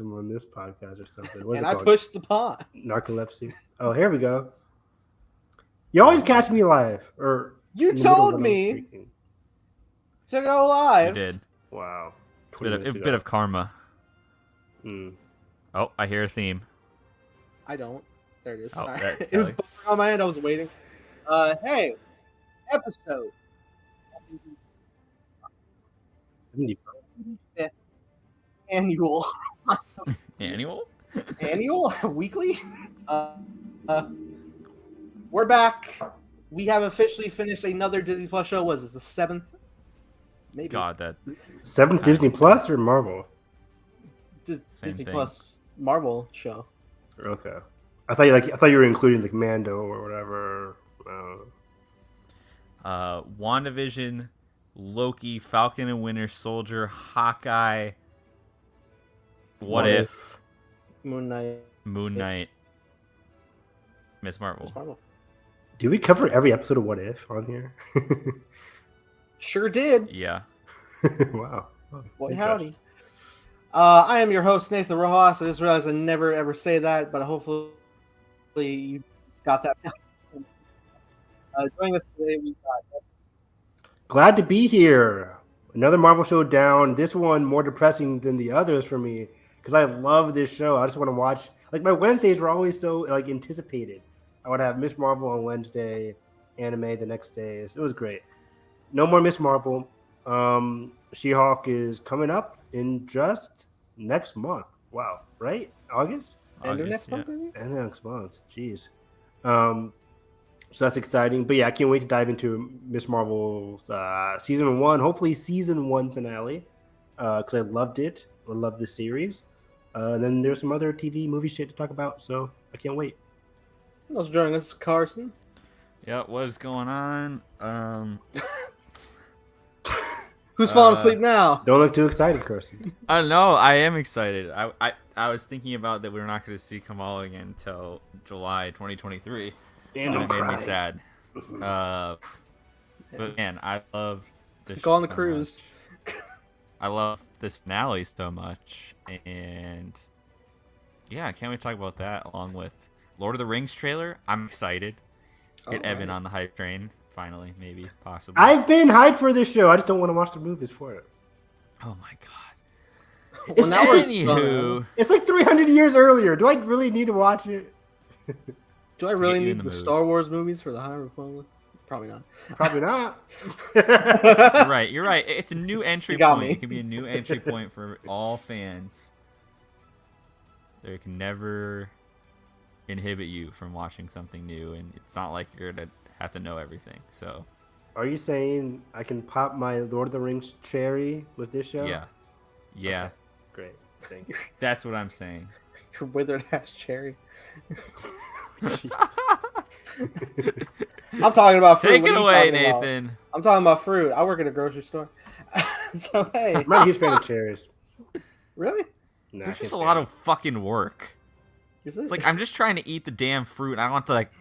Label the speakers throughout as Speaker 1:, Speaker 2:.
Speaker 1: on this podcast or something. What's
Speaker 2: And
Speaker 1: it
Speaker 2: I
Speaker 1: called?
Speaker 2: pushed the pond.
Speaker 1: Narcolepsy. Oh, here we go. You always catch me live or
Speaker 2: You
Speaker 1: in the middle of
Speaker 2: told
Speaker 1: what I'm
Speaker 2: me
Speaker 1: speaking.
Speaker 2: to go live.
Speaker 3: You did.
Speaker 1: Wow.
Speaker 3: It's
Speaker 1: 20
Speaker 3: a
Speaker 1: minutes ago.
Speaker 3: bit of karma.
Speaker 1: Mm.
Speaker 3: Oh, I hear a theme.
Speaker 2: I don't. There it is.
Speaker 3: Oh,
Speaker 2: All right.
Speaker 3: that's
Speaker 2: It was
Speaker 3: Kelly.
Speaker 2: buffering on my end. I was waiting. Hey, episode
Speaker 1: 75.
Speaker 2: annual,
Speaker 3: Annual?
Speaker 2: weekly. We're back. We have officially finished another Disney Plus show. Was it the 7th? Maybe.
Speaker 3: God, that
Speaker 1: 7th Disney Plus or Marvel?
Speaker 2: Disney
Speaker 3: thing.
Speaker 2: Plus Marvel show.
Speaker 1: Okay. I thought you were including like Mando or whatever.
Speaker 3: WandaVision, Loki, Falcon and Winter Soldier, Hawkeye, What If,
Speaker 2: Moon Knight.
Speaker 3: Moon Knight, Miss Marvel.
Speaker 2: Marvel.
Speaker 1: Do we cover every episode of What If on here?
Speaker 2: Sure did.
Speaker 3: Yeah.
Speaker 1: Wow.
Speaker 2: Boy, howdy. I am your host, Nathan Rojas. I just realized I never ever say that, but hopefully you got that. Joining us today, we got.
Speaker 1: Glad to be here. Another Marvel show down. This one more depressing than the others for me because I love this show. I just want to watch. Like my Wednesdays were always so like anticipated. I would have Miss Marvel on Wednesday, anime the next day. So it was great. No more Miss Marvel. She-Hulk is coming up in just next month. Wow, right? August?
Speaker 2: End of next month, I think?
Speaker 1: And next month. Jeez. So that's exciting. But yeah, I can't wait to dive into Miss Marvel's season 1, hopefully season 1 finale. Because I loved it. I love the series. And then there's some other TV movie shit to talk about, so I can't wait.
Speaker 2: Who's joining us? Carson.
Speaker 3: Yeah, what is going on?
Speaker 2: Who's falling asleep now?
Speaker 1: Don't look too excited, Carson.
Speaker 3: I don't know. I am excited. I was thinking about that we're not going to see Kamala again until July 2023.
Speaker 1: And
Speaker 3: it made me sad. But man, I love this.
Speaker 2: Go on the
Speaker 3: so
Speaker 2: cruise.
Speaker 3: much. I love this finale so much, and yeah, I can't wait to talk about that along with Lord of the Rings trailer. I'm excited. Get Evan on the hype train. Finally, maybe, possibly.
Speaker 1: I've been hyped for this show. I just don't want to watch the movies for it.
Speaker 3: Oh my god.
Speaker 1: It's,
Speaker 3: Anywho,
Speaker 1: it's like 300 years earlier. Do I really need to watch it?
Speaker 2: Do I really
Speaker 3: you in
Speaker 2: need
Speaker 3: the
Speaker 2: the
Speaker 3: mood.
Speaker 2: Star Wars movies for the High Republic? Probably not.
Speaker 1: Probably not.
Speaker 3: You're right. It's a new entry
Speaker 2: You got
Speaker 3: point.
Speaker 2: me.
Speaker 3: It can be a new entry point for all fans. They can never inhibit you from watching something new, and it's not like you're gonna have to know everything. So,
Speaker 1: Are you saying I can pop my Lord of the Rings cherry with this show?
Speaker 3: yeah.
Speaker 1: Okay. Great. Thank you.
Speaker 3: That's what I'm saying.
Speaker 2: Your withered ass cherry. I'm talking about fruit.
Speaker 3: Take
Speaker 2: What
Speaker 3: it
Speaker 2: are you
Speaker 3: away,
Speaker 2: talking about?
Speaker 3: Nathan.
Speaker 2: I'm talking about fruit. I work at a grocery store. So, hey.
Speaker 1: I'm not a huge fan of cherries.
Speaker 2: Really?
Speaker 1: Nah,
Speaker 3: There's
Speaker 1: I
Speaker 3: just a
Speaker 1: can't
Speaker 3: lot
Speaker 1: stand
Speaker 3: of fucking work.
Speaker 2: Is it?
Speaker 3: It's like I'm just trying to eat the damn fruit, and I want to like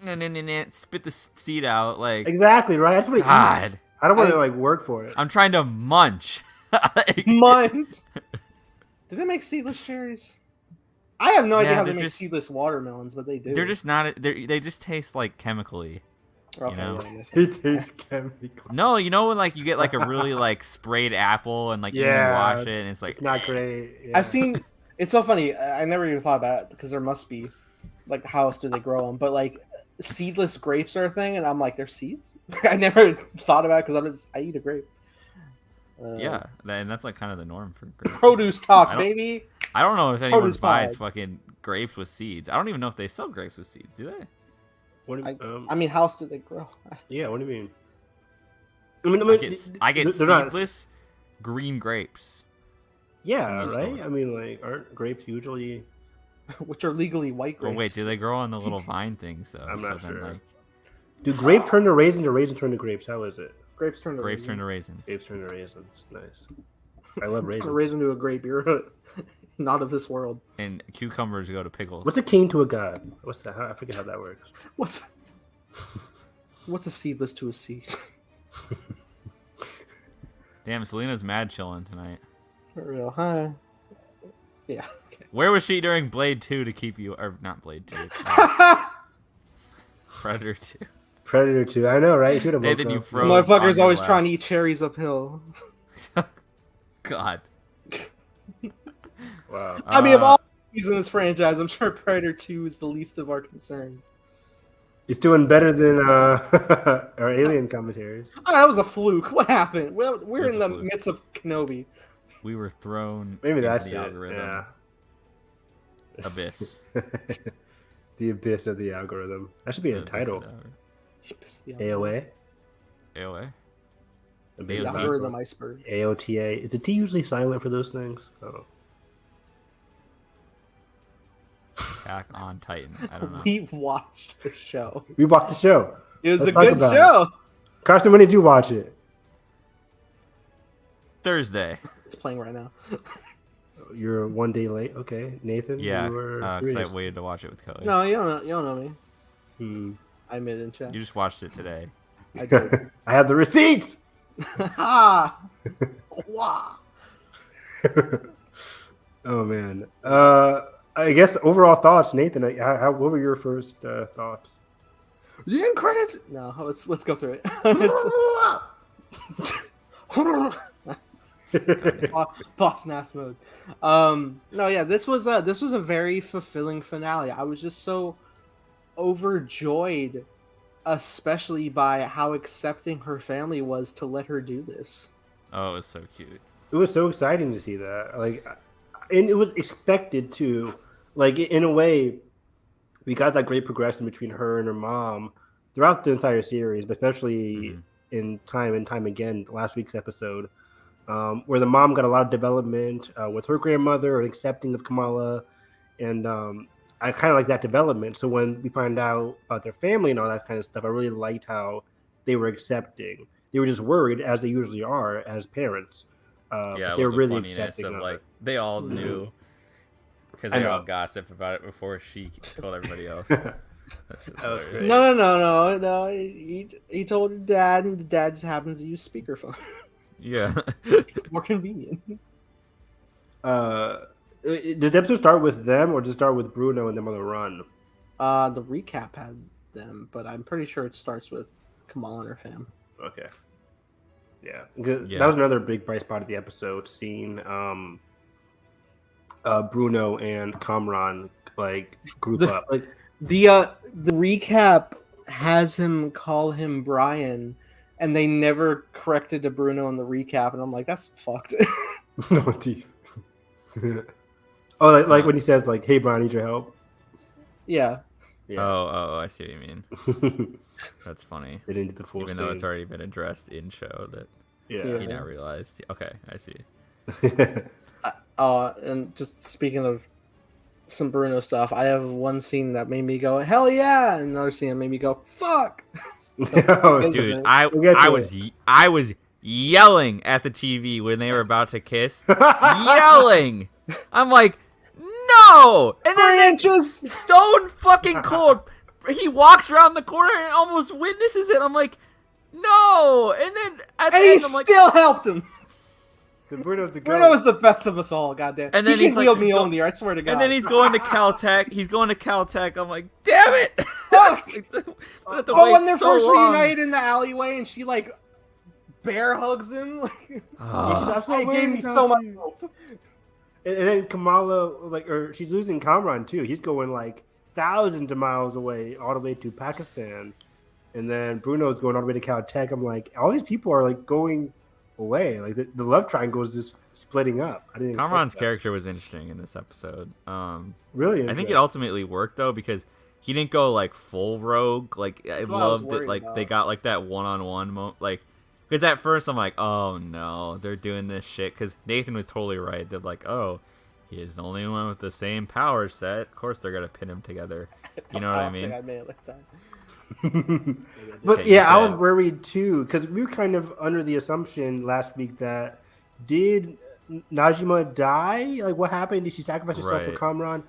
Speaker 3: spit the seed out. Like
Speaker 1: it. Exactly, right? I just want to eat.
Speaker 3: God,
Speaker 1: I don't want to like work for it.
Speaker 3: I'm trying to munch.
Speaker 2: Mine. Do they make seedless cherries? I have no idea
Speaker 3: Yeah,
Speaker 2: how they
Speaker 3: they're
Speaker 2: make
Speaker 3: just-
Speaker 2: seedless watermelons, but they do.
Speaker 3: They're just not. They just taste like chemically.
Speaker 2: Okay,
Speaker 3: know.
Speaker 2: yeah, I guess.
Speaker 1: It tastes chemical.
Speaker 3: No, you know when like you get like a really like sprayed apple and like you wash it and it's like
Speaker 1: It's not great. Yeah.
Speaker 2: I've seen. It's so funny. I never even thought about it because there must be, like, how else do they grow them? But like, seedless grapes are a thing, and I'm like, they're seeds. I never thought about it because I eat a grape.
Speaker 3: yeah, and that's like kind of the norm for grapes.
Speaker 2: Produce talk,
Speaker 3: I don't-
Speaker 2: baby.
Speaker 3: I don't know if anyone
Speaker 2: Produce
Speaker 3: buys
Speaker 2: pod.
Speaker 3: fucking grapes with seeds. I don't even know if they sell grapes with seeds. Do they?
Speaker 1: What do you,
Speaker 2: I mean, how else do they grow?
Speaker 1: yeah, what do you mean? I
Speaker 3: I get
Speaker 1: they're not-
Speaker 3: seedless green grapes.
Speaker 1: Yeah,
Speaker 3: in the
Speaker 1: right?
Speaker 3: store.
Speaker 1: I mean, like, aren't grapes usually...
Speaker 2: Which are legally white grapes.
Speaker 3: Well, wait, do they grow on the little vine things though?
Speaker 1: I'm not
Speaker 3: then,
Speaker 1: sure.
Speaker 3: like,
Speaker 1: Do grapes turn to raisins or raisins turn to grapes? How is it?
Speaker 2: Grapes turn to
Speaker 3: grapes
Speaker 2: raisin.
Speaker 3: turn to raisins.
Speaker 1: Grapes turn to raisins. Nice. I love
Speaker 2: A
Speaker 1: raisins.
Speaker 2: raisin to a grape. You're not of this world.
Speaker 3: And cucumbers go to pickles.
Speaker 1: What's a king to a god? What's that? I forget how that works.
Speaker 2: What's a seedless to a seed?
Speaker 3: Damn, Selena's mad chilling tonight.
Speaker 2: For real, huh? Yeah. Okay.
Speaker 3: Where was she during Blade 2 to keep you, or not Blade 2? Predator 2.
Speaker 1: Predator 2. I know, right? Should have
Speaker 3: Nathan, you
Speaker 2: This
Speaker 3: froze.
Speaker 2: motherfucker's
Speaker 3: on your
Speaker 2: always
Speaker 3: lap.
Speaker 2: trying to eat cherries uphill.
Speaker 3: God.
Speaker 1: Wow.
Speaker 2: I mean, of all movies in this franchise, I'm sure Predator 2 is the least of our concerns.
Speaker 1: He's doing better than our alien commentaries.
Speaker 2: Oh, that was a fluke. What happened? We're
Speaker 3: That's
Speaker 2: in
Speaker 3: a
Speaker 2: the
Speaker 3: fluke.
Speaker 2: midst of Kenobi.
Speaker 3: We were thrown
Speaker 1: Maybe
Speaker 3: into
Speaker 1: that's
Speaker 3: the
Speaker 1: it.
Speaker 3: algorithm
Speaker 1: Yeah.
Speaker 3: abyss.
Speaker 1: The abyss of the algorithm. That should be a
Speaker 3: Abyss
Speaker 1: title.
Speaker 3: of the
Speaker 1: AOA.
Speaker 3: AOA.
Speaker 1: Abyss
Speaker 2: The
Speaker 1: of the
Speaker 2: algorithm iceberg.
Speaker 1: AOTA. Is the T usually silent for those things? Oh.
Speaker 3: Attack on Titan. I don't know.
Speaker 2: We watched the show.
Speaker 1: We watched the show.
Speaker 2: It was
Speaker 1: Let's
Speaker 2: a
Speaker 1: talk
Speaker 2: good
Speaker 1: about
Speaker 2: show.
Speaker 1: Carson, when did you watch it?
Speaker 3: Thursday.
Speaker 2: It's playing right now.
Speaker 1: You're 1 day late. Okay, Nathan.
Speaker 3: Yeah,
Speaker 1: you were 3
Speaker 3: because I
Speaker 1: days.
Speaker 3: waited to watch it with Kelly.
Speaker 2: No, you don't know me.
Speaker 1: Hmm.
Speaker 2: I admit it in chat.
Speaker 3: You just watched it today.
Speaker 2: I did.
Speaker 1: I have the receipts.
Speaker 2: Ha! Wow.
Speaker 1: Oh man. I guess overall thoughts, Nathan. What were your first thoughts?
Speaker 2: The end credits. No, let's go through it. Boss Nass mode. No, yeah, this was a very fulfilling finale. I was just so overjoyed, especially by how accepting her family was to let her do this.
Speaker 3: Oh, it was so cute.
Speaker 1: It was so exciting to see that. Like, and it was expected to. Like, in a way, we got that great progression between her and her mom throughout the entire series, but especially in time and time again, last week's episode, where the mom got a lot of development with her grandmother and accepting of Kamala. And I kind of like that development. So when we find out about their family and all that kind of stuff, I really liked how they were accepting. They were just worried, as they usually are as parents.
Speaker 3: Yeah,
Speaker 1: but they were
Speaker 3: with the
Speaker 1: really
Speaker 3: funniness
Speaker 1: accepting
Speaker 3: of
Speaker 1: of
Speaker 3: like
Speaker 1: it.
Speaker 3: they all knew because
Speaker 1: I
Speaker 3: they
Speaker 1: know.
Speaker 3: all gossiped about it before she told everybody else. That's just
Speaker 1: That was
Speaker 3: hilarious.
Speaker 1: great.
Speaker 2: No. He told her dad, and the dad just happens to use speakerphone.
Speaker 3: Yeah.
Speaker 2: It's more convenient.
Speaker 1: Did the episode start with them, or did it start with Bruno and them on the run?
Speaker 2: The recap had them, but I'm pretty sure it starts with Kamal and her fam.
Speaker 1: Okay. Yeah. 'Cause
Speaker 3: Yeah.
Speaker 1: That was another big bright spot of the episode, seeing Bruno and Kamran like group up. Like,
Speaker 2: The recap has him call him Brian, and they never corrected to Bruno in the recap, and I'm like, that's fucked.
Speaker 1: no teeth. Oh, like when he says like, "Hey, Brian, I need your help."
Speaker 2: Yeah.
Speaker 1: Yeah.
Speaker 3: Oh, I see what you mean. That's funny.
Speaker 1: They didn't do the full
Speaker 3: Even
Speaker 1: scene.
Speaker 3: though it's already been addressed in show that
Speaker 1: Yeah.
Speaker 3: he now realized. Okay, I see.
Speaker 2: And just speaking of some Bruno stuff, I have one scene that made me go, hell yeah, and another scene that made me go, fuck.
Speaker 1: Oh,
Speaker 3: Dude,
Speaker 1: We'll get to
Speaker 3: I was yelling at the TV when they were about to kiss. Yelling! I'm like, no! And then
Speaker 2: just
Speaker 3: Stone fucking cold. He walks around the corner and almost witnesses it. I'm like, no! And then at the
Speaker 2: and he
Speaker 3: end, I'm like,
Speaker 2: still helped him.
Speaker 1: Bruno's the
Speaker 2: Bruno was the best of us all, goddamn.
Speaker 3: And then
Speaker 2: he
Speaker 3: he's
Speaker 2: can
Speaker 3: like,
Speaker 2: wield
Speaker 3: he's
Speaker 2: Mjolnir, I swear to God.
Speaker 3: and then he's going to Caltech. He's going to Caltech. I'm like, damn it!
Speaker 2: Fuck!
Speaker 3: I have to
Speaker 2: Oh,
Speaker 3: wait
Speaker 2: when they're
Speaker 3: so
Speaker 2: first
Speaker 3: long.
Speaker 2: reunited in the alleyway, and she like bear hugs him. Like,
Speaker 3: Ah.
Speaker 2: it gave me so much hope.
Speaker 1: And then Kamala, or she's losing Kamran too. He's going like thousands of miles away, all the way to Pakistan. And then Bruno's going all the way to Caltech. I'm like, all these people are like going away. Like the love triangle is just splitting up. I didn't.
Speaker 3: Kamran's
Speaker 1: expect that.
Speaker 3: character was interesting in this episode.
Speaker 1: Really,
Speaker 3: I think it ultimately worked though because he didn't go like full rogue. Like I
Speaker 2: That's what I was
Speaker 3: loved it.
Speaker 2: worried
Speaker 3: Like
Speaker 2: about.
Speaker 3: they got like that one-on-one moment. Like because at first I'm like, oh no, they're doing this shit. Because Nathan was totally right. They're like, oh, he is the only one with the same power set. Of course they're gonna pin him together. You know what I
Speaker 2: don't think
Speaker 3: mean?
Speaker 2: I made it like that.
Speaker 1: But
Speaker 3: Okay, you
Speaker 1: yeah, I was
Speaker 3: said-
Speaker 1: worried too because we were kind of under the assumption last week that did Najima die? Like, what happened? Did she sacrifice herself for
Speaker 3: Right.
Speaker 1: Kamran?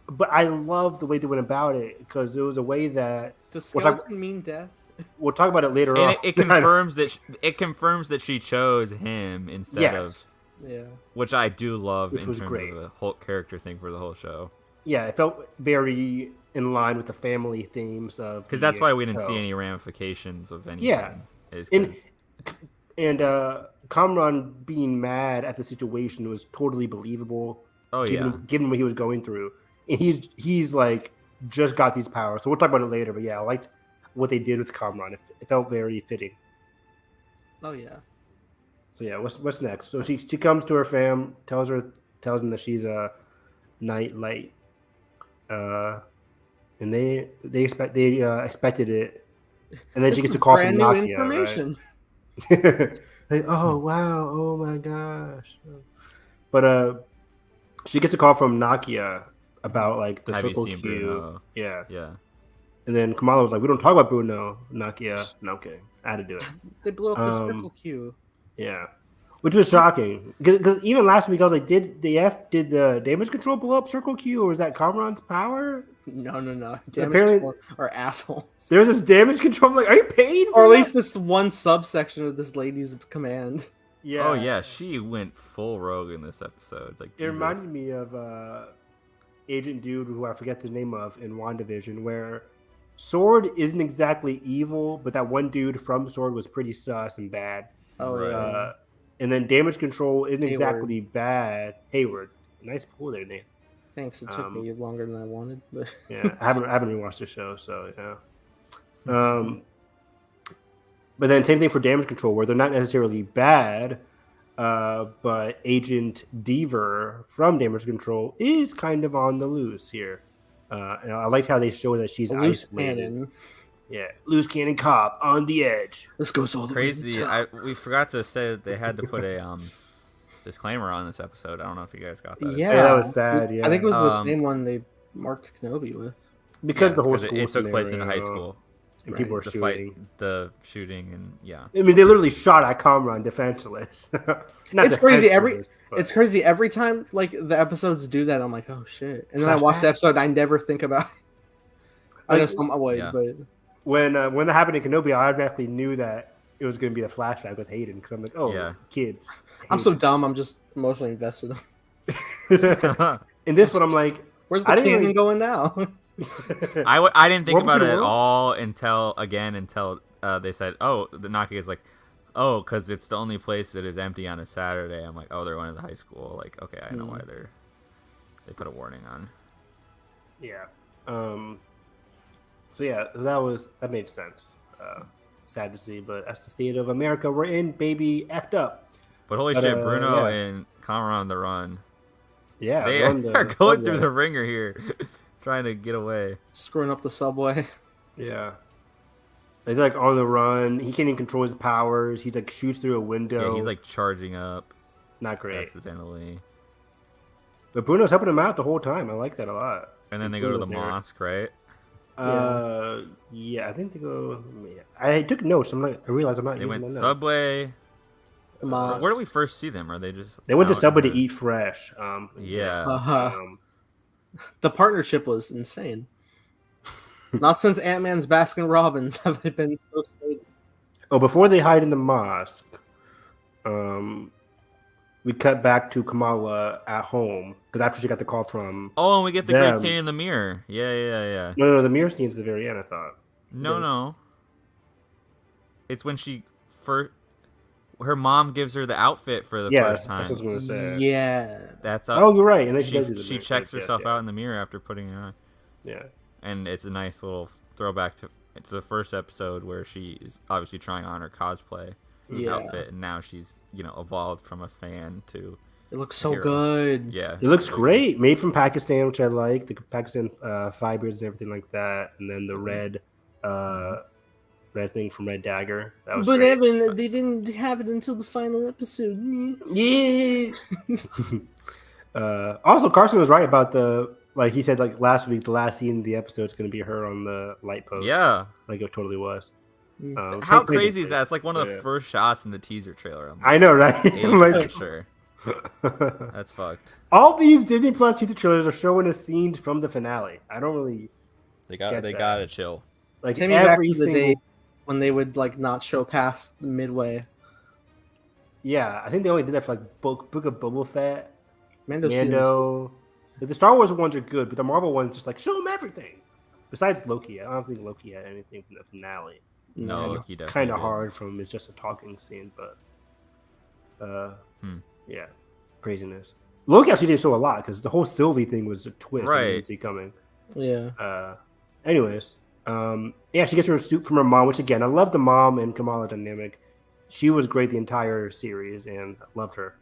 Speaker 1: But I love the way they went about it because it was a way that
Speaker 2: Does
Speaker 1: Well, like-
Speaker 2: skeleton mean death?
Speaker 1: we'll talk about it later
Speaker 3: And
Speaker 1: on.
Speaker 3: it confirms that it confirms that she chose him instead
Speaker 1: Yes.
Speaker 2: Yeah.
Speaker 3: which I do love
Speaker 1: Which
Speaker 3: in
Speaker 1: was
Speaker 3: terms
Speaker 1: great.
Speaker 3: of the whole character thing for the whole show.
Speaker 1: Yeah, it felt very in line with the family themes of
Speaker 3: Because
Speaker 1: the
Speaker 3: that's why we didn't see
Speaker 1: show.
Speaker 3: any ramifications of anything.
Speaker 1: Yeah.
Speaker 3: Is
Speaker 1: And
Speaker 3: 'cause-
Speaker 1: Kamran being mad at the situation was totally believable.
Speaker 3: oh yeah,
Speaker 1: given what he was going through, and he's like just got these powers. So we'll talk about it later. But yeah, I liked what they did with Kamran. It felt very fitting.
Speaker 2: Oh yeah.
Speaker 1: So yeah, what's next? So she comes to her fam, tells them that she's a night light, and they expected it, and then
Speaker 2: This
Speaker 1: she gets
Speaker 2: is
Speaker 1: a call
Speaker 2: brand
Speaker 1: from
Speaker 2: new
Speaker 1: Nakia,
Speaker 2: information.
Speaker 1: right? Like, oh wow, oh my gosh, but she gets a call from Nakia about like the
Speaker 3: have you
Speaker 1: circle
Speaker 3: seen
Speaker 1: Q.
Speaker 3: Bruno?
Speaker 1: Yeah.
Speaker 3: Yeah.
Speaker 1: And then Kamala was like, "We don't talk about Bruno." Nakia, no, I'm kidding. I had to do it.
Speaker 2: They blew up the circle Q.
Speaker 1: Yeah, which was shocking because even last week I was like, "Did the damage control blow up Circle Q, or was that Kamran's power?"
Speaker 2: No. Damage
Speaker 1: Apparently-
Speaker 2: control are assholes.
Speaker 1: There's this damage control. I'm like, are you paying? For
Speaker 2: Or at
Speaker 1: that?
Speaker 2: least this one subsection of this lady's command.
Speaker 1: Yeah.
Speaker 3: Oh yeah, she went full rogue in this episode. Like
Speaker 1: It reminded me of Agent Dude, who I forget the name of in WandaVision, where Sword isn't exactly evil, but that one dude from Sword was pretty sus and bad.
Speaker 2: Oh
Speaker 3: Right.
Speaker 2: yeah.
Speaker 1: And then damage control isn't
Speaker 2: Hayward.
Speaker 1: exactly bad. Hayward, nice pull there, Nate.
Speaker 2: Thanks. It took me longer than I wanted, but
Speaker 1: Yeah, I haven't rewatched the show, so yeah. But then same thing for damage control, where they're not necessarily bad, but Agent Deaver from Damage Control is kind of on the loose here. And I liked how they show that she's
Speaker 2: a loose
Speaker 1: isolated.
Speaker 2: cannon.
Speaker 1: Yeah, loose cannon cop on the edge.
Speaker 2: This goes all the
Speaker 3: crazy.
Speaker 2: way to the top.
Speaker 3: We forgot to say that they had to put a disclaimer on this episode. I don't know if you guys got that.
Speaker 2: Yeah,
Speaker 1: Yeah, that was sad. Yeah,
Speaker 2: I think it was the
Speaker 3: Um,
Speaker 2: same one they marked Kenobi with.
Speaker 1: because the whole
Speaker 3: because
Speaker 1: school
Speaker 3: it took place in a high
Speaker 1: scenario,
Speaker 3: school.
Speaker 1: and
Speaker 2: Right.
Speaker 1: people were
Speaker 3: The
Speaker 1: shooting.
Speaker 3: fight, the shooting, and yeah.
Speaker 1: I mean, they literally shot at Kamran defenseless. Not
Speaker 2: It's crazy.
Speaker 1: defenseless, but-
Speaker 2: It's crazy every time like the episodes do that. I'm like, oh shit! And then I
Speaker 1: Flashback.
Speaker 2: watch the episode. And I never think about it. I know
Speaker 1: Like,
Speaker 2: some way,
Speaker 3: yeah.
Speaker 2: but
Speaker 1: when that happened in Kenobi, I automatically knew that it was going to be a flashback with Hayden because I'm like, oh,
Speaker 3: Yeah.
Speaker 1: kids.
Speaker 2: I'm so dumb. I'm just emotionally invested.
Speaker 1: In this one, I'm like,
Speaker 2: Where's the
Speaker 1: I didn't
Speaker 2: cannon
Speaker 1: really-
Speaker 2: going now?
Speaker 3: I didn't think
Speaker 1: What
Speaker 3: about
Speaker 1: was
Speaker 3: it
Speaker 1: the
Speaker 3: at
Speaker 1: rules?
Speaker 3: all until they said, oh, the Naki is like, oh, because it's the only place that is empty on a Saturday. I'm like, oh, they're going to the high school. Like, okay, I know why they put a warning on.
Speaker 1: yeah. So yeah, that made sense. Sad to see, but that's the state of America we're in, baby. Effed up.
Speaker 3: But holy
Speaker 1: But,
Speaker 3: shit, Bruno
Speaker 1: yeah.
Speaker 3: and Kamran on the run.
Speaker 1: Yeah,
Speaker 3: They
Speaker 1: run the
Speaker 3: are going through
Speaker 1: subway.
Speaker 3: the ringer here, trying to get away.
Speaker 2: Screwing up the subway.
Speaker 1: Yeah. They're like on the run. He can't even control his powers. He like shoots through a window.
Speaker 3: Yeah, he's like charging up
Speaker 1: not great.
Speaker 3: accidentally.
Speaker 1: But Bruno's helping him out the whole time. I like that a lot.
Speaker 3: And then they go to the
Speaker 1: Bruno's there.
Speaker 3: mosque, right?
Speaker 1: Yeah, I think they go. Yeah. I took notes. I realized I'm not
Speaker 3: They
Speaker 1: using
Speaker 3: went
Speaker 1: my notes.
Speaker 3: Subway.
Speaker 2: The mosque.
Speaker 3: Where do we first see them? Are they just?
Speaker 1: They went to
Speaker 3: out
Speaker 1: Subway to
Speaker 3: in the-
Speaker 1: eat fresh.
Speaker 3: Yeah.
Speaker 2: Uh-huh.
Speaker 1: Um,
Speaker 2: The partnership was insane. Not since Ant-Man's Baskin Robbins have they been so stable.
Speaker 1: oh, before they hide in the mosque, we cut back to Kamala at home because after she got the call from.
Speaker 3: Oh, and we get the
Speaker 1: Them.
Speaker 3: great scene in the mirror. Yeah.
Speaker 1: No, the mirror scene's at the very end. I thought.
Speaker 3: No. It's when she first. Her mom gives her the outfit for the
Speaker 1: Yeah,
Speaker 3: first time.
Speaker 1: that's what I was gonna say.
Speaker 2: Yeah.
Speaker 3: That's
Speaker 1: Oh, you're right. And then she,
Speaker 3: she
Speaker 1: does do the
Speaker 3: she
Speaker 1: mirror
Speaker 3: checks
Speaker 1: scenes.
Speaker 3: herself
Speaker 1: Yes,
Speaker 3: out in the mirror after putting it on,
Speaker 1: Yeah.
Speaker 3: and it's a nice little throwback to the first episode where she is obviously trying on her cosplay
Speaker 2: Yeah.
Speaker 3: outfit, and now she's evolved from a fan to
Speaker 2: It looks so
Speaker 3: Hero.
Speaker 2: good.
Speaker 3: yeah.
Speaker 1: It looks great. Made from Pakistan, which I like. The Pakistan fibers and everything like that. And then the red thing from Red Dagger. That was
Speaker 2: But
Speaker 1: great.
Speaker 2: Evan, they didn't have it until the final episode.
Speaker 1: Yeah. Also, Carson was right about he said last week, the last scene of the episode is going to be her on the light post.
Speaker 3: Yeah.
Speaker 1: Like it totally was.
Speaker 3: How
Speaker 1: same thing
Speaker 3: crazy is that? It's like one of the
Speaker 1: Yeah.
Speaker 3: first shots in the teaser trailer. I'm
Speaker 1: I know, right? I'm
Speaker 3: 80%
Speaker 1: like,
Speaker 3: sure. That's fucked.
Speaker 1: all these Disney Plus teaser trailers are showing us scenes from the finale. I don't really
Speaker 3: They
Speaker 1: Get that.
Speaker 3: gotta chill.
Speaker 1: like
Speaker 2: Take me back
Speaker 1: every
Speaker 2: to the
Speaker 1: single.
Speaker 2: day when they would not show past midway.
Speaker 1: Yeah, I think they only did that for like Book of Boba Fett,
Speaker 2: Mando. season
Speaker 1: Mando. The Star Wars ones are good, but the Marvel ones just like show them everything. Besides Loki, I don't think Loki had anything from the finale.
Speaker 2: two.
Speaker 3: No,
Speaker 2: Yeah.
Speaker 3: Loki definitely
Speaker 1: Kind of
Speaker 3: did.
Speaker 1: hard from it's just a talking scene, but yeah, craziness. Loki actually didn't show a lot because the whole Sylvie thing was a twist I
Speaker 3: Right.
Speaker 1: didn't see coming.
Speaker 2: Yeah.
Speaker 1: Anyways, yeah, she gets her suit from her mom, which again, I love the mom and Kamala dynamic. She was great the entire series, and I loved her.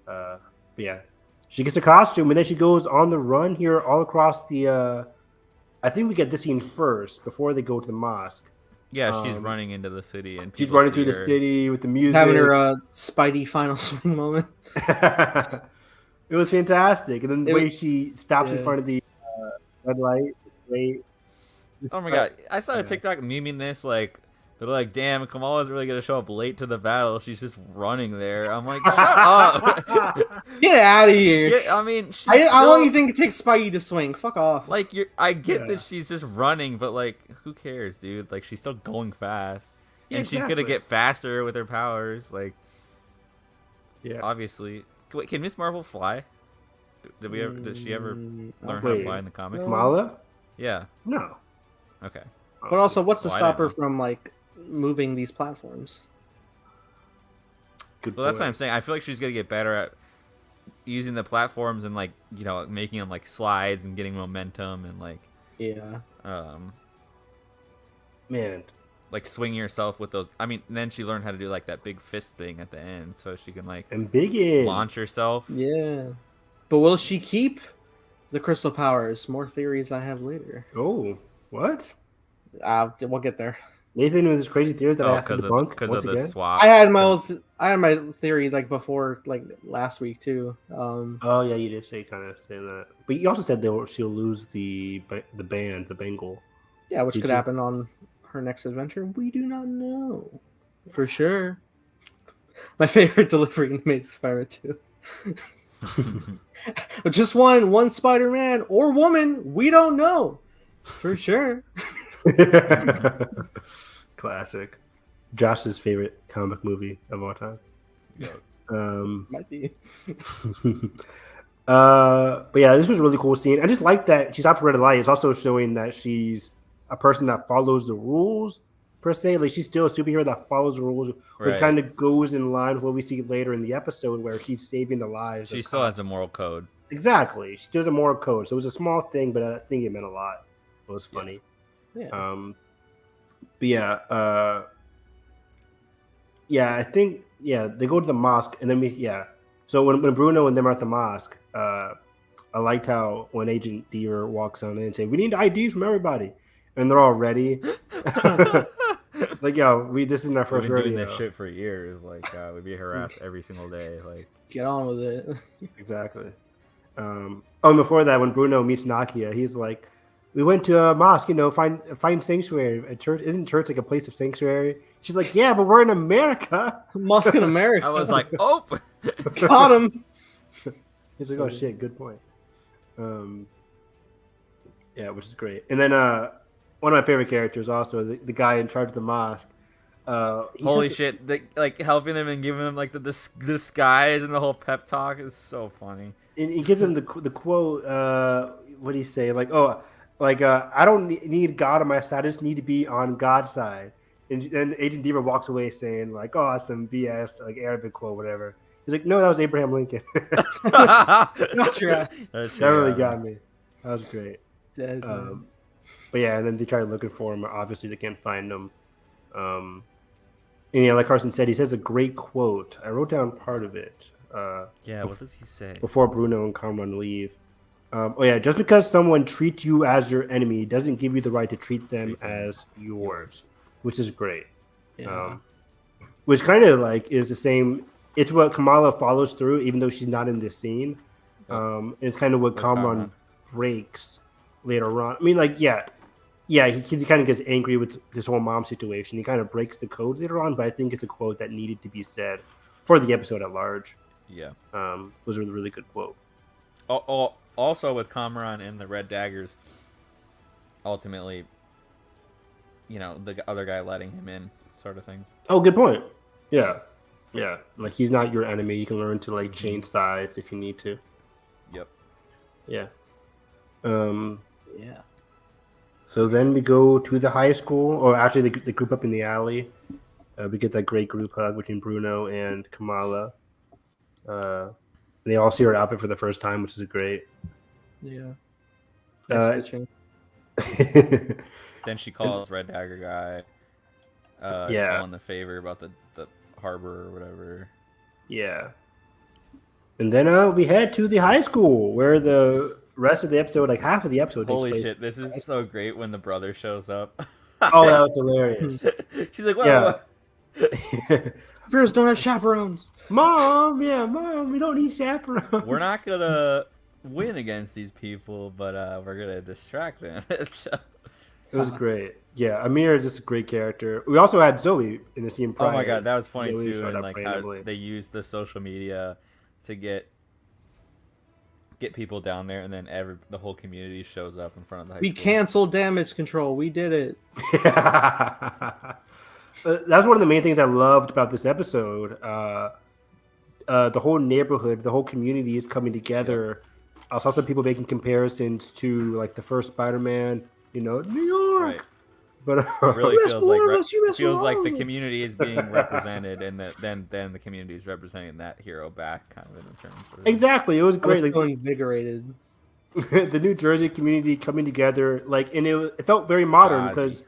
Speaker 1: But yeah, she gets a costume, and then she goes on the run here all across the. I think we get this scene first before they go to the mosque.
Speaker 3: Yeah, she's running into the city, and
Speaker 1: She's
Speaker 3: people
Speaker 1: running
Speaker 3: see
Speaker 1: through the
Speaker 3: her.
Speaker 1: city with the music.
Speaker 2: Having her Spidey final swing moment.
Speaker 1: It was fantastic, and then the
Speaker 2: It
Speaker 1: way
Speaker 2: was-
Speaker 1: she stops in
Speaker 2: yeah.
Speaker 1: front of the red light, great.
Speaker 3: Oh my god, I saw a TikTok memeing this, like, they're like, damn, Kamala's really gonna show up late to the battle. She's just running there. I'm like, shut up.
Speaker 2: Get out of here.
Speaker 3: I mean, she's
Speaker 2: How long do you
Speaker 3: still-
Speaker 2: think it takes Spidey to swing? Fuck off.
Speaker 3: Like, I get
Speaker 1: Yeah.
Speaker 3: that she's just running, but like, who cares, dude? Like, she's still going fast,
Speaker 1: Yeah,
Speaker 3: and she's gonna
Speaker 1: exactly.
Speaker 3: get faster with her powers. Like,
Speaker 1: Yeah.
Speaker 3: obviously. Wait, can Miss Marvel fly? Did we ever? Did she ever learn how to
Speaker 1: Wait.
Speaker 3: fly in the comics?
Speaker 1: Kamala?
Speaker 3: Yeah.
Speaker 1: No.
Speaker 3: Okay.
Speaker 2: But also, what's to
Speaker 3: Well, I
Speaker 2: stop her
Speaker 3: didn't
Speaker 2: from like moving these platforms?
Speaker 1: Good
Speaker 3: Well, that's what
Speaker 1: point.
Speaker 3: I'm saying. I feel like she's gonna get better at using the platforms and like making them like slides and getting momentum and
Speaker 2: Yeah.
Speaker 1: Man,
Speaker 3: like swinging herself with those. I mean, then she learned how to do like that big fist thing at the end, so she can like
Speaker 1: and big in.
Speaker 3: launch herself.
Speaker 2: Yeah. But will she keep the crystal powers? More theories I have later.
Speaker 1: Oh, what?
Speaker 2: We'll get there.
Speaker 1: Nathan with his crazy theories that I
Speaker 3: Oh,
Speaker 1: have to
Speaker 3: because
Speaker 1: debunk
Speaker 3: of
Speaker 1: once
Speaker 3: the
Speaker 1: again.
Speaker 3: swap.
Speaker 2: I had my theory like before, like last week too.
Speaker 1: Oh yeah, you did say that, but you also said she'll lose the band, the Bengal.
Speaker 2: Yeah, which
Speaker 1: Did
Speaker 2: could
Speaker 1: you?
Speaker 2: happen on her next adventure. We do not know for sure. My favorite delivery in Amazing Spider-Man 2. Just one Spider-Man or woman. We don't know for sure.
Speaker 1: Classic. Josh's favorite comic movie of all time.
Speaker 2: Might be.
Speaker 1: But yeah, this was a really cool scene. I just like that she's out for red light. It's also showing that she's a person that follows the rules per se. Like she's still a superhero that follows the rules, which
Speaker 3: Right.
Speaker 1: kind of goes in line with what we see later in the episode where she's saving the lives.
Speaker 3: She
Speaker 1: of
Speaker 3: still has a
Speaker 1: cops.
Speaker 3: moral code.
Speaker 1: Exactly. She does a moral code. So it was a small thing, but I think it meant a lot. It was funny.
Speaker 2: Yeah.
Speaker 1: But yeah, I think they go to the mosque and then So when Bruno and them are at the mosque, I liked how when Agent Deaver walks on in and say, "We need IDs from everybody," and they're all ready. Like, yo, this isn't our
Speaker 3: We've
Speaker 1: first
Speaker 3: been doing
Speaker 1: rodeo.
Speaker 3: this shit for years. Like, we be harassed every single day. Like,
Speaker 2: Get on with it.
Speaker 1: Exactly. And before that, when Bruno meets Nakia, he's like, "We went to a mosque, find sanctuary. A church isn't church like a place of sanctuary?" She's like, "Yeah, but we're in America."
Speaker 2: Musk in America.
Speaker 3: I was like, oh,
Speaker 2: Got him.
Speaker 1: He's like,
Speaker 2: So
Speaker 1: "Oh shit, good point." Yeah, which is great. And then one of my favorite characters, also the guy in charge of the mosque.
Speaker 3: holy shit! Like helping them and giving them like the disguise and the whole pep talk is so funny.
Speaker 1: And he gives him the quote. What do you say? Like, I don't need God on my side. I just need to be on God's side. And then Agent Deaver walks away saying like, "Oh, that's some BS, like Arabic quote, whatever." He's like, "No, that was Abraham Lincoln."
Speaker 2: Not your ass.
Speaker 3: That
Speaker 1: That really got me. That was great.
Speaker 2: Dead.
Speaker 1: But yeah, and then they try looking for him. Obviously, they can't find him. And yeah, like Carson said, he says a great quote. I wrote down part of it.
Speaker 3: Yeah, what does he say?
Speaker 1: Before Bruno and Cameron leave. Just because someone treats you as your enemy doesn't give you the right to treat them as yours, which is great.
Speaker 2: Yeah.
Speaker 1: Which kind of like is the same. It's what Kamala follows through, even though she's not in this scene. It's kind of what Cameron breaks later on. I mean, like, he kind of gets angry with this whole mom situation. He kind of breaks the code later on, but I think it's a quote that needed to be said for the episode at large.
Speaker 3: Yeah.
Speaker 1: Was a really good quote.
Speaker 3: Also with Kamran and the Red Daggers, ultimately, the other guy letting him in, sort of thing.
Speaker 1: Oh, good point. Yeah. Yeah, like he's not your enemy. You can learn to like change sides if you need to.
Speaker 3: Yep.
Speaker 1: Yeah.
Speaker 2: Yeah.
Speaker 1: So then we go to the high school, or actually the group up in the alley. We get that great group hug between Bruno and Kamala. And they all see her outfit for the first time, which is great.
Speaker 2: Yeah.
Speaker 1: Uh,
Speaker 2: Stitching.
Speaker 3: Then she calls Red Dagger guy,
Speaker 1: Yeah.
Speaker 3: calling the favor about the harbor or whatever.
Speaker 1: Yeah. And then we head to the high school where the rest of the episode, like half of the episode,
Speaker 3: Holy
Speaker 1: takes place.
Speaker 3: shit! This is so great when the brother shows up.
Speaker 1: Oh, that was hilarious.
Speaker 3: She's like, "Whoa,
Speaker 1: Yeah.
Speaker 2: Heroes don't have chaperones.
Speaker 1: Mom, we don't need chaperones.
Speaker 3: we're not gonna win against these people, but we're gonna distract them."
Speaker 1: It was great. Yeah, Amir is just a great character. We also had Zoe in the scene prior.
Speaker 3: Oh my god, that was funny
Speaker 1: Zoe
Speaker 3: too,
Speaker 1: showed
Speaker 3: and
Speaker 1: up
Speaker 3: like
Speaker 1: randomly.
Speaker 3: how they used the social media to get people down there, and then the whole community shows up in front of the high
Speaker 2: We
Speaker 3: school.
Speaker 2: canceled damage control. We did it.
Speaker 1: That's one of the main things I loved about this episode. The whole neighborhood, the whole community is coming together. I saw some people making comparisons to like the first Spider-Man, New York.
Speaker 3: Right.
Speaker 1: But
Speaker 3: It really
Speaker 2: You mess
Speaker 3: feels
Speaker 2: with
Speaker 3: like
Speaker 2: one of us, you mess with
Speaker 3: feels like
Speaker 2: all
Speaker 3: the
Speaker 2: of us.
Speaker 3: community is being represented, and then the community is representing that hero back, kind of in terms of
Speaker 1: exactly, it was
Speaker 2: I was
Speaker 1: great.
Speaker 2: so
Speaker 1: Like,
Speaker 2: invigorated.
Speaker 1: the New Jersey community coming together, like, and it felt very modern because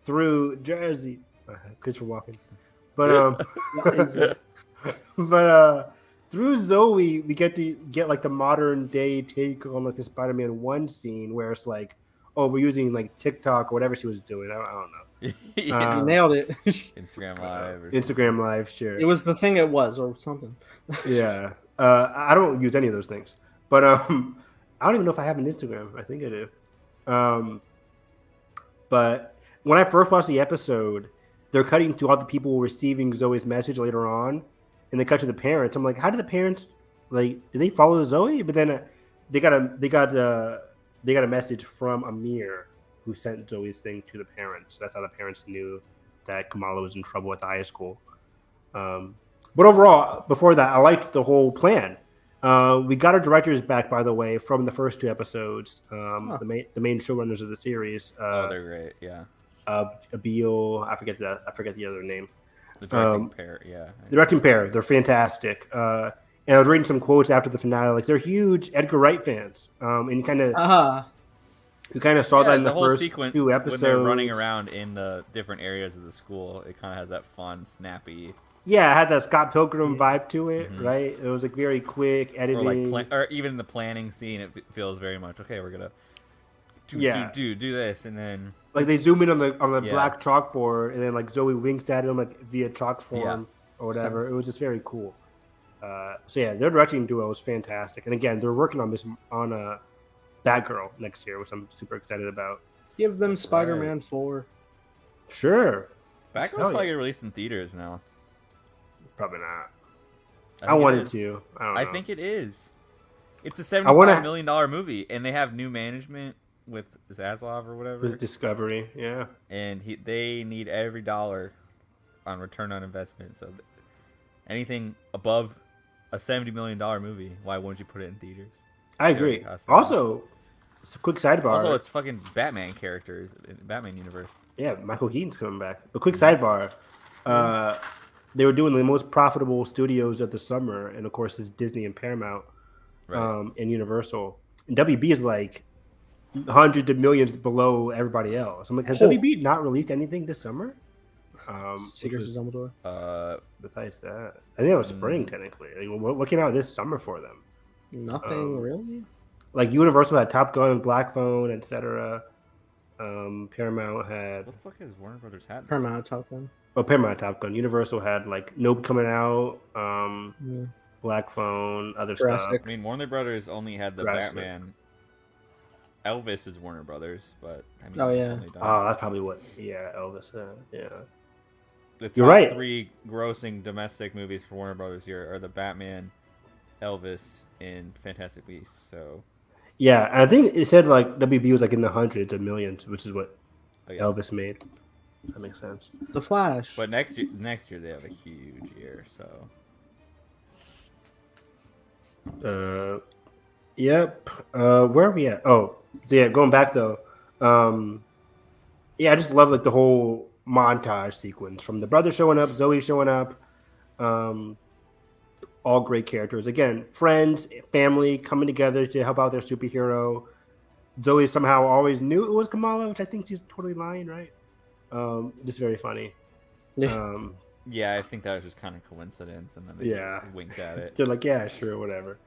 Speaker 1: through Jersey, Christopher Walken, but through Zoe, we get to get like the modern day take on like the Spider-Man 1 scene where it's like, oh, we're using like TikTok or whatever she was doing. I don't know.
Speaker 3: Yeah.
Speaker 2: You nailed it.
Speaker 3: Instagram Live. Or
Speaker 1: Instagram Live, sure.
Speaker 2: It was the thing it was, or something.
Speaker 1: Yeah. I don't use any of those things, but I don't even know if I have an Instagram. I think I do. But when I first watched the episode, they're cutting to all the people receiving Zoe's message later on, and they cut to the parents. I'm like, how did the parents did they follow Zoe? But then they got a message from Amir, who sent Zoe's thing to the parents. That's how the parents knew that Kamala was in trouble at the high school. But overall, before that, I liked the whole plan. We got our directors back, by the way, from the first 2 episodes. The main showrunners of the series.
Speaker 3: they're great. Yeah.
Speaker 1: Abil, I forget the other name.
Speaker 3: The directing pair. Yeah.
Speaker 1: The directing pair, they're fantastic. And I was reading some quotes after the finale, like they're huge Edgar Wright fans. And you kind of saw that in the
Speaker 3: whole
Speaker 1: first
Speaker 3: sequence
Speaker 1: 2 episodes.
Speaker 3: when they're running around in the different areas of the school. It kind of has that fun, snappy.
Speaker 1: Yeah, it had that Scott Pilgrim vibe to it, right? It was like very quick editing.
Speaker 3: Or even the planning scene, it feels very much okay. We're gonna do this, and then
Speaker 1: like they zoom in on the black chalkboard, and then like Zoe winks at him like via chalk form or whatever. It was just very cool. So yeah, their directing duo was fantastic, and again, they're working on Batgirl next year, which I'm super excited about.
Speaker 2: Give them Spider-Man 4.
Speaker 1: Sure,
Speaker 3: Batgirl's probably getting released in theaters now.
Speaker 1: Probably not.
Speaker 3: think
Speaker 1: I
Speaker 3: it
Speaker 1: wanted
Speaker 3: is.
Speaker 1: to. I don't know.
Speaker 3: I think it is. It's a $75 million movie, and they have new management with Zaslav or whatever.
Speaker 1: With Discovery, yeah.
Speaker 3: And they need every dollar on return on investment. So anything above a $70 million movie, why wouldn't you put it in theaters?
Speaker 1: I agree. Also, it's a quick sidebar.
Speaker 3: Also, it's fucking Batman characters in the Batman universe.
Speaker 1: Yeah, Michael Keaton's coming back. But quick sidebar. They were doing the most profitable studios of the summer, and of course, it's Disney and Paramount, and Universal. And WB is like hundreds of millions below everybody else. I'm like, has WB not released anything this summer?
Speaker 2: Secrets of Dumbledore.
Speaker 1: Besides that, I think it was spring technically. Like, what came out this summer for them?
Speaker 2: Nothing really.
Speaker 1: Like Universal had Top Gun, Black Phone, etc. Paramount had.
Speaker 3: What the fuck is Warner Brothers had?
Speaker 2: Paramount Top Gun.
Speaker 1: Oh, Paramount Top Gun. Universal had like Nope coming out, Black Phone, other
Speaker 2: Jurassic.
Speaker 1: stuff.
Speaker 3: I mean, Warner Brothers only had the
Speaker 1: Jurassic.
Speaker 3: Batman. Elvis is Warner Brothers, but I mean,
Speaker 2: Oh,
Speaker 3: it's
Speaker 2: yeah.
Speaker 3: only done.
Speaker 1: Oh, that's probably what. Yeah, Elvis. Yeah.
Speaker 3: The top
Speaker 1: You're right.
Speaker 3: 3 grossing domestic movies for Warner Brothers here are the Batman, Elvis, and Fantastic Beasts. So
Speaker 1: Yeah, I think it said like WB was like in the hundreds of millions, which is what
Speaker 3: oh, yeah.
Speaker 1: Elvis made. That makes sense.
Speaker 2: The Flash.
Speaker 3: But next year they have a huge year. So
Speaker 1: Yep. Where are we at? Oh, so yeah, going back though. Yeah, I just love like the whole montage sequence from the brother showing up, Zoe showing up. All great characters. Again, friends, family coming together to help out their superhero. Zoe somehow always knew it was Kamala, which I think she's totally lying, right? Just very funny.
Speaker 2: Yeah.
Speaker 3: yeah, I think that was just kind of coincidence, and then they just winked at it.
Speaker 1: They're like, yeah, sure, whatever.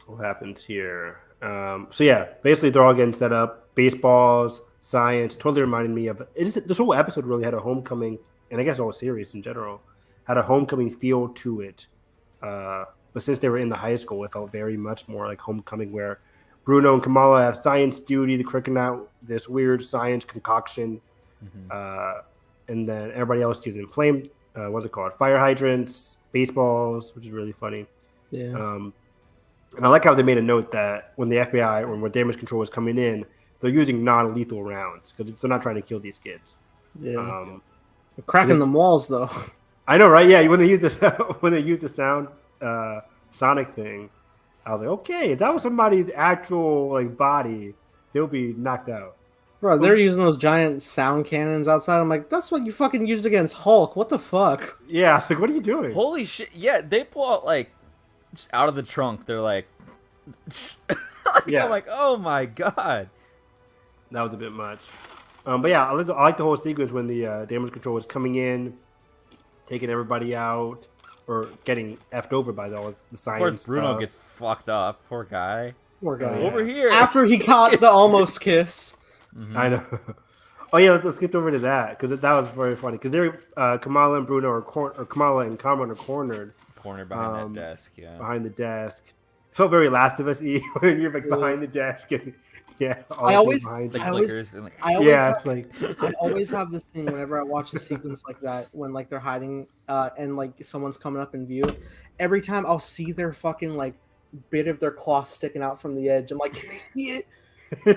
Speaker 1: What happens here? So yeah, basically they're all getting set up. Baseballs, science, totally reminded me of this whole episode really had a homecoming, and I guess the whole series in general had a homecoming feel to it. But since they were in the high school, it felt very much more like homecoming, where Bruno and Kamala have science duty, they're cooking out this weird science concoction, and then everybody else using what's it called? Fire hydrants, baseballs, which is really funny.
Speaker 2: Yeah.
Speaker 1: And I like how they made a note that when the FBI or when damage control is coming in, they're using non-lethal rounds because they're not trying to kill these kids.
Speaker 2: Yeah. They're cracking them walls though.
Speaker 1: I know, right? Yeah, when they use the sound sonic thing, I was like, okay, if that was somebody's actual like body, they'll be knocked out.
Speaker 2: Bro, they're using those giant sound cannons outside. I'm like, that's what you fucking used against Hulk. What the fuck?
Speaker 1: Yeah, like what are you doing?
Speaker 3: Holy shit! Yeah, they pull out like just out of the trunk. They're like,
Speaker 1: yeah.
Speaker 3: I'm like, oh my god,
Speaker 1: that was a bit much. But yeah, I like the whole sequence when the damage control is coming in, taking everybody out, or getting effed over by all the science.
Speaker 3: Of course, Bruno gets fucked up. Poor guy.
Speaker 2: Poor guy.
Speaker 3: Over here.
Speaker 2: After he caught the almost kiss.
Speaker 1: Mm-hmm. I know. Oh yeah, let's skip over to that because that was very funny. Because they're Kamala and Bruno or Kamala and Cameron are cornered
Speaker 3: behind that desk. Yeah,
Speaker 1: behind the desk. It felt very Last of Us-y when you're like behind the desk and
Speaker 2: I always
Speaker 3: have
Speaker 2: this thing whenever I watch a sequence like that when like they're hiding and like someone's coming up in view. Every time I'll see their fucking like bit of their cloth sticking out from the edge. I'm like, can they see it?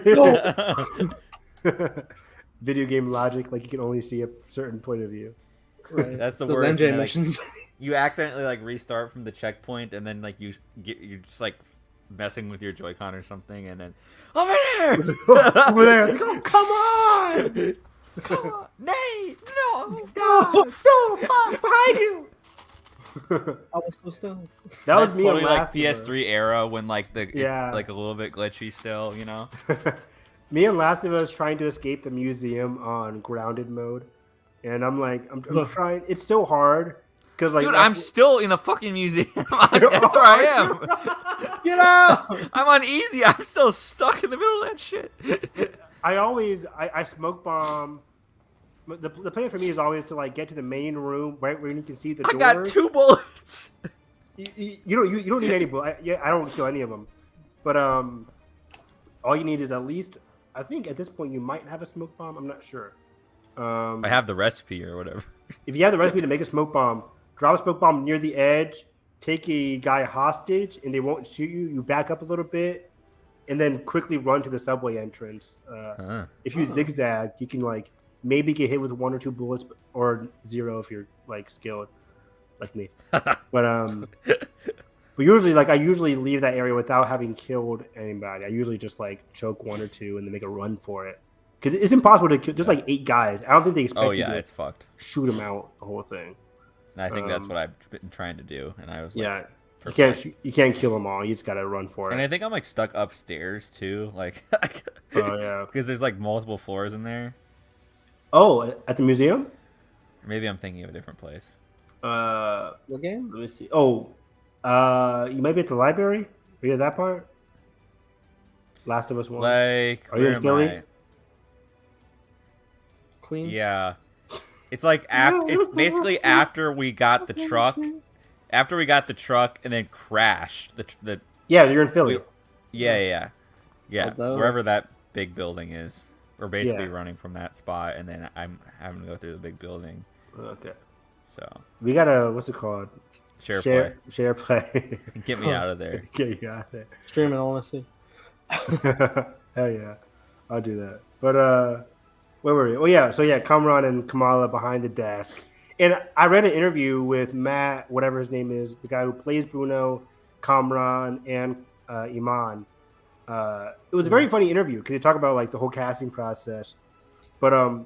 Speaker 2: No.
Speaker 1: Video game logic, like you can only see a certain point of view.
Speaker 2: Right.
Speaker 3: That's the
Speaker 2: Those
Speaker 3: worst.
Speaker 2: MJ missions.
Speaker 3: You accidentally like restart from the checkpoint, and then like you're just like messing with your Joy-Con or something, and then over there,
Speaker 1: over there, like, oh, come on,
Speaker 3: Nate,
Speaker 1: no, fuck, behind you.
Speaker 2: I was so stoned.
Speaker 1: That was me
Speaker 3: totally
Speaker 1: on
Speaker 3: like PS3 era when like it's like a little bit glitchy still, you know.
Speaker 1: Me and Last of Us trying to escape the museum on grounded mode, and I'm like, I'm trying. It's so hard because like,
Speaker 3: dude, I'm still in the fucking museum. That's where I am.
Speaker 2: Get out!
Speaker 3: I'm on easy. I'm still stuck in the middle of that shit.
Speaker 1: I smoke bomb. The plan for me is always to like get to the main room right where you can see the door.
Speaker 3: I got 2 bullets.
Speaker 1: You don't need any bullets. I don't kill any of them, but all you need is at least. I think at this point you might have a smoke bomb. I'm not sure.
Speaker 3: I have the recipe or whatever.
Speaker 1: If you have the recipe to make a smoke bomb, drop a smoke bomb near the edge, take a guy hostage, and they won't shoot you. You back up a little bit, and then quickly run to the subway entrance. If you zigzag, you can like maybe get hit with 1 or 2 bullets, or 0 if you're like skilled, like me. But usually, like I usually leave that area without having killed anybody. I usually just like choke 1 or 2 and then make a run for it. Because it's impossible to kill. There's like 8 guys. I don't think they expect you to
Speaker 3: it's fucked.
Speaker 1: Shoot them out the whole thing.
Speaker 3: And I think that's what I've been trying to do. And I was like,
Speaker 1: you can't kill them all. You just gotta run for it.
Speaker 3: And I think I'm like stuck upstairs too. Like, because there's like multiple floors in there.
Speaker 1: Oh, at the museum?
Speaker 3: Maybe I'm thinking of a different place.
Speaker 2: What game?
Speaker 1: Let me see. Oh. You might be at the library. Are you at that part? Last of Us 1.
Speaker 3: Like,
Speaker 1: are you in Philly?
Speaker 2: Queens?
Speaker 3: Yeah. It's like it's basically after we got the truck. After we got the truck and then crashed the.
Speaker 1: Yeah, you're in Philly.
Speaker 3: Yeah. Wherever that big building is, we're basically running from that spot, and then I'm having to go through the big building.
Speaker 1: Okay.
Speaker 3: So
Speaker 1: we gotta what's it called? Share play.
Speaker 3: Get me out of there.
Speaker 1: Get you out of there.
Speaker 2: Streaming, honestly.
Speaker 1: Hell yeah. I'll do that. But where were we? Oh yeah, so yeah, Kamran and Kamala behind the desk, and I read an interview with Matt, whatever his name is, the guy who plays Bruno, Kamran, and Iman. It was a very funny interview because they talk about like the whole casting process, but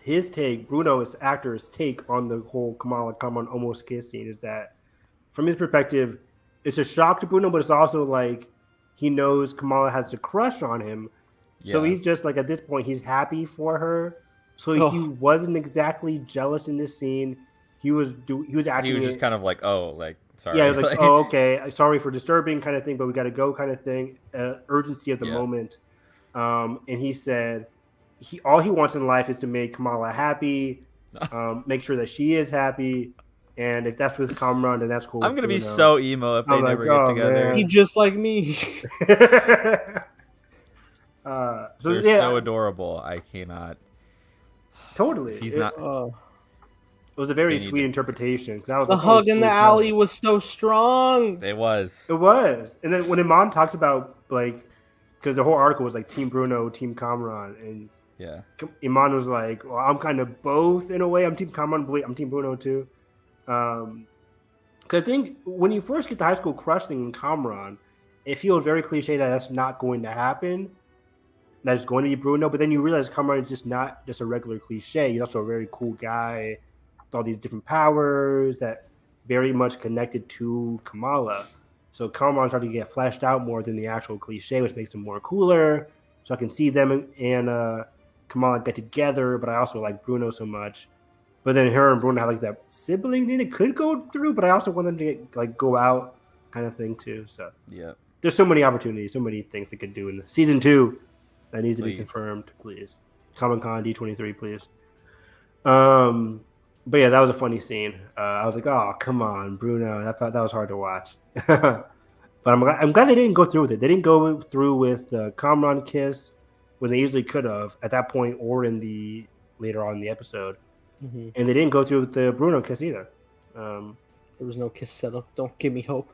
Speaker 1: his take, Bruno's actor's take on the whole Kamala Kamran almost kiss scene is that, from his perspective, it's a shock to Bruno, but it's also like he knows Kamala has a crush on him. So he's just like, at this point, he's happy for her. So he wasn't exactly jealous in this scene. He was acting.
Speaker 3: He was just kind of like, oh, like, sorry.
Speaker 1: Yeah, he was like, oh, okay, sorry for disturbing, kind of thing, but we got to go, kind of thing. Urgency of the moment. And he said, all he wants in life is to make Kamala happy, make sure that she is happy, and if that's with Kamran, then that's cool.
Speaker 3: I'm gonna be so emo if they never get together.
Speaker 2: Man. He just like me.
Speaker 3: They're so adorable. I cannot.
Speaker 1: Totally.
Speaker 3: He's not.
Speaker 1: It was a very sweet interpretation. I was
Speaker 2: the hug in the alley was so strong.
Speaker 3: It was.
Speaker 1: It was. And then when Iman talks about, like, because the whole article was like Team Bruno, Team Kamran, and Iman was like, well, I'm kind of both in a way. I'm Team Kamran, but I'm Team Bruno too. Because I think when you first get the high school crush thing in Kamran, it feels very cliche that that's not going to happen. That it's going to be Bruno, but then you realize Kamran is just not just a regular cliche. He's also a very cool guy with all these different powers that very much connected to Kamala. So Kamran started to get fleshed out more than the actual cliche, which makes him more cooler. So I can see them and Kamala get together, but I also like Bruno so much. But then her and Bruno have like that sibling thing that could go through, but I also want them to get, like, go out kind of thing too. So there's so many opportunities, so many things they could do in season 2 that needs to be confirmed, please. Comic-Con D23, please. But yeah, that was a funny scene. I was like, oh, come on, Bruno. That was hard to watch. But I'm glad they didn't go through with it. They didn't go through with the Kamran kiss when they easily could have at that point or in the later on in the episode. Mm-hmm. And they didn't go through with the Bruno kiss either.
Speaker 2: There was no kiss setup. Don't give me hope.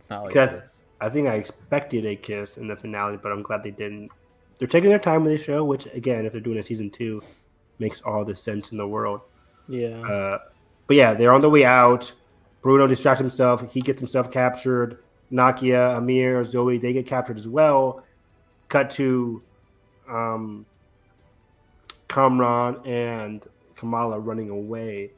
Speaker 3: Not like this.
Speaker 1: I think I expected a kiss in the finale, but I'm glad they didn't. They're taking their time with the show, which, again, if they're doing a season 2, makes all the sense in the world.
Speaker 2: Yeah.
Speaker 1: But yeah, they're on the way out. Bruno distracts himself. He gets himself captured. Nakia, Amir, Zoe, they get captured as well. Cut to Kamran and Kamala running away.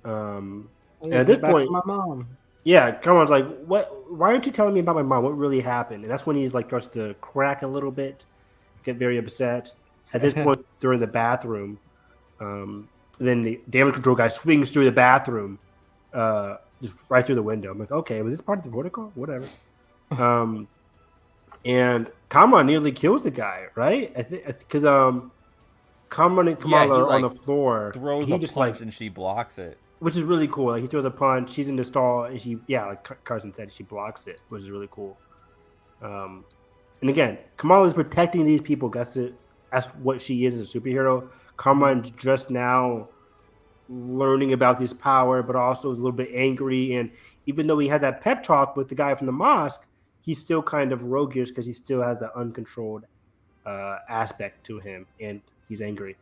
Speaker 1: And at this point,
Speaker 2: my mom.
Speaker 1: Yeah, Kamran's like, "What? Why aren't you telling me about my mom? What really happened?" And that's when he's like starts to crack a little bit, get very upset. At this point, they're in the bathroom. Then the damage control guy swings through the bathroom, just right through the window. I'm like, okay, was this part of the protocol? Whatever. And Kamran nearly kills the guy, right? I think because Kamran and Kamala are on the floor.
Speaker 3: Throws a punch and she blocks it.
Speaker 1: Which is really cool. Like, he throws a punch, she's in the stall, and she, like Carson said, she blocks it, which is really cool. And again, Kamala is protecting these people. That's what she is as a superhero. Kamran's just now learning about this power, but also is a little bit angry. And even though he had that pep talk with the guy from the mosque, he's still kind of roguish because he still has that uncontrolled aspect to him, and he's angry.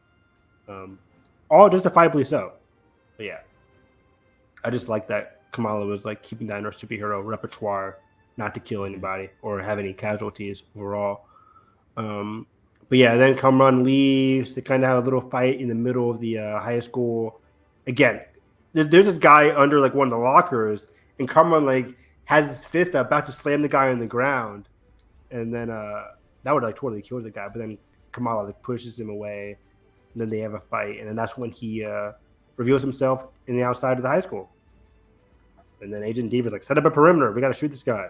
Speaker 1: All justifiably so. But yeah. I just like that Kamala was like keeping that in her superhero repertoire, not to kill anybody or have any casualties overall. But yeah, then Kamran leaves. They kind of have a little fight in the middle of the high school. Again, there's this guy under like one of the lockers, and Kamran like has his fist up, about to slam the guy on the ground, and then that would like totally kill the guy. But then Kamala like pushes him away, and then they have a fight, and then that's when he reveals himself in the outside of the high school. And then Agent Diva's like, set up a perimeter. We got to shoot this guy.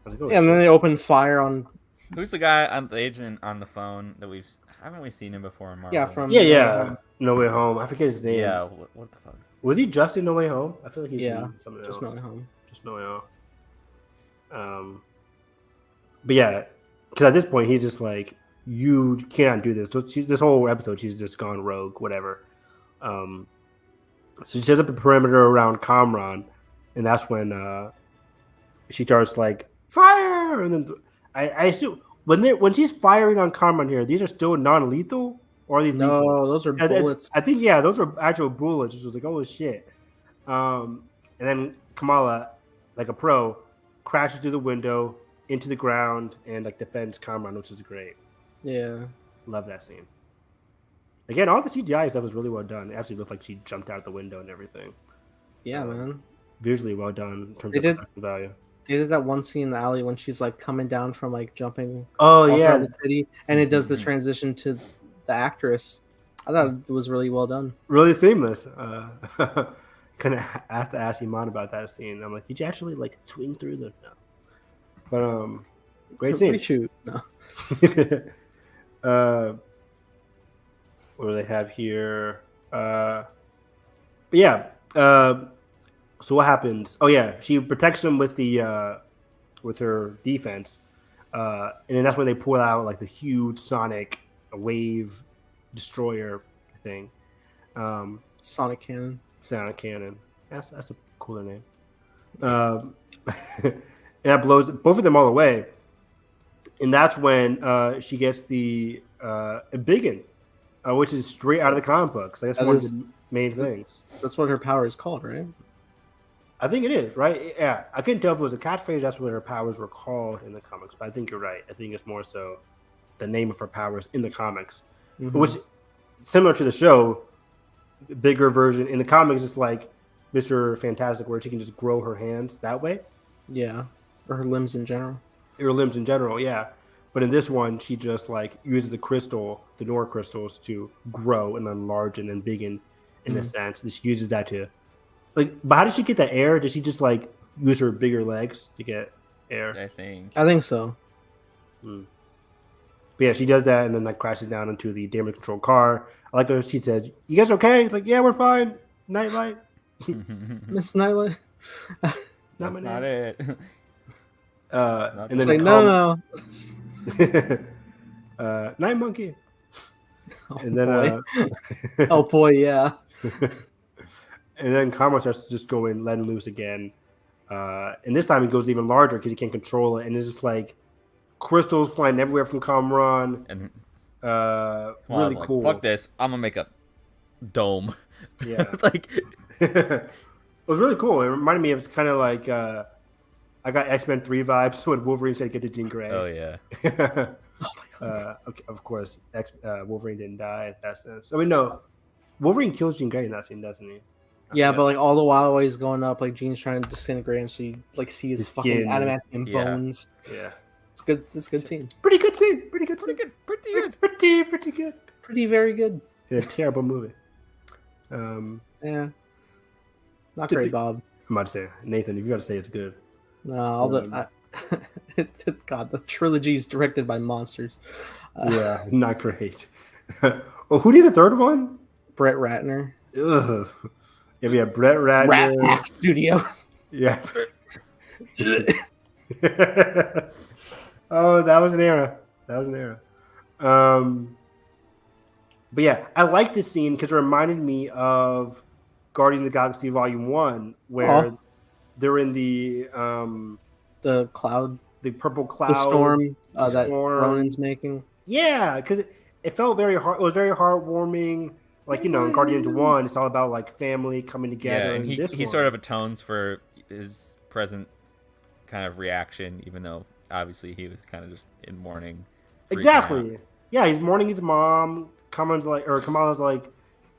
Speaker 1: I was like, oh,
Speaker 2: and then they open fire on...
Speaker 3: Who's the guy, the agent on the phone that haven't we seen him before in Marvel?
Speaker 2: Yeah, from...
Speaker 1: Yeah. No Way Home. I forget his name.
Speaker 3: Yeah, what the fuck?
Speaker 1: Was he just in No Way Home? I feel like he's in something else.
Speaker 2: Just No Way Home.
Speaker 1: Just No Way Home. But yeah, because at this point, he's just like, you can't do this. This whole episode, she's just gone rogue, whatever. So she sets up a perimeter around Kamran, and that's when she starts like, fire! And then I assume, when she's firing on Carmen here, these are still non-lethal, or are these lethal?
Speaker 2: No, those are bullets.
Speaker 1: I think those are actual bullets. It was like, oh shit. And then Kamala, like a pro, crashes through the window into the ground and like defends Kamran, which is great.
Speaker 2: Yeah,
Speaker 1: love that scene. Again, all the CGI stuff was really well done. It actually looked like she jumped out the window and everything.
Speaker 2: Yeah, man.
Speaker 1: Visually well done in terms of production value.
Speaker 2: They did that one scene in the alley when she's like coming down from like jumping.
Speaker 1: Oh yeah,
Speaker 2: the city, and it does the transition to the actress. I thought it was really well done.
Speaker 1: Really seamless. Kind of have to ask Iman about that scene. I'm like, did you actually like swing through the? No. But great scene.
Speaker 2: Shoot. No.
Speaker 1: What do they have here? But yeah. So what happens? Oh yeah, she protects them with the with her defense, and then that's when they pull out like the huge sonic wave destroyer thing.
Speaker 2: Sonic cannon.
Speaker 1: Sonic cannon. That's a cooler name. And that blows both of them all away, and that's when she gets the Biggin, which is straight out of the comic books. Like, that's one of the main things.
Speaker 2: That's what her power is called, right?
Speaker 1: I think it is, right? Yeah, I couldn't tell if it was a catchphrase. That's what her powers were called in the comics, but I think you're right. I think it's more so the name of her powers in the comics, which similar to the show, bigger version in the comics. It's like Mr. Fantastic, where she can just grow her hands that way.
Speaker 2: Yeah, or her limbs in general.
Speaker 1: Her limbs in general, yeah. But in this one, she just like uses the crystal, the Nora crystals, to grow and enlarge and embiggen in a sense. She uses that to. Like, but how did she get that air? Did she just like use her bigger legs to get air?
Speaker 3: I think
Speaker 2: so.
Speaker 1: But yeah, she does that and then like crashes down into the damage control car. I like her. She says, "You guys okay?" Like, yeah, we're fine. Nightlight,
Speaker 2: Miss Nightlight.
Speaker 3: That's not it.
Speaker 1: And then
Speaker 2: like, no.
Speaker 1: Night Monkey.
Speaker 2: Oh,
Speaker 1: and then
Speaker 2: oh boy, yeah.
Speaker 1: And then Kamran starts just going, letting loose again. And this time it goes even larger because he can't control it. And it's just like crystals flying everywhere from Kamran.
Speaker 3: And
Speaker 1: really cool.
Speaker 3: Fuck this. I'm going to make a dome.
Speaker 1: Yeah.
Speaker 3: Like
Speaker 1: it was really cool. It reminded me of kind of like I got X-Men 3 vibes when Wolverine said get to Jean Grey.
Speaker 3: Oh, yeah.
Speaker 2: Oh my God.
Speaker 1: Okay, of course, Wolverine didn't die in that sense. I mean, no. Wolverine kills Jean Grey in that scene, doesn't he?
Speaker 2: Yeah, but like all the while he's going up, like Jean's trying to disintegrate him, so you like see his fucking adamantium bones.
Speaker 1: Yeah,
Speaker 2: it's good. It's a good scene.
Speaker 1: Pretty good scene. Pretty good.
Speaker 2: Pretty very good.
Speaker 1: In a terrible movie.
Speaker 2: Yeah, not great, Bob.
Speaker 1: I'm about to say, Nathan, if you got to say it's good.
Speaker 2: No, God, the trilogy is directed by monsters.
Speaker 1: Yeah, not great. Well, who did the third one?
Speaker 2: Brett Ratner.
Speaker 1: Ugh. Yeah, we have Brett Ratner.
Speaker 2: Rat Pack Studio.
Speaker 1: Yeah. Oh, that was an era. But yeah, I like this scene because it reminded me of Guardians of the Galaxy Volume 1, where they're in the
Speaker 2: cloud,
Speaker 1: the purple cloud,
Speaker 2: the storm that Ronan's making.
Speaker 1: Yeah, because it felt very hard. It was very heartwarming. Like, in Guardians 1, it's all about like family coming together.
Speaker 3: Yeah, and he sort of atones for his present kind of reaction, even though obviously he was kind of just in mourning.
Speaker 1: Exactly. Yeah, he's mourning his mom. Kamala's like,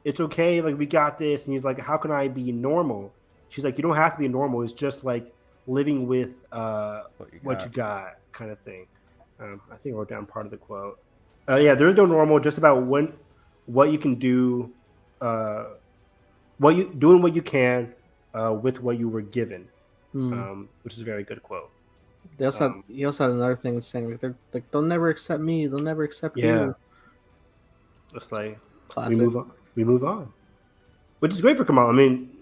Speaker 1: it's okay, like we got this, and he's like, how can I be normal? She's like, you don't have to be normal. It's just like living with what you got, kind of thing. I think I wrote down part of the quote. Yeah, there's no normal. Just about what you can do, doing what you can with what you were given, which is a very good quote.
Speaker 2: He also had another thing saying like they'll never accept me. They'll never accept you.
Speaker 1: It's like
Speaker 2: classic.
Speaker 1: We move on, which is great for Kamala. I mean,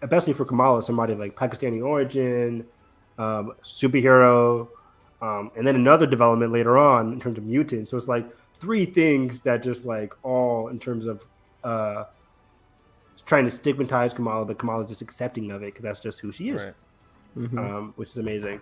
Speaker 1: especially for Kamala, somebody of like Pakistani origin, superhero, and then another development later on in terms of mutants. So it's like three things that just like all in terms of trying to stigmatize Kamala, but Kamala's just accepting of it because that's just who she is,
Speaker 3: right.
Speaker 1: Which is amazing.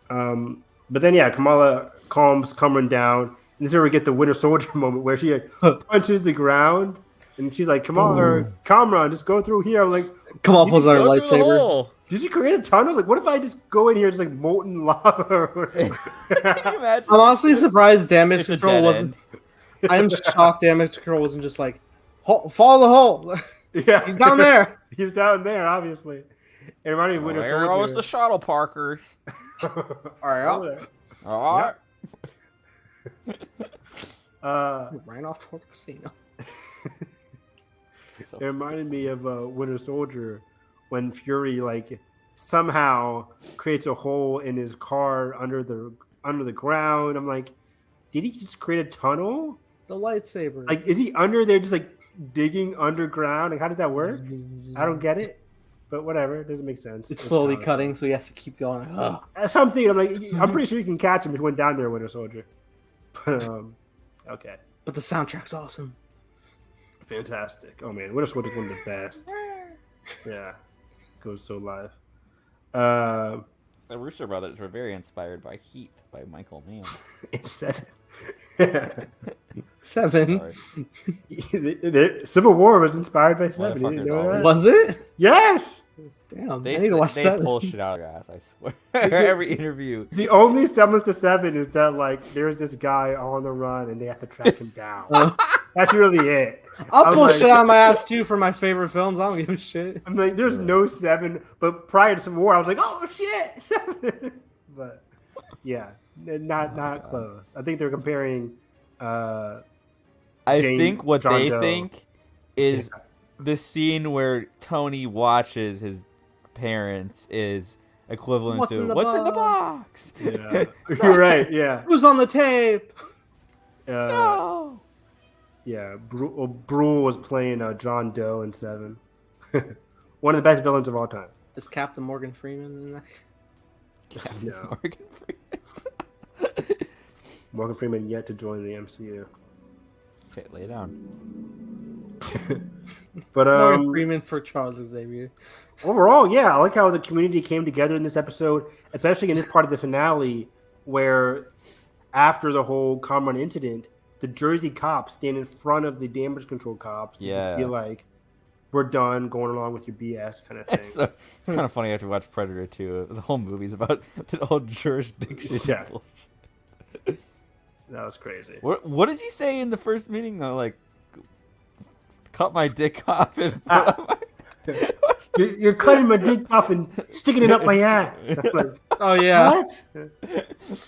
Speaker 1: But then, yeah, Kamala calms Cameron down. And this is where we get the Winter Soldier moment where she like, punches the ground. And she's like, come on, or Cameron, just go through here. I'm like,
Speaker 2: Come on,
Speaker 1: You
Speaker 2: pulls
Speaker 1: just
Speaker 2: out her
Speaker 3: Go through the
Speaker 2: lightsaber.
Speaker 3: hole.
Speaker 1: did you create a tunnel? Like, what if I just go in here, just like molten lava?
Speaker 3: Can you imagine?
Speaker 2: I'm honestly surprised damage
Speaker 3: It's a
Speaker 2: control
Speaker 3: dead
Speaker 2: wasn't.
Speaker 3: end.
Speaker 2: I'm shocked damage control wasn't just like, follow the hole.
Speaker 1: Yeah.
Speaker 2: He's down there.
Speaker 1: He's down there, obviously. It reminded me of Winter
Speaker 3: There
Speaker 1: Soldier.
Speaker 3: goes the shuttle parkers.
Speaker 2: All right,
Speaker 1: Over there.
Speaker 3: All right.
Speaker 2: ran off toward the casino.
Speaker 3: So
Speaker 1: It reminded me of Winter Soldier when Fury like somehow creates a hole in his car under the ground. I'm like, did he just create a tunnel?
Speaker 2: The lightsaber.
Speaker 1: Like, is he under there just like digging underground? Like, how does that work? I don't get it. But whatever, it doesn't make sense.
Speaker 2: It's slowly
Speaker 1: how it
Speaker 2: cutting,
Speaker 1: is.
Speaker 2: so he has to keep going. Ugh.
Speaker 1: Something I'm like, I'm pretty sure you can catch him if you went down there, Winter Soldier. But okay.
Speaker 2: But the soundtrack's awesome.
Speaker 1: Fantastic. Oh man, Winter Soldier's one of the best. Yeah. Goes so live.
Speaker 3: the Russo brothers were very inspired by Heat by Michael Mann.
Speaker 1: It's 7.
Speaker 2: 7.
Speaker 3: Sorry.
Speaker 1: The Civil War was inspired by 7. You didn't
Speaker 3: Motherfuckers
Speaker 1: know
Speaker 3: always-
Speaker 1: that?
Speaker 2: Was it?
Speaker 1: Yes.
Speaker 2: Damn,
Speaker 3: They
Speaker 2: I need to watch
Speaker 3: they
Speaker 2: 7.
Speaker 3: pull shit out of their ass, I swear. Every interview.
Speaker 1: The only semblance to 7 is that like there's this guy on the run and they have to track him down. That's really it.
Speaker 2: I'll
Speaker 1: I'm
Speaker 2: pull
Speaker 1: like-
Speaker 2: shit out of my ass too for my favorite films. I don't give a shit.
Speaker 1: I'm like, there's no 7, but prior to Civil War, I was like, oh shit, 7. But yeah, not close. I think they're comparing.
Speaker 3: I
Speaker 1: Jane-
Speaker 3: think what
Speaker 1: John
Speaker 3: they
Speaker 1: Doe.
Speaker 3: think is
Speaker 1: Yeah.
Speaker 3: the scene where Tony watches his parents is equivalent
Speaker 2: What's
Speaker 3: to
Speaker 2: in the
Speaker 3: what's in the
Speaker 2: box?"
Speaker 3: box.
Speaker 1: Yeah, you're right. Yeah,
Speaker 2: Who's on the tape?
Speaker 3: No.
Speaker 1: yeah. Brule was playing John Doe in 7. One of the best villains of all time.
Speaker 2: Is Captain Morgan Freeman in that?
Speaker 3: Captain
Speaker 1: No.
Speaker 3: Morgan Freeman.
Speaker 1: Morgan Freeman yet to join the MCU.
Speaker 3: Okay, lay down.
Speaker 1: But
Speaker 2: Morgan Freeman for Charles Xavier.
Speaker 1: overall, yeah, I like how the community came together in this episode, especially in this part of the finale where after the whole Cameron incident, the Jersey cops stand in front of the damage control cops to just be
Speaker 3: Yeah.
Speaker 1: like, we're done going along with your BS kind of thing.
Speaker 3: It's kind of funny after we watch Predator 2. The whole movie's about the whole jurisdiction.
Speaker 1: Yeah.
Speaker 3: bullshit.
Speaker 1: That was crazy.
Speaker 3: What does he say in the first meeting? Though, like, cut my dick off and put on my...
Speaker 1: You're cutting my dick off and sticking it up my ass. I'm like,
Speaker 2: Oh yeah,
Speaker 1: what?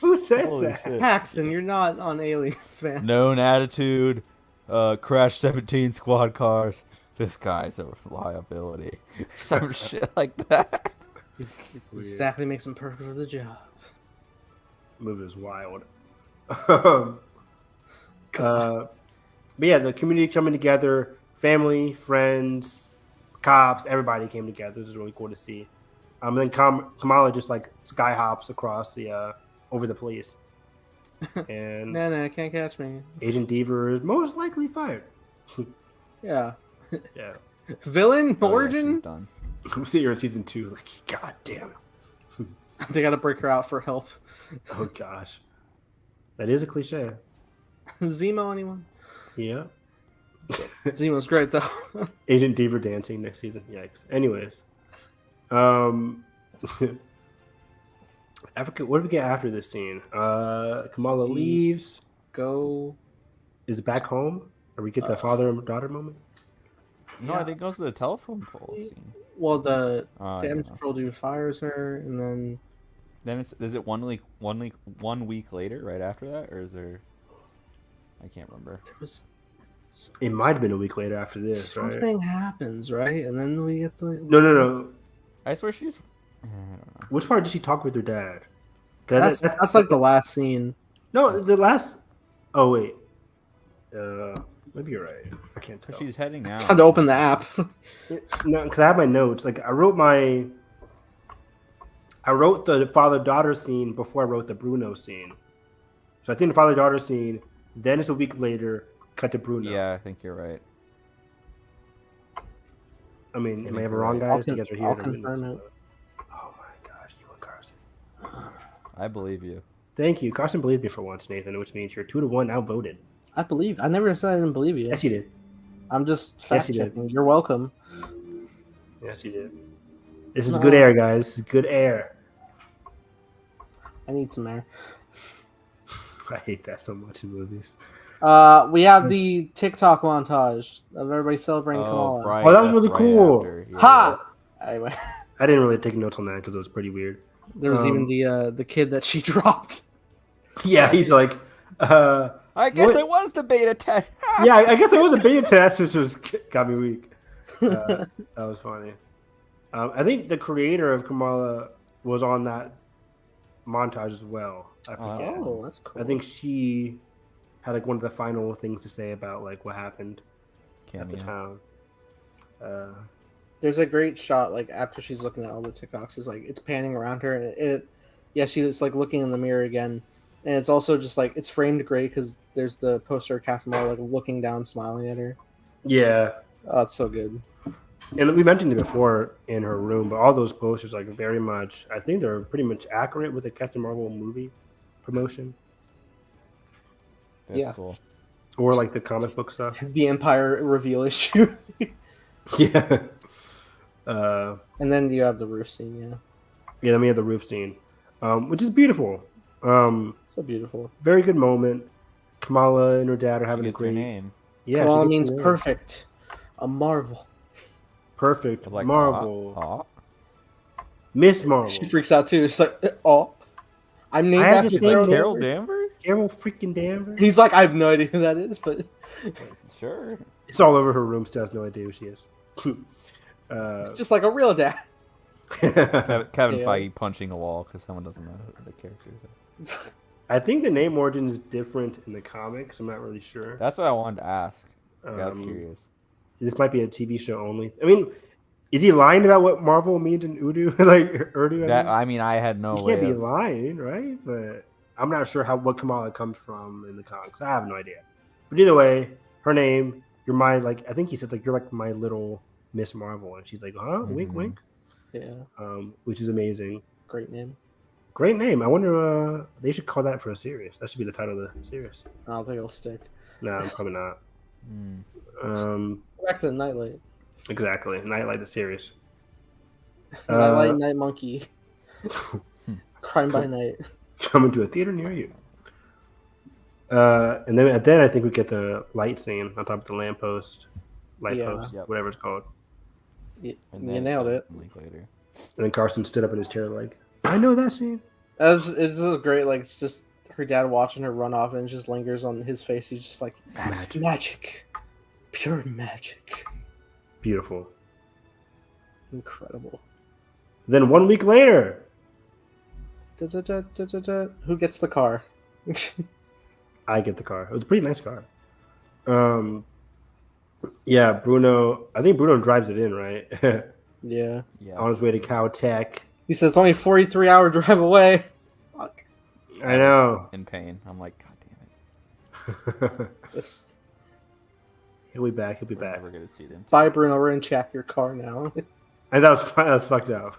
Speaker 1: Who says
Speaker 3: Holy
Speaker 1: that?
Speaker 3: shit.
Speaker 2: Paxton, you're not on Aliens, man.
Speaker 3: Known attitude, crash 17 squad cars. This guy's a liability. Some shit like that.
Speaker 2: Exactly makes him perfect for the job.
Speaker 1: Movie is wild. But yeah, the community coming together, family, friends, cops, everybody came together. This is really cool to see. And then Kamala just like sky hops across the over the police, and
Speaker 2: No, can't catch me.
Speaker 1: Agent Deaver is most likely fired.
Speaker 2: Yeah.
Speaker 1: Yeah,
Speaker 2: Villain
Speaker 3: Oh, yeah,
Speaker 2: origin?
Speaker 3: she's done.
Speaker 1: we'll see her in season 2. Like, god damn.
Speaker 2: They gotta break her out for help.
Speaker 1: Oh gosh, that is a cliche.
Speaker 2: Zemo, anyone?
Speaker 1: Yeah.
Speaker 2: Zemo's great though.
Speaker 1: Agent Deaver dancing next season. Yikes. Anyways, I forget what did we get after this scene. Kamala leaves.
Speaker 2: Go.
Speaker 1: Is it back home? Or we get the father and daughter moment?
Speaker 3: No, I think it goes to the telephone pole scene.
Speaker 2: Well, the
Speaker 3: I
Speaker 2: damage
Speaker 3: don't know.
Speaker 2: control dude fires her, and then
Speaker 3: Then is it 1 week later, right after that, or is there? I can't remember.
Speaker 2: there was
Speaker 1: It might have been a week later after this, right?
Speaker 2: something happens, right? And then we get the
Speaker 1: No.
Speaker 3: I swear she's. I don't know.
Speaker 1: Which part did she talk with her dad? 'Cause
Speaker 2: That's like the last scene.
Speaker 1: no, the last. Oh wait. Maybe you're right. I can't tell.
Speaker 3: She's heading out.
Speaker 2: Time to open the app.
Speaker 1: No, because I have my notes. Like I wrote the father-daughter scene before I wrote the Bruno scene. So I think the father-daughter scene. Then it's a week later. Cut to Bruno.
Speaker 3: Yeah, I think you're right.
Speaker 1: I mean,
Speaker 3: I
Speaker 1: am I
Speaker 3: think
Speaker 1: ever
Speaker 3: you're
Speaker 1: wrong,
Speaker 3: right.
Speaker 1: guys? You guys are here.
Speaker 2: I'll
Speaker 1: to
Speaker 2: confirm
Speaker 1: witness
Speaker 2: it.
Speaker 1: Oh my gosh, you and Carson.
Speaker 3: I believe you.
Speaker 1: Thank you. Carson believed me for once, Nathan, which means you're 2-1 outvoted.
Speaker 2: I believe. I never said I didn't believe you.
Speaker 1: Yes, you did.
Speaker 2: I'm just
Speaker 1: Yes,
Speaker 2: fact
Speaker 1: you did.
Speaker 2: checking. You're welcome.
Speaker 1: Yes, you did. This is good air, guys. This is good air.
Speaker 2: I need some air.
Speaker 1: I hate that so much in movies.
Speaker 2: We have the TikTok montage of everybody celebrating Kamala.
Speaker 3: Right.
Speaker 1: Oh, that was
Speaker 3: that's
Speaker 1: really
Speaker 3: right
Speaker 1: cool.
Speaker 3: after, yeah.
Speaker 2: Ha! Anyway,
Speaker 1: I didn't really take notes on that because it was pretty weird.
Speaker 2: there was even the kid that she dropped.
Speaker 1: Yeah, he's like,
Speaker 3: I guess
Speaker 1: What?
Speaker 3: it was the beta test.
Speaker 1: yeah, I guess it was a beta test, which was got me weak. That was funny. I think the creator of Kamala was on that montage as well. I forget.
Speaker 2: Oh, that's cool.
Speaker 1: I think she had like one of the final things to say about like what happened at the town.
Speaker 2: There's a great shot like after she's looking at all the TikToks. It's like it's panning around her, and she's like looking in the mirror again, and it's also just like it's framed great because there's the poster of Captain Marvel like looking down, smiling at her.
Speaker 1: Yeah,
Speaker 2: Oh, it's so good.
Speaker 1: and we mentioned it before in her room, but all those posters like very much. I think they're pretty much accurate with the Captain Marvel movie promotion,
Speaker 3: That's
Speaker 2: Yeah.
Speaker 3: cool.
Speaker 1: or like the comic book stuff.
Speaker 2: The Empire reveal issue,
Speaker 1: Yeah.
Speaker 2: and then you have the roof scene. Yeah,
Speaker 1: Yeah, then we have the roof scene, which is beautiful.
Speaker 2: so beautiful.
Speaker 1: Very good moment. Kamala and her dad are
Speaker 3: She
Speaker 1: having a
Speaker 3: gets her
Speaker 1: great.
Speaker 3: name.
Speaker 1: Yeah,
Speaker 2: Kamala
Speaker 1: she gets
Speaker 2: means
Speaker 1: her name.
Speaker 2: perfect, a marvel.
Speaker 1: Perfect.
Speaker 3: I was like,
Speaker 1: Marvel. Miss Marvel.
Speaker 2: She freaks out too. She's like, oh, I'm named
Speaker 1: I have
Speaker 2: after
Speaker 1: the same
Speaker 2: Carol
Speaker 1: name.
Speaker 2: Danvers.
Speaker 3: Carol Danvers?
Speaker 1: Carol freaking Danvers.
Speaker 2: He's like, I have no idea who that is, but
Speaker 3: Sure.
Speaker 1: It's all over her room. Still has no idea who she is.
Speaker 2: just like a real dad.
Speaker 3: Kevin
Speaker 2: Yeah.
Speaker 3: Feige punching a wall because someone doesn't know who the character is.
Speaker 1: I think the name origin is different in the comics. I'm not really sure.
Speaker 3: That's what I wanted to ask. I was
Speaker 1: Um,
Speaker 3: curious.
Speaker 1: This might be a TV show only. I mean, is he lying about what Marvel means in Urdu? like Urdu?
Speaker 3: I mean, I had no
Speaker 1: he
Speaker 3: way.
Speaker 1: can't be
Speaker 3: of-
Speaker 1: lying, right? But I'm not sure what Kamala comes from in the comics. I have no idea. But either way, her name, you're my like. I think he says like you're like my little Miss Marvel, and she's like, huh? Wink,
Speaker 3: Mhm.
Speaker 1: wink.
Speaker 2: Yeah,
Speaker 1: Which is amazing.
Speaker 2: great name.
Speaker 1: Great name. I wonder. They should call that for a series. That should be the title of the series.
Speaker 2: I don't think it'll stick.
Speaker 1: No, probably not.
Speaker 3: Hmm.
Speaker 2: Back to the Nightlight.
Speaker 1: Exactly. Nightlight the series.
Speaker 2: Nightlight, Night Monkey. Crime by Night.
Speaker 1: Coming to a theater near you. And then I think we get the light scene on top of the lamppost, light
Speaker 2: Yeah.
Speaker 1: post,
Speaker 3: Yep.
Speaker 1: whatever it's called.
Speaker 2: You
Speaker 3: And then
Speaker 2: nailed it.
Speaker 3: a link later.
Speaker 1: And then Carson stood up in his chair like, I know that scene.
Speaker 2: It's so great. Like it's just her dad watching her run off, and it just lingers on his face. He's just like magic, pure magic,
Speaker 1: Beautiful.
Speaker 2: incredible.
Speaker 1: Then 1 week later,
Speaker 2: Da-da-da-da-da-da. Who gets the car?
Speaker 1: I get the car. It was a pretty nice car. Yeah, Bruno. I think Bruno drives it in, right?
Speaker 2: Yeah.
Speaker 3: Yeah.
Speaker 1: On his way to Caltech.
Speaker 2: He says it's only a 43-hour drive away. Fuck.
Speaker 1: I know.
Speaker 3: In pain. I'm like, God damn it.
Speaker 2: This.
Speaker 1: He'll be back. He'll be
Speaker 3: We're
Speaker 1: back.
Speaker 3: never gonna see them.
Speaker 2: Bye, Bruno. We're gonna check your car now.
Speaker 1: And that was fucked up.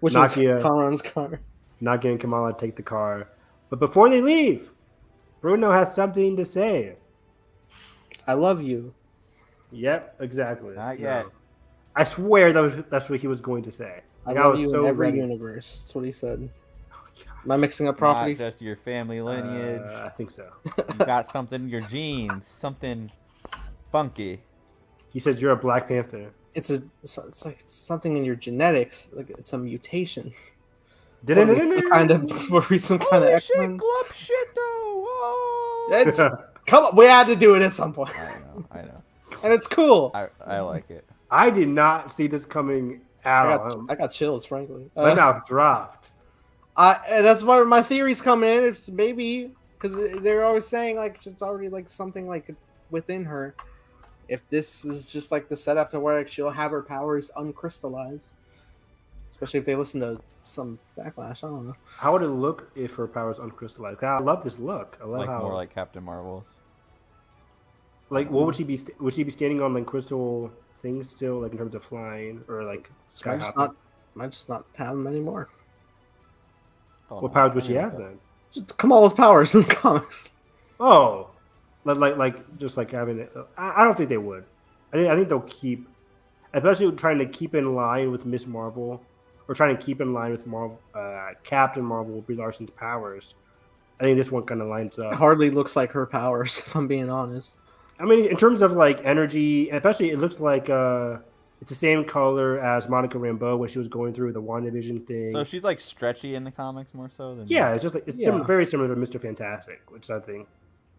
Speaker 2: Which
Speaker 1: Nakia-
Speaker 2: is Conran's car.
Speaker 1: Not getting Kamala to take the car. But before they leave, Bruno has something to say.
Speaker 2: I love you.
Speaker 1: Yep, exactly.
Speaker 3: Not yet.
Speaker 1: I swear that's what he was going to say.
Speaker 2: I
Speaker 1: Like,
Speaker 2: love
Speaker 1: was
Speaker 2: you
Speaker 1: so
Speaker 2: in every
Speaker 1: ready.
Speaker 2: universe. That's what he said.
Speaker 1: Oh, God.
Speaker 2: Am I mixing up
Speaker 3: It's not
Speaker 2: properties?
Speaker 3: just your family lineage.
Speaker 1: I think so.
Speaker 3: You got something, your genes, something funky.
Speaker 1: He said you're a Black Panther.
Speaker 2: It's like it's something in your genetics. Like it's a mutation.
Speaker 1: Kind
Speaker 2: Were we some kind of
Speaker 3: Holy
Speaker 2: X-Men?
Speaker 3: shit, glup shit though. Oh.
Speaker 2: It's come on. We had to do it at some point,
Speaker 3: I know.
Speaker 2: and it's cool.
Speaker 3: I like it.
Speaker 1: I did not see this coming at all.
Speaker 2: I got chills, frankly.
Speaker 1: My mouth dropped.
Speaker 2: And that's where my theories come in. It's maybe because they're always saying like it's already like something like within her. If this is just like the setup to where like, she'll have her powers uncrystallized, especially if they listen to some backlash. I don't know.
Speaker 1: How would it look if her powers uncrystallized? I love this look. I love
Speaker 3: Like
Speaker 1: how
Speaker 3: more like Captain Marvel's.
Speaker 1: like what would she be? Would she be standing on like crystal things still, like in terms of flying or like sky
Speaker 2: Might just
Speaker 1: hopping?
Speaker 2: not have them anymore.
Speaker 3: Oh,
Speaker 1: What
Speaker 3: no,
Speaker 1: powers would
Speaker 3: I
Speaker 1: she
Speaker 3: mean,
Speaker 1: have then?
Speaker 2: Just Kamala's powers in the comics.
Speaker 1: Oh, just like having it. I don't think they would. I think they'll keep, especially trying to keep in line with Miss Marvel, or trying to keep in line with Marvel, Captain Marvel, Brie Larson's powers. I think this one kind of lines
Speaker 2: It
Speaker 1: up.
Speaker 2: hardly looks like her powers, if I'm being honest.
Speaker 1: I mean, in terms of like energy, especially it looks like it's the same color as Monica Rambeau when she was going through the WandaVision thing.
Speaker 3: So she's like stretchy in the comics more so than
Speaker 1: Yeah, it's just like it's
Speaker 2: Yeah.
Speaker 1: very similar to Mr. Fantastic, which I think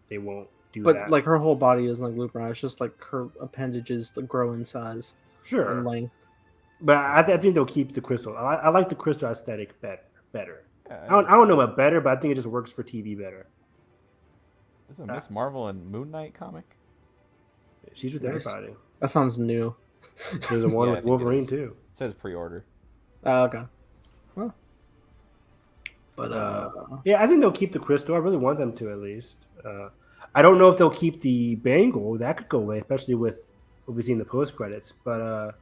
Speaker 1: they won't do
Speaker 2: But
Speaker 1: that.
Speaker 2: like her whole body isn't like Luke Brown. It's just like her appendages that grow in size
Speaker 1: Sure,
Speaker 2: and length.
Speaker 1: but I think they'll keep the crystal. I like the crystal aesthetic better.
Speaker 3: Yeah,
Speaker 1: I don't know about better, but I think it just works for TV better.
Speaker 3: Is it Miss Marvel and Moon Knight comic?
Speaker 1: She's with
Speaker 2: Nice.
Speaker 1: everybody.
Speaker 2: That sounds new.
Speaker 1: There's a one
Speaker 3: Yeah, I
Speaker 1: with
Speaker 3: think it
Speaker 1: Wolverine
Speaker 3: is.
Speaker 1: too.
Speaker 3: It says pre-order.
Speaker 2: Oh, okay. Well, but
Speaker 1: Yeah, I think they'll keep the crystal. I really want them to at least. I don't know if they'll keep the bangle. That could go away, especially with what we see in the post credits. But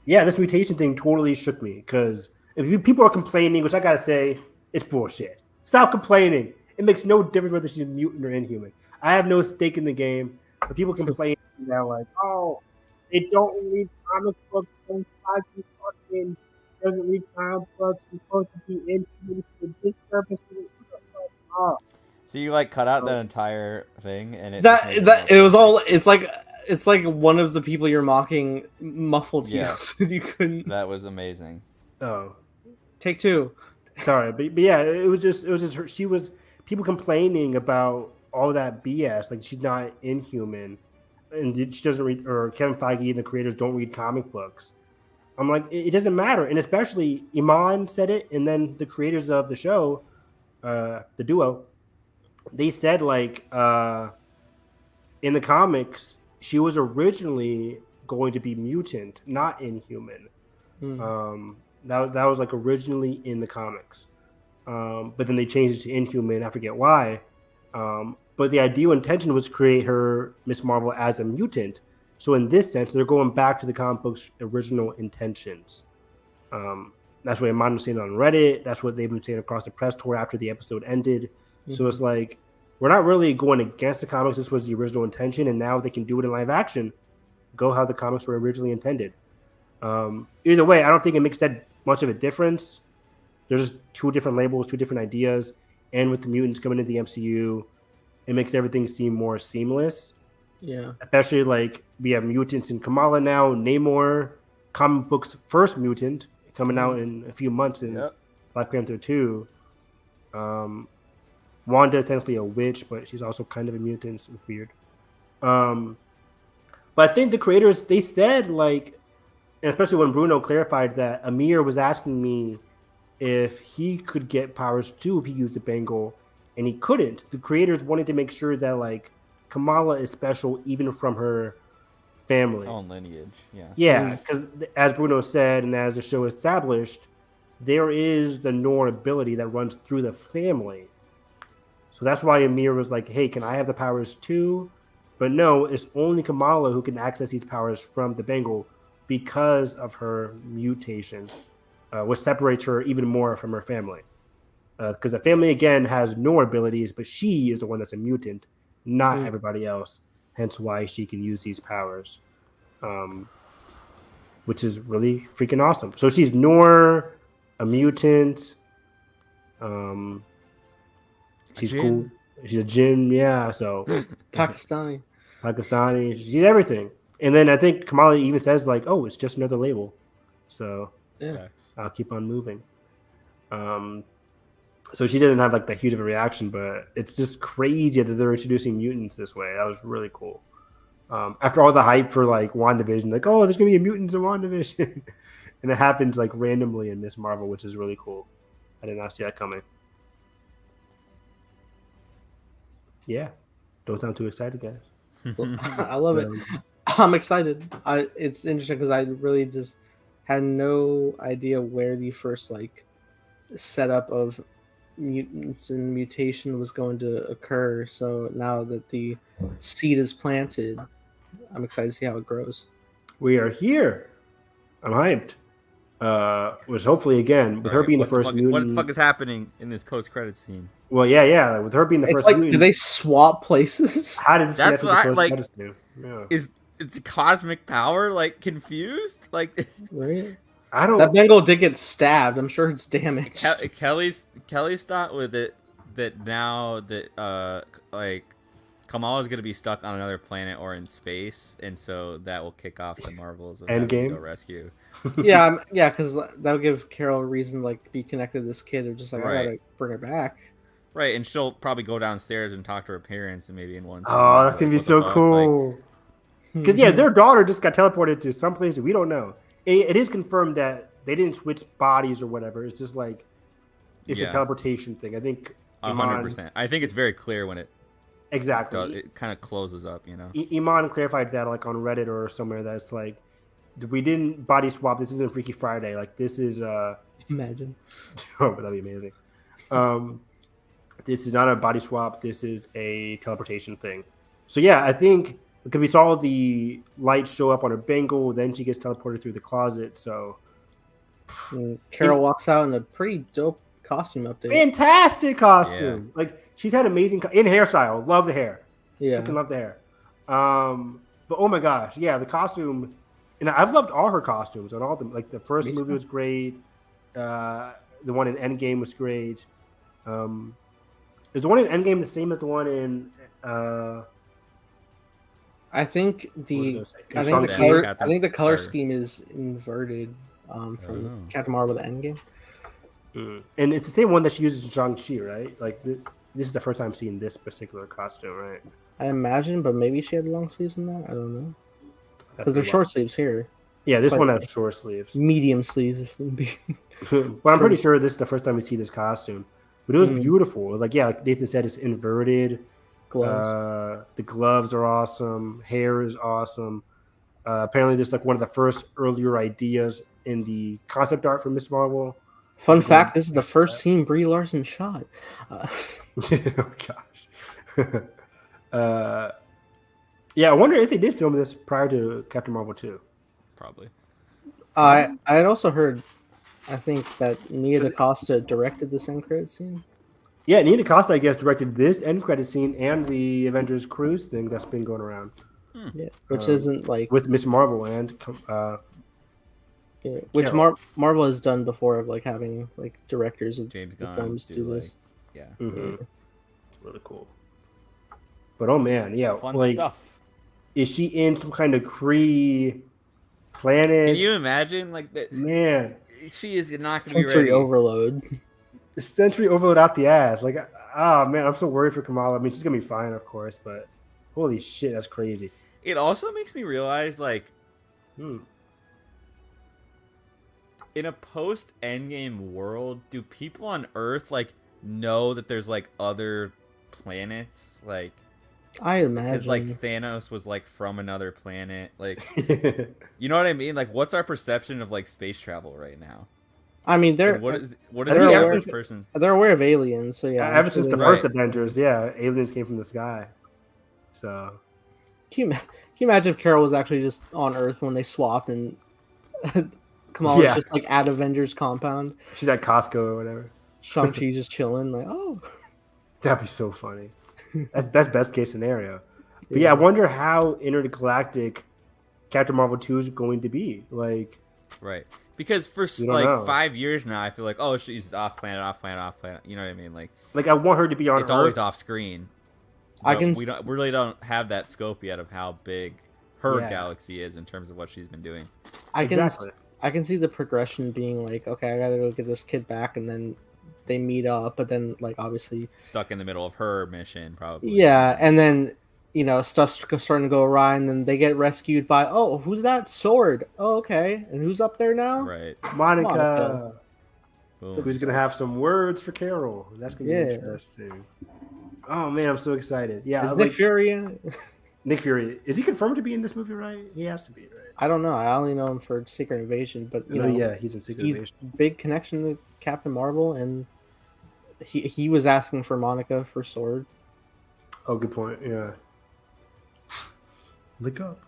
Speaker 1: yeah, this mutation thing totally shook me because if people are complaining, which I gotta say, it's bullshit. Stop complaining. It makes no difference whether she's mutant or inhuman. I have no stake in the game, but people complain now like, oh, they don't read comic books. Fucking doesn't read comic books. He's supposed to be inhuman. For this purpose. Oh.
Speaker 3: So you like cut out that entire thing and it just made it
Speaker 2: that
Speaker 3: more
Speaker 2: it was all.
Speaker 3: perfect.
Speaker 2: It's like one of the people you're mocking muffled you,
Speaker 3: Yeah.
Speaker 2: so you couldn't.
Speaker 3: That was amazing.
Speaker 1: Oh,
Speaker 2: Take two.
Speaker 1: sorry, but yeah, it was just her. She was people complaining about all that BS. Like she's not inhuman, and she doesn't read, or Kevin Feige and the creators don't read comic books. I'm like, it doesn't matter, and especially Iman said it, and then the creators of the show, the duo, they said like in the comics she was originally going to be mutant, not inhuman. That was like originally in the comics, but then they changed it to inhuman. I forget why, but the ideal intention was to create her Miss Marvel as a mutant. So in this sense, they're going back to the comic book's original intentions. That's what Iman was saying on Reddit. That's what they've been saying across the press tour after the episode ended. So it's like we're not really going against the comics. This was the original intention, and now they can do it in live action. Go how the comics were originally intended. Either way, I don't think it makes that much of a difference. There's just two different labels, two different ideas, and with the mutants coming into the MCU, it makes everything seem more seamless.
Speaker 2: Yeah.
Speaker 1: Especially like we have mutants in Kamala now, Namor, comic book's first mutant, coming out in a few months in Black Panther 2. Wanda is technically a witch, but she's also kind of a mutant. So it's weird. But I think the creators, they said like, and especially when Bruno clarified that Amir was asking me if he could get powers too if he used the bangle, and he couldn't. The creators wanted to make sure that like Kamala is special even from her family.
Speaker 3: Own lineage, yeah.
Speaker 1: Yeah, because as Bruno said, and as the show established, there is the Nor ability that runs through the family. So that's why Amir was like, hey, can I have the powers too? But no, it's only Kamala who can access these powers from the bangle because of her mutation, which separates her even more from her family. Because the family, again, has no abilities, but she is the one that's a mutant, not everybody else. Hence why she can use these powers, which is really freaking awesome. So she's Nor, a mutant. She's cool. She's a Jinn, yeah. So
Speaker 2: Pakistani.
Speaker 1: She's everything. And then I think Kamala even says like, "Oh, it's just another label." So
Speaker 2: Yeah.
Speaker 1: I'll keep on moving. So she didn't have like that huge of a reaction, but it's just crazy that they're introducing mutants this way. That was really cool. After all the hype for like WandaVision, like, oh, there's gonna be a mutants in WandaVision, and it happens like randomly in Miss Marvel, which is really cool. I did not see that coming. Yeah, don't sound too excited, guys.
Speaker 2: I love it. I'm excited. It's interesting because I really just had no idea where the first like setup of mutants and mutation was going to occur. So now that the seed is planted, I'm excited to see how it grows.
Speaker 1: We are here. I'm hyped. which hopefully again with her being the first mutant.
Speaker 3: What the fuck is happening in this post-credit scene?
Speaker 1: Well, yeah, with her being the
Speaker 2: It's
Speaker 1: first
Speaker 2: like,
Speaker 1: mutant.
Speaker 2: do they swap places?
Speaker 1: How did this
Speaker 3: That's
Speaker 1: connect with
Speaker 3: what
Speaker 1: the
Speaker 3: I like.
Speaker 1: post-credits scene? Yeah.
Speaker 3: Is it's cosmic power like confused? Like
Speaker 2: Right.
Speaker 1: I don't.
Speaker 2: That Bengal did get stabbed. I'm sure it's damaged.
Speaker 3: Kelly's thought with it that now that like Kamala's gonna be stuck on another planet or in space, and so that will kick off the Marvels of having to
Speaker 1: Endgame?
Speaker 3: go rescue.
Speaker 2: Yeah, because that'll give Carol a reason to like be connected to this kid, or just like I
Speaker 3: Right.
Speaker 2: gotta bring her back.
Speaker 3: Right, and she'll probably go downstairs and talk to her parents, and maybe in one.
Speaker 1: Oh, that's gonna be so cool. Because yeah, their daughter just got teleported to some place that we don't know. It is confirmed that they didn't switch bodies or whatever. It's just like it's a teleportation thing. I think
Speaker 3: 100%. I think it's very clear when it
Speaker 1: exactly
Speaker 3: it kind of closes up. You know,
Speaker 1: Iman clarified that like on Reddit or somewhere that's like we didn't body swap. This isn't Freaky Friday. Like this is
Speaker 2: Imagine.
Speaker 1: oh, but that'd be amazing. This is not a body swap. This is a teleportation thing. So yeah, I think because we saw the light show up on her Bengal, then she gets teleported through the closet. So
Speaker 2: And Carol walks out in a pretty dope costume update.
Speaker 1: fantastic costume. Like she's had amazing in hairstyle. Love the hair.
Speaker 2: Yeah.
Speaker 1: Freaking love the hair. But oh my gosh, yeah, the costume. And I've loved all her costumes on all of them. Like the first movie was great. The one in Endgame was great. Is the one in Endgame the same as the one in?
Speaker 2: I think the color scheme is inverted from Captain Marvel to Endgame.
Speaker 1: And it's the same one that she uses in Shang-Chi, right? Like this is the first time seeing this particular costume, right?
Speaker 2: I imagine, but maybe she had long sleeves in that. I don't know. Because they're short sleeves here.
Speaker 1: Yeah, this one has short sleeves.
Speaker 2: Medium sleeves, if it would be.
Speaker 1: But I'm pretty sure this is the first time we see this costume. But it was beautiful. It was like, yeah, like Nathan said, it's inverted.
Speaker 2: Gloves.
Speaker 1: The gloves are awesome. Hair is awesome. Apparently, this is like one of the first earlier ideas in the concept art for Miss Marvel.
Speaker 2: Fun fact: this is the first scene Brie Larson shot.
Speaker 1: Oh gosh. Yeah, I wonder if they did film this prior to Captain Marvel 2.
Speaker 3: Probably.
Speaker 2: I had also heard, I think that Nia DaCosta directed this end credit scene.
Speaker 1: Yeah, Nia DaCosta, I guess, directed this end credit scene and the Avengers cruise thing that's been going around.
Speaker 2: Yeah, which isn't like
Speaker 1: with Miss Marvel and
Speaker 2: which Marvel has done before of like having like directors of
Speaker 3: James Gunn
Speaker 2: films do this.
Speaker 3: Yeah.
Speaker 1: It's really cool. But oh man, yeah,
Speaker 3: Fun
Speaker 1: like
Speaker 3: stuff.
Speaker 1: Is she in some kind of Kree planet?
Speaker 3: Can you imagine like that?
Speaker 1: Man,
Speaker 3: she is not going to be
Speaker 2: Sensory
Speaker 3: ready.
Speaker 2: overload.
Speaker 1: The sensory overload out the ass. Like, oh man, I'm so worried for Kamala. I mean, she's gonna be fine, of course, but holy shit, that's crazy.
Speaker 3: It also makes me realize, like, in a post-Endgame world, do people on Earth like know that there's like other planets? Like,
Speaker 2: I imagine
Speaker 3: because like Thanos was like from another planet. Like, you know what I mean? Like, what's our perception of like space travel right now?
Speaker 2: I mean,
Speaker 3: Like, what is
Speaker 1: they're
Speaker 3: the
Speaker 1: aware-
Speaker 3: average person?
Speaker 2: they're aware of aliens, so yeah.
Speaker 1: Ever since the
Speaker 3: Right.
Speaker 1: first Avengers, yeah, aliens came from the sky. So
Speaker 2: Can you imagine if Carol was actually just on Earth when they swapped and Kamala was just like at Avengers compound?
Speaker 1: She's at Costco or whatever.
Speaker 2: Shang-Chi just chilling, like, oh.
Speaker 1: That'd be so funny. That's best case scenario. But yeah, I wonder how intergalactic Captain Marvel 2 is going to be. Like,
Speaker 3: right. Because for
Speaker 1: We don't
Speaker 3: like
Speaker 1: know.
Speaker 3: 5 years now, I feel like, oh, she's off planet. You know what I mean? Like
Speaker 1: I want her to be on
Speaker 3: it's
Speaker 1: Earth.
Speaker 3: always off screen.
Speaker 2: I
Speaker 3: But
Speaker 2: can
Speaker 3: we really don't have that scope yet of how big her
Speaker 1: Yeah.
Speaker 3: galaxy is in terms of what she's been doing.
Speaker 2: I can
Speaker 1: Exactly.
Speaker 2: I can see the progression being like, okay, I gotta go get this kid back, and then they meet up, but then like obviously,
Speaker 3: Stuck in the middle of her mission, probably.
Speaker 2: yeah, and then stuff's starting to go awry, and then they get rescued by, oh, who's that sword? Oh, okay, and who's up there now?
Speaker 3: Right.
Speaker 1: Monica,
Speaker 3: Boom.
Speaker 1: who's gonna have some words for Carol. That's gonna be interesting. Oh man, I'm so excited. Yeah,
Speaker 2: Is
Speaker 1: like,
Speaker 2: Nick Fury in it?
Speaker 1: Nick Fury, is he confirmed to be in this movie? Right? He has to be, right?
Speaker 2: I don't know. I only know him for Secret Invasion, but
Speaker 1: Yeah, he's in Secret
Speaker 2: he's
Speaker 1: Invasion.
Speaker 2: big connection to Captain Marvel, and he was asking for Monica for sword.
Speaker 1: Oh, good point. Yeah. Look up.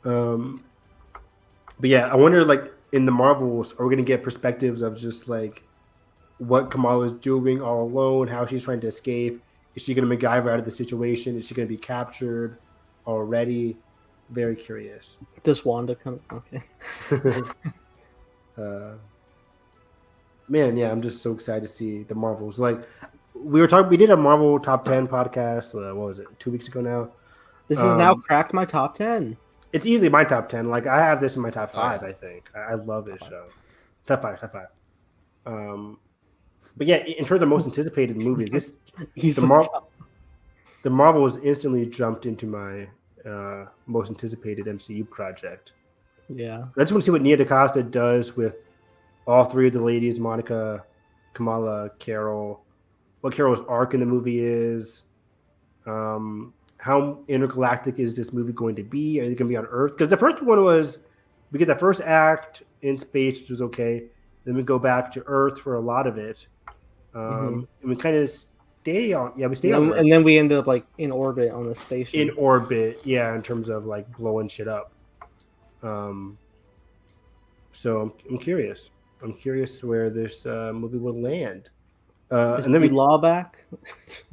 Speaker 1: But yeah, I wonder, like, in the Marvels, are we going to get perspectives of just like what Kamala's doing all alone, how she's trying to escape? Is she going to MacGyver out of the situation? Is she going to be captured already? Very curious.
Speaker 2: Does Wanda come? Okay.
Speaker 1: Man, yeah, I'm just so excited to see the Marvels. Like we did a Marvel top 10 podcast. What was it? 2 weeks ago now.
Speaker 2: This has now cracked my top 10.
Speaker 1: It's easily my top 10. Like I have this in my top 5.
Speaker 3: Oh, yeah.
Speaker 1: I think I love this show. Top five. But yeah, in terms of most anticipated movies, the Marvels instantly jumped into my most anticipated MCU project.
Speaker 2: Yeah,
Speaker 1: I just want to see what Nia DaCosta does with all three of the ladies: Monica, Kamala, Carol. What Carol's arc in the movie is. How intergalactic is this movie going to be? Are they going to be on Earth? Because the first one was, we get the first act in space, which was okay. Then we go back to Earth for a lot of it. And we kind of stay on. Yeah, we stay on Earth.
Speaker 2: And then we ended up like in orbit on the station.
Speaker 1: In orbit, yeah, in terms of like blowing shit up. So I'm curious. I'm curious where this movie will land.
Speaker 2: And then Law back.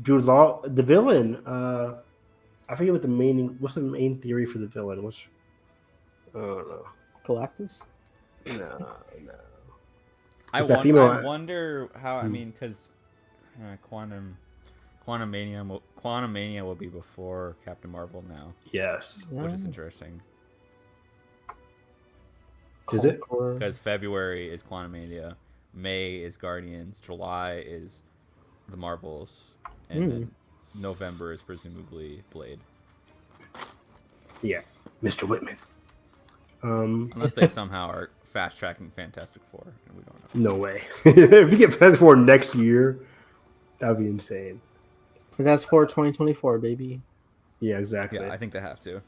Speaker 1: Jude Law, the villain. I forget what's the main theory for the villain? I don't know.
Speaker 2: Galactus?
Speaker 1: No.
Speaker 3: I wonder how. I mean, because Quantum Mania will be before Captain Marvel now.
Speaker 1: Yes,
Speaker 3: which is interesting.
Speaker 1: Is it?
Speaker 3: Because February is Quantum Mania, May is Guardians, July is the Marvels, and then November is presumably Blade.
Speaker 1: Yeah, Mr. Whitman.
Speaker 3: Unless they somehow are fast tracking Fantastic Four, and we don't
Speaker 1: know. No way. If you get Fantastic Four next year, that would be insane.
Speaker 2: Fantastic Four 2024, baby.
Speaker 1: Yeah, exactly.
Speaker 3: Yeah, I think they have to.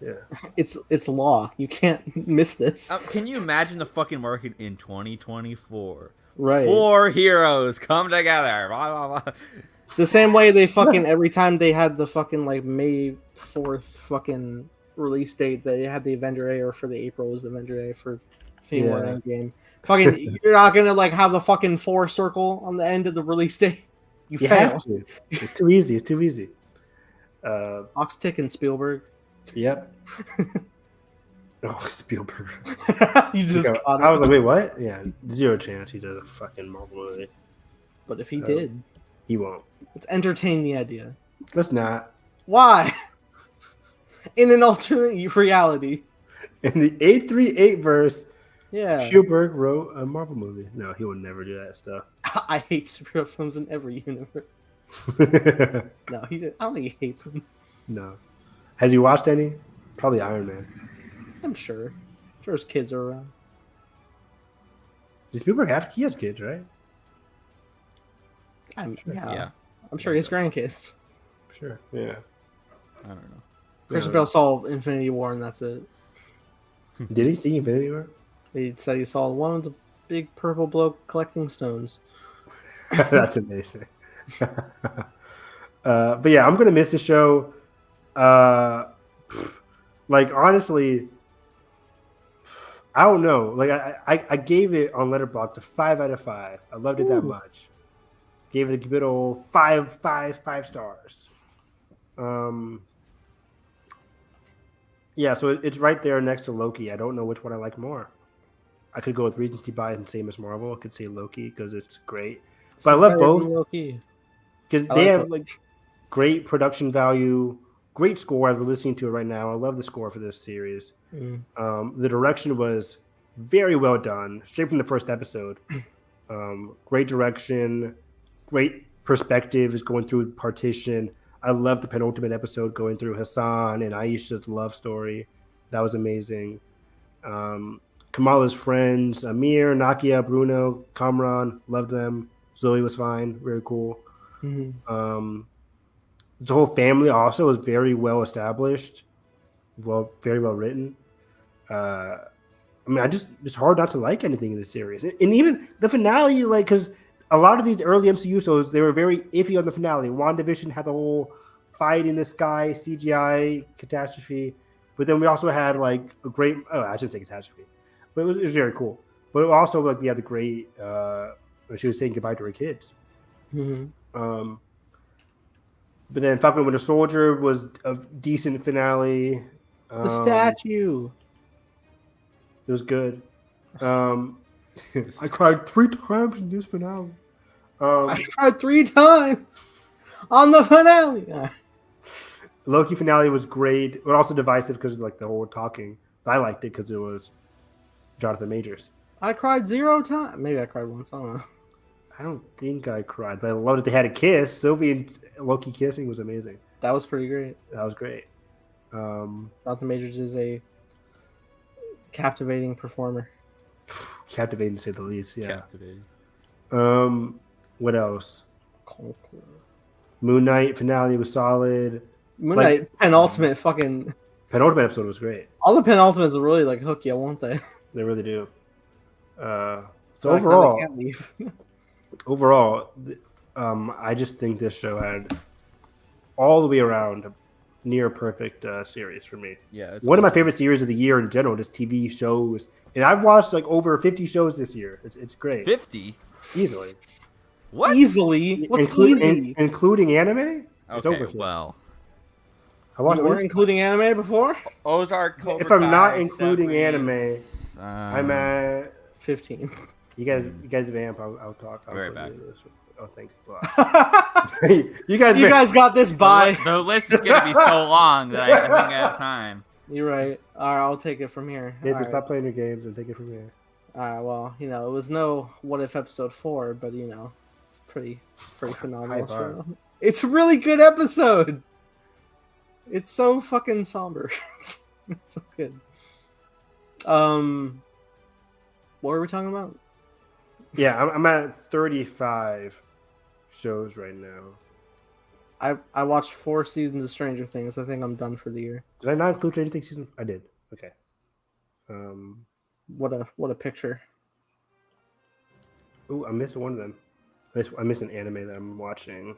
Speaker 1: Yeah,
Speaker 2: it's law. You can't miss this.
Speaker 3: Can you imagine the fucking market in 2024?
Speaker 2: Right.
Speaker 3: 4 heroes come together. Blah, blah, blah.
Speaker 2: The same way they fucking every time they had the fucking like May 4th fucking release date, they had the Avenger A, or for the April was the Avenger A for Infinity War Endgame. Fucking, you're not gonna like have the fucking 4 circle on the end of the release date. You fail.
Speaker 1: It's too easy. It's too easy.
Speaker 2: Ox Tick and Spielberg.
Speaker 1: Yep. Oh, Spielberg.
Speaker 2: You just
Speaker 1: I was like, wait, what? Yeah, 0 chance he does a fucking Marvel movie.
Speaker 2: But if he did,
Speaker 1: he won't.
Speaker 2: Let's entertain the idea.
Speaker 1: Let's not.
Speaker 2: Why? In an alternate reality.
Speaker 1: In the 838 verse,
Speaker 2: yeah,
Speaker 1: Spielberg wrote a Marvel movie. No, he would never do that stuff.
Speaker 2: I hate superhero films in every universe. No, he did. I don't think he hates them.
Speaker 1: No. Has he watched any? Probably Iron Man.
Speaker 2: I'm sure. His kids are around.
Speaker 1: Does Spielberg have? He has kids, right?
Speaker 2: Yeah. I'm sure he has grandkids.
Speaker 1: Sure. Yeah.
Speaker 3: I don't know.
Speaker 2: Christian Bale saw Infinity War, and that's it.
Speaker 1: Did he see Infinity War?
Speaker 2: He said he saw one of the big purple bloke collecting stones.
Speaker 1: That's amazing. But yeah, I'm gonna miss the show. Like honestly, I don't know. Like I gave it on Letterboxd a 5 out of 5. I loved it that much. Gave it a good old 5 stars. Yeah, so it's right there next to Loki. I don't know which one I like more. I could go with Recency Bias and say Miss Marvel. I could say Loki because it's great. But I love both because they have like great production value, great score as we're listening to it right now. I love the score for this series. The direction was very well done, straight from the first episode. Great direction, great perspective is going through Partition. I love the penultimate episode going through Hassan and Aisha's love story. That was amazing. Kamala's friends, Amir, Nakia, Bruno, Kamran, loved them. Zoe was fine, very cool. The whole family also was very well established, very well written. I mean, it's hard not to like anything in this series, and even the finale, like because a lot of these early MCU shows they were very iffy on the finale. WandaVision had the whole fight in the sky CGI catastrophe, but then we also had like a great I shouldn't say catastrophe, But it was very cool. But also, like, we had the great when she was saying goodbye to her kids.
Speaker 2: Mm-hmm.
Speaker 1: But then Falcon and Winter Soldier was a decent finale.
Speaker 2: The statue.
Speaker 1: It was good. I cried 3 times in this finale.
Speaker 2: I cried 3 times on the finale.
Speaker 1: Loki finale was great, but also divisive because like the whole talking. I liked it because it was Jonathan Majors.
Speaker 2: I cried 0 times. Maybe I cried once. I don't know.
Speaker 1: I don't think I cried, but I loved that they had a kiss. Sylvie and Loki kissing was amazing.
Speaker 2: That was pretty great.
Speaker 1: That was great.
Speaker 2: Jonathan Majors is a captivating performer.
Speaker 1: Captivating to say the least. Yeah.
Speaker 3: Captivating.
Speaker 1: What else? Moon Knight finale was solid.
Speaker 2: Moon Knight penultimate fucking.
Speaker 1: Penultimate episode was great.
Speaker 2: All the penultimates will really like hook you, won't they?
Speaker 1: They really do. So
Speaker 2: Like,
Speaker 1: overall,
Speaker 2: they can't leave.
Speaker 1: overall, I just think this show had all the way around a near perfect series for me.
Speaker 3: Yeah,
Speaker 1: One of my favorite series of the year in general, just TV shows. And I've watched like over 50 shows this year. It's great.
Speaker 3: 50?
Speaker 1: Easily.
Speaker 3: What?
Speaker 2: Easily? What's easy?
Speaker 1: Including anime? It's
Speaker 3: Okay,
Speaker 1: over 50.
Speaker 3: well.
Speaker 1: I watched
Speaker 2: You weren't including anime before?
Speaker 3: Ozark, Cobra
Speaker 1: If I'm not
Speaker 3: Kai,
Speaker 1: including
Speaker 3: Severance,
Speaker 1: I'm at
Speaker 2: 15.
Speaker 1: you guys vamp. I'll talk. I'll
Speaker 3: Right
Speaker 1: put
Speaker 3: back.
Speaker 1: this. Oh, thanks a lot. you guys vamp.
Speaker 2: got this by.
Speaker 3: The list is going to be so long that I think I have time.
Speaker 2: You're right. All right, I'll take it from here.
Speaker 1: Yeah,
Speaker 2: All
Speaker 1: just
Speaker 2: right.
Speaker 1: stop playing your games and take it from here.
Speaker 2: All right, well, it was no What If episode 4, but it's pretty phenomenal
Speaker 1: High bar.
Speaker 2: show. It's a really good episode. It's so fucking somber. It's so good. What were we talking about?
Speaker 1: Yeah, I'm at 35 shows right now.
Speaker 2: I watched 4 seasons of Stranger Things. I think I'm done for the year.
Speaker 1: Did I not include Stranger Things season? I did. Okay.
Speaker 2: What a picture.
Speaker 1: Oh, I missed one of them. I missed an anime that I'm watching.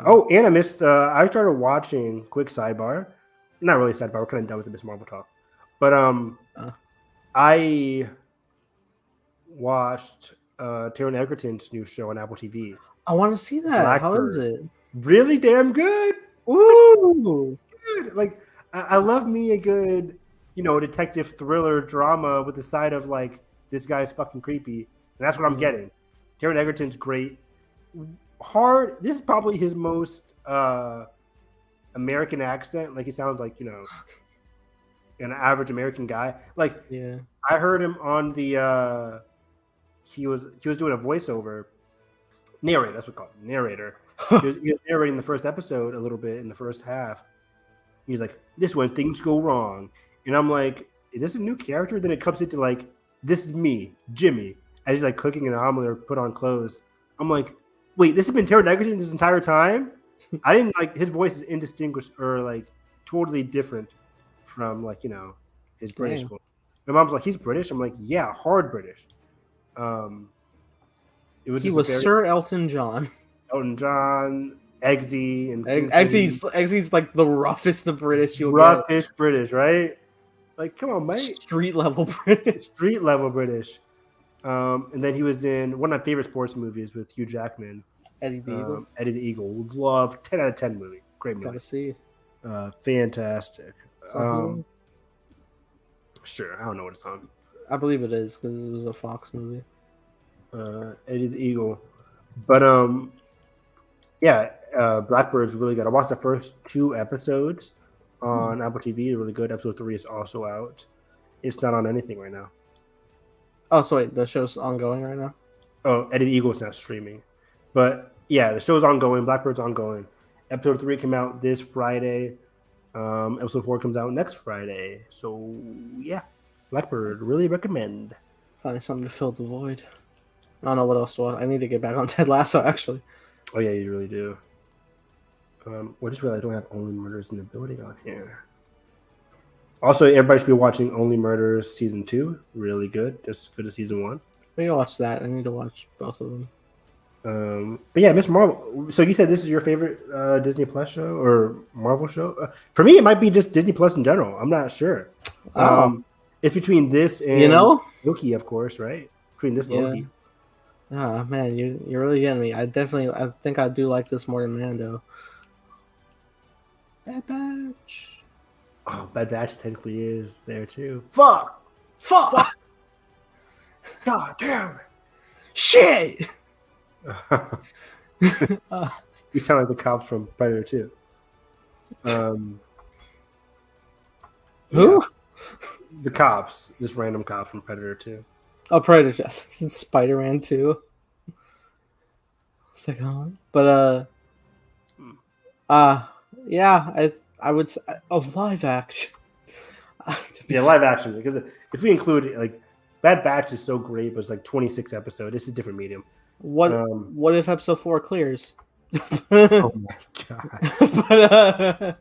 Speaker 2: Oh.
Speaker 1: And I missed. I started watching. Quick sidebar. Not really sidebar. We're kind of done with the Miss Marvel talk. But I watched Taron Egerton's new show on Apple TV.
Speaker 2: I want to see that. How is it?
Speaker 1: Really damn good.
Speaker 2: Ooh.
Speaker 1: Good. Like I love me a good, detective thriller drama with the side of like this guy's fucking creepy, and that's what I'm getting. Taron Egerton's great. Hard. This is probably his most American accent. Like he sounds like an average American guy. Like
Speaker 2: Yeah.
Speaker 1: I heard him on the. He was doing a voiceover. Narrator. That's what we call it. Narrator. he was narrating the first episode a little bit in the first half. He's like, "This is when things go wrong," and I'm like, "Is this a new character?" Then it comes into like, "This is me, Jimmy," as he's like cooking an omelet or put on clothes. I'm like, "Wait, this has been Taron Egerton this entire time?" I didn't like his voice is indistinguished or like totally different from like his British voice. My mom's like, "He's British." I'm like, "Yeah, hard British." It was.
Speaker 2: He was Sir Elton John.
Speaker 1: Elton John, Eggsy, and
Speaker 2: Eggsy's like the roughest of British you'll
Speaker 1: roughish British, right? Like, come on,
Speaker 2: get.
Speaker 1: mate.
Speaker 2: Street level British.
Speaker 1: Street level British. And then he was in one of my favorite sports movies with Hugh Jackman.
Speaker 2: Eddie the Eagle.
Speaker 1: Eddie the Eagle. Love 10 out of 10 movie. Great movie.
Speaker 2: Gotta see.
Speaker 1: Fantastic.
Speaker 2: Something?
Speaker 1: Sure, I don't know what it's on.
Speaker 2: I believe it is because it was a Fox movie.
Speaker 1: Eddie the Eagle. But Blackbird's really good. I watched the first 2 episodes on Apple TV. Really good. Episode 3 is also out. It's not on anything right now.
Speaker 2: Oh, so wait, the show's ongoing right now?
Speaker 1: Oh, Eddie the Eagle's not streaming. But yeah, the show's ongoing. Blackbird's ongoing. Episode 3 came out this Friday. Episode 4 comes out next Friday. So yeah, Blackbird, really recommend.
Speaker 2: Finding something to fill the void. I don't know what else to watch. I need to get back on Ted Lasso, actually.
Speaker 1: Oh yeah, you really do. I just realized I don't have Only Murders in the Building on here. Also, everybody should be watching Only Murders Season 2. Really good. Just as good as Season 1.
Speaker 2: Maybe I'll watch that. I need to watch both of them.
Speaker 1: But yeah, Miss Marvel. So you said this is your favorite Disney Plus show or Marvel show? For me, it might be just Disney Plus in general. I'm not sure.
Speaker 2: Oh.
Speaker 1: It's between this and
Speaker 2: You know?
Speaker 1: Loki, of course, right? Between this and
Speaker 2: Yeah.
Speaker 1: Loki.
Speaker 2: Oh man, you're really getting me. I think I do like this more than Mando. Bad Batch.
Speaker 1: Oh, Bad Batch technically is there too. Fuck!
Speaker 2: Fuck!
Speaker 1: God damn
Speaker 2: Shit!
Speaker 1: it! You sound like the cops from Predator 2.
Speaker 2: Who?
Speaker 1: Yeah, the cops, just random cops from Predator 2.
Speaker 2: Oh, Predator. Spider-Man 2. It's like, but yeah, I would say of live action.
Speaker 1: Yeah, live action. Because if we include like Bad Batch is so great, but it's like 26 episodes. This is a different medium.
Speaker 2: What if episode 4 clears?
Speaker 1: Oh my god!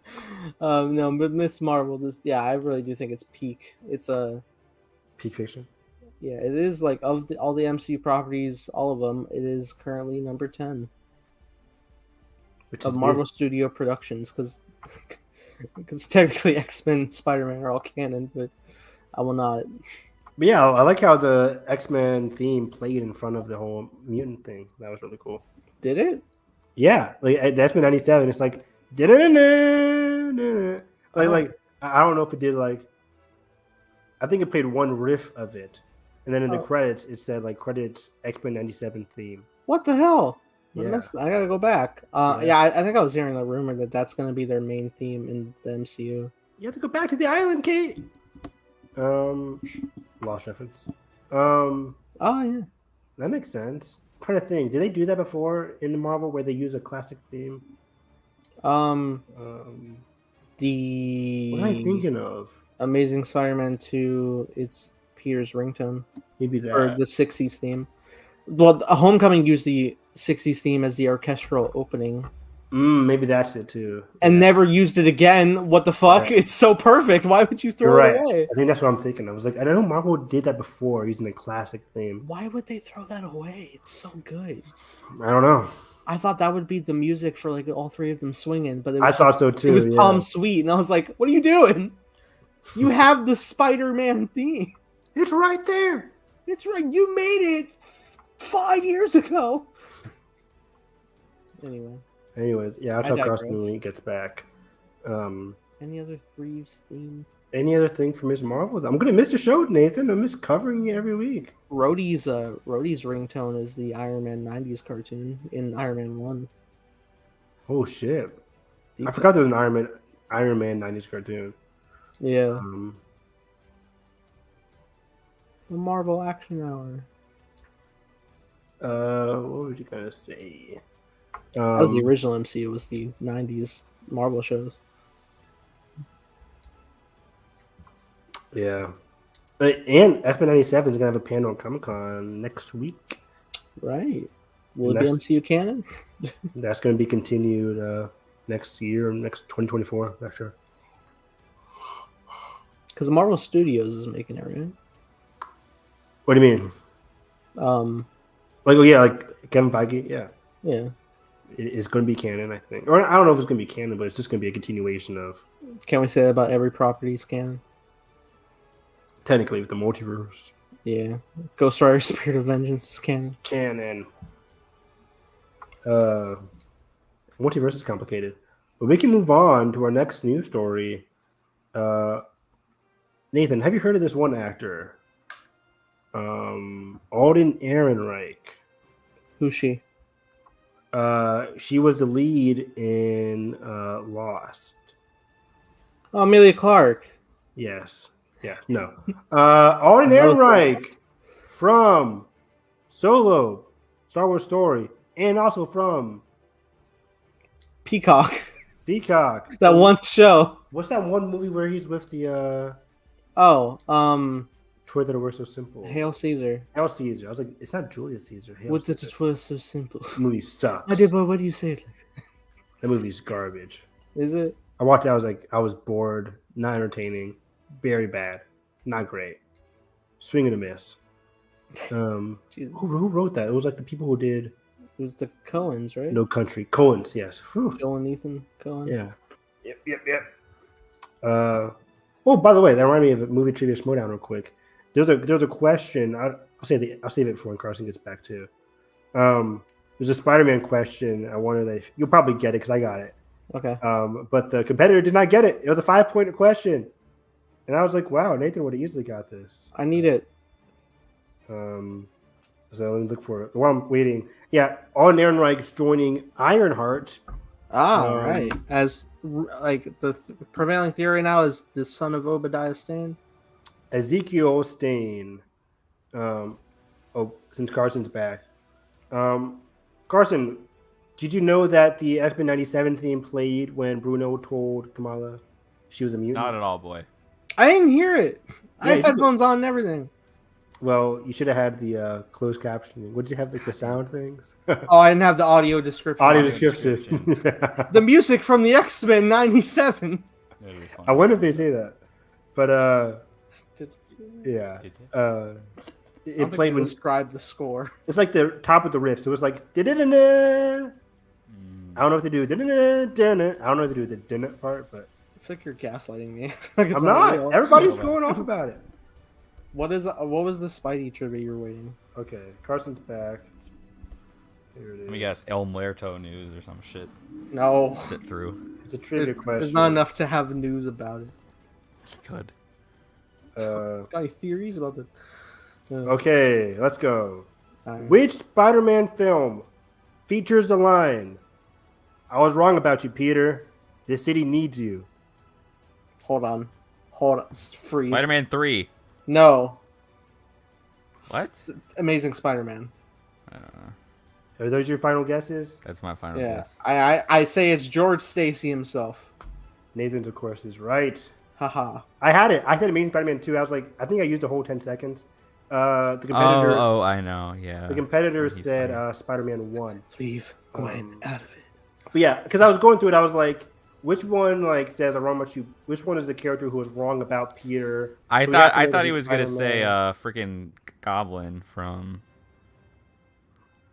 Speaker 2: But no, but Miss Marvel. I really do think it's peak. It's a
Speaker 1: Peak fiction.
Speaker 2: yeah, it is like of all the MCU properties, all of them. It is currently number 10
Speaker 1: Which
Speaker 2: of
Speaker 1: is
Speaker 2: Marvel
Speaker 1: weird.
Speaker 2: Studio Productions because technically X-Men, and Spider-Man are all canon, but I will not.
Speaker 1: But yeah, I like how the X-Men theme played in front of the whole mutant thing. That was really cool.
Speaker 2: Did it?
Speaker 1: Yeah, like the X-Men 97. It's like da-da-da-da-da-da. Like I don't know if it did like. I think it played one riff of it, and then in the credits it said like credits X-Men 97 theme.
Speaker 2: What the hell?
Speaker 1: Yeah.
Speaker 2: I gotta go back.
Speaker 1: Yeah.
Speaker 2: I think I was hearing a rumor that that's gonna be their main theme in the MCU.
Speaker 1: You have to go back to the island, Kate. Lost reference.
Speaker 2: Oh yeah.
Speaker 1: That makes sense. I'm trying to think. Did they do that before in the Marvel where they use a classic theme?
Speaker 2: The
Speaker 1: What am I thinking of?
Speaker 2: Amazing Spider-Man 2. It's Peter's ringtone
Speaker 1: Maybe that.
Speaker 2: or the '60s theme. Well, Homecoming used the '60s theme as the orchestral opening.
Speaker 1: Maybe that's it too.
Speaker 2: And never used it again. What the fuck?
Speaker 1: Yeah.
Speaker 2: It's so perfect. Why would you throw it away?
Speaker 1: I think that's what I'm thinking. I was like, I know Marvel did that before using the classic theme.
Speaker 2: Why would they throw that away? It's so good.
Speaker 1: I don't know.
Speaker 2: I thought that would be the music for like all three of them swinging, but
Speaker 1: I thought so too.
Speaker 2: It was Tom Sweet, and I was like, "What are you doing? You have the Spider-Man theme.
Speaker 1: It's right there.
Speaker 2: It's right. You made it 5 years ago."
Speaker 1: Anyways, yeah, I'll tell Carson when he gets back.
Speaker 2: Any other Threeves theme?
Speaker 1: Any other thing for Miss Marvel? I'm gonna miss the show, Nathan. I miss covering it every week.
Speaker 2: Rhodey's ringtone is the Iron Man '90s cartoon in Iron Man 1.
Speaker 1: Oh shit! I forgot there was an Iron Man '90s cartoon.
Speaker 2: Yeah. The Marvel Action Hour.
Speaker 1: What was you gonna say?
Speaker 2: That was the original MCU. Was the '90s Marvel shows.
Speaker 1: Yeah. And X-Men 97 is gonna have a panel at Comic-Con next week.
Speaker 2: Right. Will it be MCU canon?
Speaker 1: That's gonna be continued next year, next 2024. Not sure.
Speaker 2: Because Marvel Studios is making it, right?
Speaker 1: What do you mean? Like Kevin Feige, yeah.
Speaker 2: Yeah.
Speaker 1: It's going to be canon, I think. Or I don't know if it's going to be canon, but it's just going to be a continuation of.
Speaker 2: Can't we say that about every property's canon?
Speaker 1: Technically, with the multiverse.
Speaker 2: Yeah. Ghost Rider Spirit of Vengeance is canon.
Speaker 1: Canon. Multiverse is complicated. But we can move on to our next news story. Nathan, have you heard of this one actor? Alden Ehrenreich.
Speaker 2: Who's she?
Speaker 1: She was the lead in Lost.
Speaker 2: Oh, Amelia Clark.
Speaker 1: Yes. Yeah. No. Alden Ehrenreich from Solo, Star Wars Story, and also from
Speaker 2: Peacock.
Speaker 1: Peacock.
Speaker 2: That one show.
Speaker 1: What's that one movie where he's with the Twitter were so simple.
Speaker 2: Hail Caesar.
Speaker 1: Hail Caesar. I was like, it's not Julius Caesar.
Speaker 2: What did it was so simple?
Speaker 1: The movie sucks.
Speaker 2: I did, but what do you say it like?
Speaker 1: That movie's garbage.
Speaker 2: Is it?
Speaker 1: I watched it. I was bored, not entertaining, very bad, not great. Swing and a miss. Who wrote that? It was like the people who did.
Speaker 2: It was the Coens, right?
Speaker 1: No Country. Coens, yes. Whew.
Speaker 2: Joel and Ethan Coen.
Speaker 1: Yeah. Yep. Oh, by the way, that reminded me of a movie trivia Schmodown real quick. There's a question. I'll save it for when Carson gets back too. There's a Spider-Man question. I wonder if you'll probably get it because I got it.
Speaker 2: Okay.
Speaker 1: But the competitor did not get it. It was a 5-point question, and I was like, "Wow, Nathan would have easily got this."
Speaker 2: I need it.
Speaker 1: So let me look for it. While I'm waiting, yeah, Alden Ehrenreich's joining Ironheart.
Speaker 2: Right. As like the prevailing theory now is the son of Obadiah Stane.
Speaker 1: Ezekiel Stane. Since Carson's back. Carson, did you know that the X-Men 97 theme played when Bruno told Kamala she was a mutant?
Speaker 3: Not at all, boy.
Speaker 2: I didn't hear it. I
Speaker 1: Yeah,
Speaker 2: had headphones on and everything.
Speaker 1: Well, you should have had the closed captioning. What did you have, like the sound things?
Speaker 2: Oh, I didn't have the audio description.
Speaker 1: Audio description.
Speaker 2: The music from the X-Men 97.
Speaker 3: That'd be fun.
Speaker 1: I wonder if they say that. But yeah.
Speaker 3: Did
Speaker 1: It played when
Speaker 2: described the score.
Speaker 1: it's like the top of the riff. So it was like da-da-da-da. I don't know what to do. Da-da-da-da-da. I don't know what to do with the dinner part, but
Speaker 2: I feel like you're gaslighting me. Like it's
Speaker 1: I'm not.
Speaker 2: real.
Speaker 1: Everybody's going off about it.
Speaker 2: What was the Spidey trivia you were waiting?
Speaker 1: Okay, Carson's back. Here it is.
Speaker 3: Let me guess, El Muerto news or some shit.
Speaker 2: No.
Speaker 3: Sit through.
Speaker 1: It's a trivia question.
Speaker 2: There's not enough to have news about it.
Speaker 3: Good.
Speaker 2: Got any theories about the?
Speaker 1: Okay, let's go.
Speaker 2: Right.
Speaker 1: Which Spider-Man film features the line, "I was wrong about you, Peter. This city needs you"?
Speaker 2: Hold on. Freeze.
Speaker 3: Spider-Man 3.
Speaker 2: No.
Speaker 3: What?
Speaker 2: Amazing Spider-Man.
Speaker 3: I don't know.
Speaker 1: Are those your final guesses?
Speaker 3: That's my final
Speaker 2: Yeah.
Speaker 3: guess.
Speaker 2: I say it's George Stacy himself.
Speaker 1: Nathan's, of course, is right.
Speaker 2: Haha.
Speaker 1: I had it. I said Amazing Spider-Man 2. I was like, I think I used the whole 10 seconds. The competitor,
Speaker 3: Oh, I know. Yeah.
Speaker 1: the competitor
Speaker 3: He's
Speaker 1: said
Speaker 3: funny.
Speaker 1: Spider-Man 1.
Speaker 2: Leave Gwen out of it.
Speaker 1: But yeah, because I was going through it, I was like, which one says I'm wrong about you? Which one is the character who was wrong about Peter?
Speaker 3: I
Speaker 1: So we have
Speaker 3: thought
Speaker 1: to know that
Speaker 3: he
Speaker 1: he's
Speaker 3: was gonna say
Speaker 1: Spider-Man.
Speaker 3: freaking Goblin from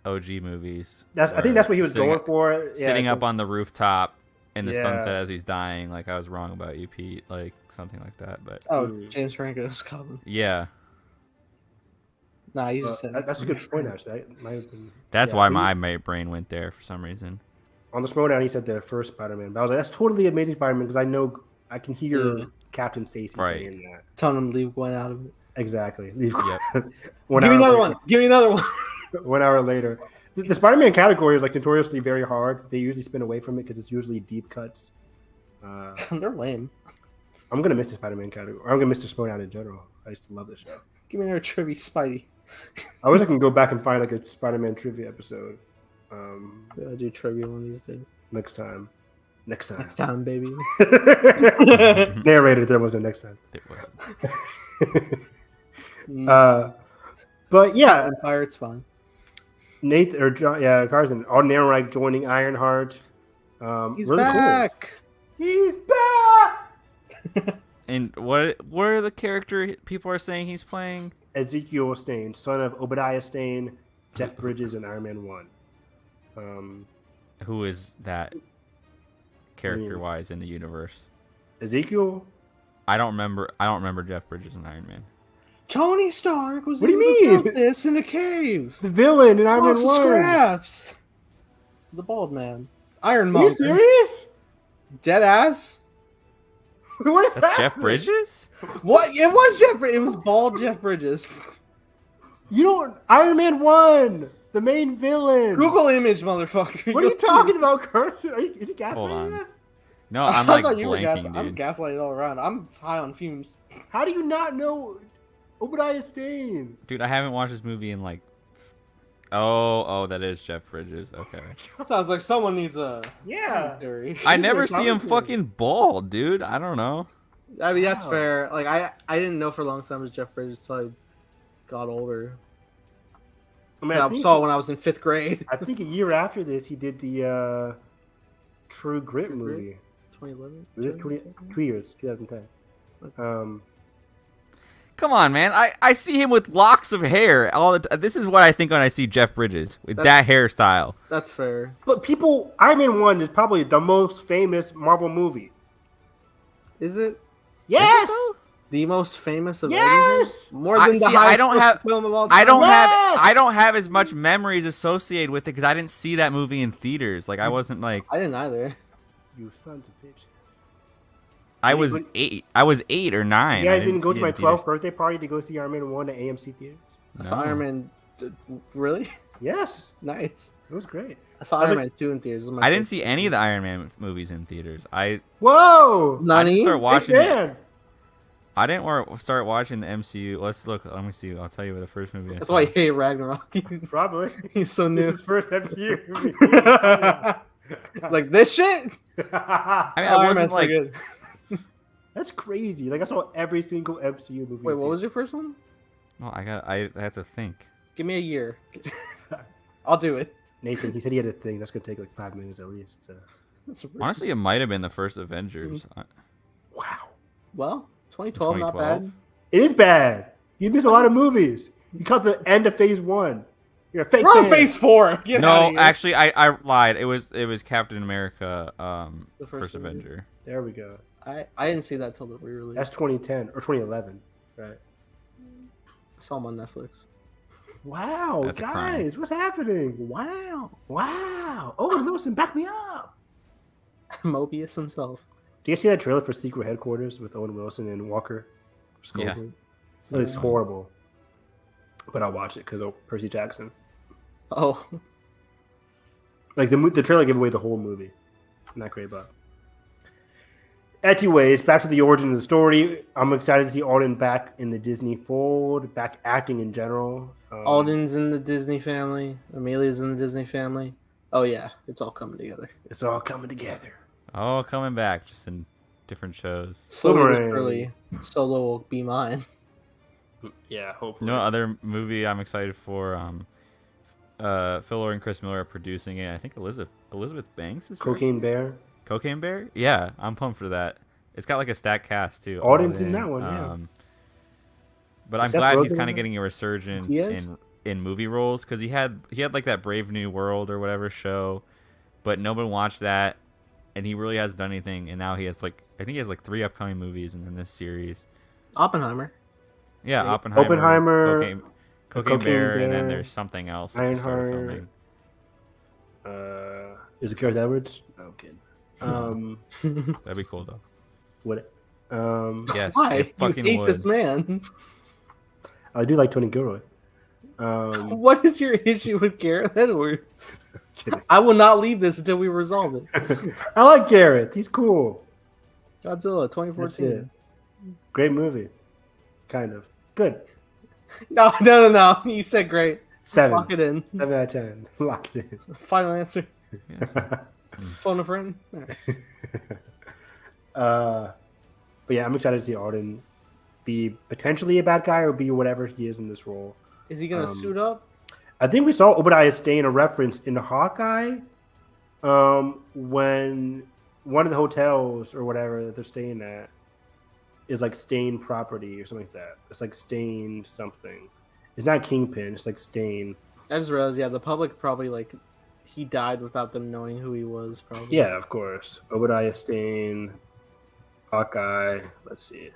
Speaker 3: OG movies.
Speaker 1: I think that's what he was
Speaker 3: sitting
Speaker 1: going
Speaker 3: up-
Speaker 1: for.
Speaker 3: Sitting up
Speaker 1: 'cause-
Speaker 3: on the rooftop in the
Speaker 1: Yeah.
Speaker 3: sunset as he's dying, like, I was wrong about you, Pete, like something like that. But
Speaker 2: Oh, James Franco's Goblin.
Speaker 3: yeah,
Speaker 2: Nah, you just said
Speaker 1: that's a good point, actually. That might have been,
Speaker 3: that's
Speaker 1: yeah,
Speaker 3: why
Speaker 1: we-
Speaker 3: my brain went there for some reason.
Speaker 1: On the Schmodown, he said the first Spider-Man. But I was like, that's totally Amazing Spider-Man because I know I can hear
Speaker 2: Yeah.
Speaker 1: Captain Stacy
Speaker 3: Right.
Speaker 1: saying that.
Speaker 2: telling him to leave Gwen out of it.
Speaker 1: Exactly.
Speaker 3: Yep.
Speaker 2: Give me another one. Give me another one.
Speaker 1: 1 hour later. The Spider-Man category is like notoriously very hard. They usually spin away from it because it's usually deep cuts.
Speaker 2: They're lame.
Speaker 1: I'm gonna miss the Spider-Man category. I'm gonna miss the Schmodown in general. I used to love this show.
Speaker 2: Give me another trivia, Spidey.
Speaker 1: I wish I can go back and find like a Spider-Man trivia episode.
Speaker 2: I'll do trivia one of these days.
Speaker 1: Next time.
Speaker 2: Next time, baby.
Speaker 1: Narrated, there was a next time.
Speaker 3: It was
Speaker 1: But yeah,
Speaker 2: Empire, it's fine.
Speaker 1: Nate or John, yeah, Carson, Alden Ehrenreich joining Ironheart.
Speaker 2: He's
Speaker 1: really
Speaker 2: back.
Speaker 1: Cool. He's back.
Speaker 3: And what are the character people are saying he's playing?
Speaker 1: Ezekiel Stane, son of Obadiah Stane, Jeff Bridges, and Iron Man 1.
Speaker 3: Who is that character-wise in the universe?
Speaker 1: Ezekiel?
Speaker 3: I don't remember Jeff Bridges and Iron Man.
Speaker 2: Tony Stark was
Speaker 1: What do you
Speaker 2: able to
Speaker 1: mean?
Speaker 2: build this in a cave.
Speaker 1: The villain in Iron Man
Speaker 2: Lots
Speaker 1: 1.
Speaker 2: of scraps. The bald man. Iron
Speaker 1: Are you
Speaker 2: Monger.
Speaker 1: serious?
Speaker 2: Dead ass.
Speaker 1: What is
Speaker 3: That's
Speaker 1: that?
Speaker 3: Jeff Bridges?
Speaker 2: What? It was Jeff. It was bald Jeff Bridges.
Speaker 1: You don't. Iron Man 1, the main villain.
Speaker 2: Google image, motherfucker.
Speaker 1: What are you talking about, Carson? Is he
Speaker 3: Hold on.
Speaker 1: gaslighting us?
Speaker 3: No, I'm like
Speaker 2: thought you were
Speaker 3: blanking,
Speaker 2: I'm
Speaker 3: dude.
Speaker 2: gaslighted all around. I'm high on fumes.
Speaker 1: How do you not know Obadiah Stane?
Speaker 3: Dude, I haven't watched this movie in like. Oh, that is Jeff Bridges. Okay.
Speaker 2: Sounds like someone needs a
Speaker 1: Yeah.
Speaker 2: commentary.
Speaker 3: I never
Speaker 1: like
Speaker 3: see him
Speaker 1: commentary.
Speaker 3: fucking bald, dude. I don't know.
Speaker 2: I mean, that's
Speaker 1: Wow.
Speaker 2: fair. Like I didn't know for a long time it was Jeff Bridges until I got older.
Speaker 1: I mean,
Speaker 2: I saw it when I was in 5th grade.
Speaker 1: I think a year after this, he did the True Grit
Speaker 2: True
Speaker 1: movie.
Speaker 2: 2011.
Speaker 1: Was it 2 years, 2010.
Speaker 3: Come on, man. I see him with locks of hair all the This is what I think when I see Jeff Bridges with that hairstyle.
Speaker 2: That's fair.
Speaker 1: But people, Iron Man 1 is probably the most famous Marvel movie.
Speaker 2: Is it?
Speaker 1: Yes!
Speaker 2: The most famous of
Speaker 1: Yes!
Speaker 2: everything? More than the
Speaker 3: See, I
Speaker 2: highest
Speaker 3: don't have-
Speaker 2: film of all time?
Speaker 3: I don't have as much memories associated with it because I didn't see that movie in theaters. Like I wasn't like
Speaker 2: I didn't either.
Speaker 1: You sons of bitches.
Speaker 3: I
Speaker 1: You
Speaker 3: was
Speaker 1: didn't
Speaker 3: 8. I was 8 or 9.
Speaker 1: You
Speaker 3: I
Speaker 1: guys didn't go
Speaker 3: see
Speaker 1: to
Speaker 3: it
Speaker 1: my
Speaker 3: in theaters.
Speaker 1: 12th birthday party to go see Iron Man 1 at AMC theaters?
Speaker 2: I saw
Speaker 3: No.
Speaker 2: Iron Man. Really?
Speaker 1: Yes,
Speaker 2: Nice.
Speaker 1: it was great.
Speaker 2: I saw
Speaker 1: I was
Speaker 2: Iron
Speaker 1: like-
Speaker 2: Man 2 in theaters. It was my
Speaker 3: I didn't
Speaker 2: first
Speaker 3: see
Speaker 2: movie.
Speaker 3: any of the Iron Man movies in theaters.
Speaker 1: Whoa!
Speaker 3: I
Speaker 2: Nani?
Speaker 3: didn't start
Speaker 1: Big
Speaker 3: watching.
Speaker 1: fan.
Speaker 3: I didn't start watching the MCU. Let's look. Let me see. I'll tell you what the first movie.
Speaker 2: That's
Speaker 3: I
Speaker 2: why
Speaker 3: saw.
Speaker 2: I hate Ragnarok.
Speaker 1: Probably.
Speaker 2: He's so
Speaker 1: This
Speaker 2: new.
Speaker 1: is his first MCU movie.
Speaker 2: It's like this shit.
Speaker 3: I mean,
Speaker 2: Oh,
Speaker 3: I
Speaker 2: Iron
Speaker 3: wasn't
Speaker 2: Man's
Speaker 3: like.
Speaker 2: pretty good.
Speaker 1: That's crazy. Like I saw every single MCU movie.
Speaker 2: Wait, what was your first one?
Speaker 3: No, I had to think.
Speaker 2: Give me a year. I'll do it.
Speaker 1: Nathan? He said he had a thing. That's gonna take like 5 minutes at least. So.
Speaker 2: That's a-
Speaker 3: Honestly, it might have been the first Avengers.
Speaker 1: Wow,
Speaker 2: Well, 2012, not bad.
Speaker 1: it is bad. You missed a lot of movies. You caught the end of Phase 1. You're a fake
Speaker 2: We're on
Speaker 1: fan.
Speaker 2: phase 4. Get outta
Speaker 3: No,
Speaker 2: here.
Speaker 3: actually, I lied. It was Captain America,
Speaker 2: The
Speaker 3: first
Speaker 2: first movie.
Speaker 3: Avenger.
Speaker 1: There we go.
Speaker 2: I didn't see that till the re-release.
Speaker 1: That's 2010 or 2011, right?
Speaker 2: I saw him on Netflix.
Speaker 1: Wow,
Speaker 3: That's a crime.
Speaker 1: guys, what's happening?
Speaker 2: Wow.
Speaker 1: Wow. Owen Wilson, back me up.
Speaker 2: Mobius himself.
Speaker 1: Do you see that trailer for Secret Headquarters with Owen Wilson and Walker?
Speaker 3: Yeah.
Speaker 1: It's horrible. But I'll watch it because of Percy Jackson.
Speaker 2: Oh,
Speaker 1: Like the trailer gave away the whole movie. Not great, but. Anyways, back to the origin of the story. I'm excited to see Alden back in the Disney fold, back acting in general.
Speaker 2: Alden's in the Disney family. Amelia's in the Disney family. Oh yeah, it's all coming together.
Speaker 1: It's all coming together.
Speaker 3: Oh, coming back, just in different shows.
Speaker 2: Slowly but
Speaker 1: Boomerang.
Speaker 2: surely, Solo will be mine.
Speaker 1: Yeah, hopefully.
Speaker 3: No other movie I'm excited for. Phil Lord and Chris Miller are producing it. I think Elizabeth Banks is
Speaker 1: Cocaine Bear.
Speaker 3: Cocaine Bear. Yeah, I'm pumped for that. It's got like a stacked cast too.
Speaker 1: Alden's in that one, yeah.
Speaker 3: But I'm
Speaker 1: Seth
Speaker 3: glad
Speaker 1: Rogen
Speaker 3: he's
Speaker 1: in
Speaker 3: kind of
Speaker 1: that?
Speaker 3: getting a resurgence
Speaker 2: Diaz?
Speaker 3: in movie roles because he had like that Brave New World or whatever show, but nobody watched that, and he really hasn't done anything. And now he has I think he has 3 upcoming movies and then this series.
Speaker 2: Oppenheimer.
Speaker 3: Yeah,
Speaker 2: Right.
Speaker 3: Oppenheimer, Cocaine
Speaker 1: Cocaine
Speaker 3: Bear, and then
Speaker 1: Bear,
Speaker 3: there's something else that just started
Speaker 1: Ironheart.
Speaker 3: filming.
Speaker 1: Is it Gareth Edwards? No, I'm kidding.
Speaker 3: That'd be cool though.
Speaker 1: What?
Speaker 3: Yes,
Speaker 2: Why?
Speaker 3: it
Speaker 2: You
Speaker 3: fucking
Speaker 2: hate
Speaker 3: would.
Speaker 2: this man.
Speaker 1: I do like Tony Gilroy.
Speaker 2: What is your issue with Gareth Edwards?
Speaker 1: Kidding.
Speaker 2: I will not leave this until we resolve it.
Speaker 1: I like Gareth. He's cool.
Speaker 2: Godzilla
Speaker 1: That's
Speaker 2: 2014.
Speaker 1: it. Great movie. Kind of. Good.
Speaker 2: No. You said great.
Speaker 1: 7.
Speaker 2: Lock it in.
Speaker 1: 7 out of 10. Lock it in.
Speaker 2: Final answer.
Speaker 3: Yes.
Speaker 2: Phone a friend. All right.
Speaker 1: But yeah, I'm excited to see Alden be potentially a bad guy or be whatever he is in this role.
Speaker 2: Is he gonna suit up?
Speaker 1: I think we saw Obadiah Stane a reference in Hawkeye when one of the hotels or whatever that they're staying at is like Stane property or something like that. It's like Stane something. It's not Kingpin. It's like Stane.
Speaker 2: I just realized. Yeah, the public probably he died without them knowing who he was. Probably.
Speaker 1: Yeah, of course. Obadiah Stane, Hawkeye. Let's see.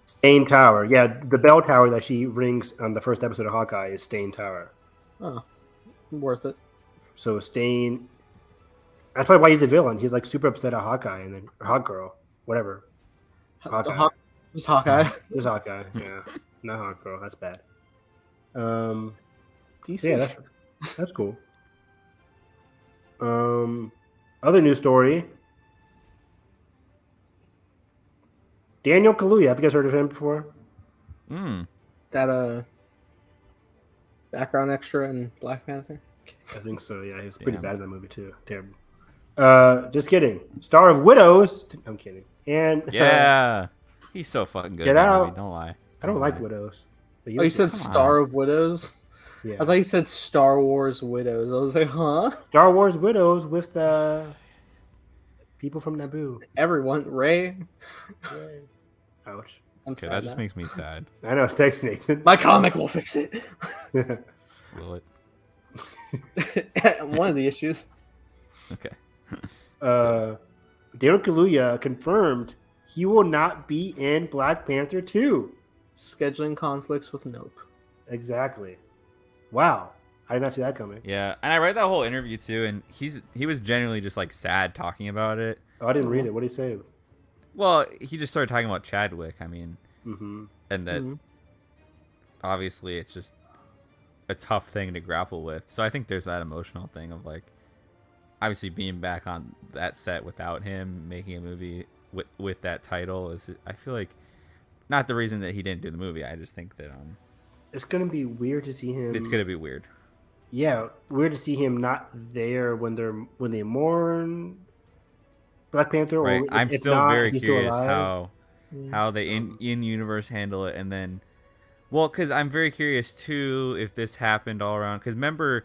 Speaker 1: Stane Tower. Yeah, the bell tower that she rings on the first episode of Hawkeye is Stane Tower.
Speaker 2: Oh, worth it.
Speaker 1: So Stane. That's probably why he's the villain. He's like super upset at Hawkeye and then or Hawk Girl, whatever. Hawkeye.
Speaker 2: It's Hawkeye.
Speaker 1: There's Hawkeye. Yeah, not Hawk Girl. That's bad.
Speaker 2: DC.
Speaker 1: Yeah, that's cool. Other news story. Daniel Kaluuya. Have you guys heard of him before?
Speaker 2: That background extra in Black Panther.
Speaker 1: I think so. Yeah, he was pretty
Speaker 3: Damn.
Speaker 1: bad in that movie too. Terrible. Just kidding. Star of Widows. I'm kidding. And
Speaker 3: Yeah, he's so fucking good.
Speaker 1: Get
Speaker 3: in that
Speaker 1: out.
Speaker 3: movie, don't lie.
Speaker 1: I don't like
Speaker 3: lie.
Speaker 1: Widows. But
Speaker 2: Oh, you said
Speaker 3: Come
Speaker 2: Star of Widows?
Speaker 1: yeah.
Speaker 2: I thought you said Star Wars Widows. I was like, huh?
Speaker 1: Star Wars Widows with the people from Naboo.
Speaker 2: Everyone, Ray.
Speaker 1: Ouch.
Speaker 2: I'm
Speaker 3: Okay,
Speaker 2: sad
Speaker 3: that just
Speaker 2: now.
Speaker 3: makes me sad.
Speaker 1: I know. Thanks, Nathan.
Speaker 2: My comic will fix it.
Speaker 3: Will it?
Speaker 2: One of the issues.
Speaker 3: Okay.
Speaker 1: Daniel Kaluuya confirmed he will not be in Black Panther 2.
Speaker 2: Scheduling conflicts with Nope.
Speaker 1: Exactly. Wow. I did not see that coming.
Speaker 3: Yeah, and I read that whole interview too, and he was genuinely just like sad talking about it.
Speaker 1: Oh, I didn't read it. What did he say?
Speaker 3: Well, he just started talking about Chadwick. I mean,
Speaker 1: Mm-hmm.
Speaker 3: and that obviously it's just a tough thing to grapple with. So I think there's that emotional thing of like, obviously being back on that set without him, making a movie with that title is, I feel like, not the reason that he didn't do the movie. I just think that
Speaker 1: It's gonna be weird to see him.
Speaker 3: it's gonna be weird.
Speaker 1: Yeah, weird to see him not there when they mourn Black Panther.
Speaker 3: Right.
Speaker 1: Or
Speaker 3: I'm
Speaker 1: if
Speaker 3: still
Speaker 1: not,
Speaker 3: very
Speaker 1: if he's still
Speaker 3: curious
Speaker 1: alive.
Speaker 3: how they in universe handle it, and then, well, because I'm very curious too if this happened all around. Because remember,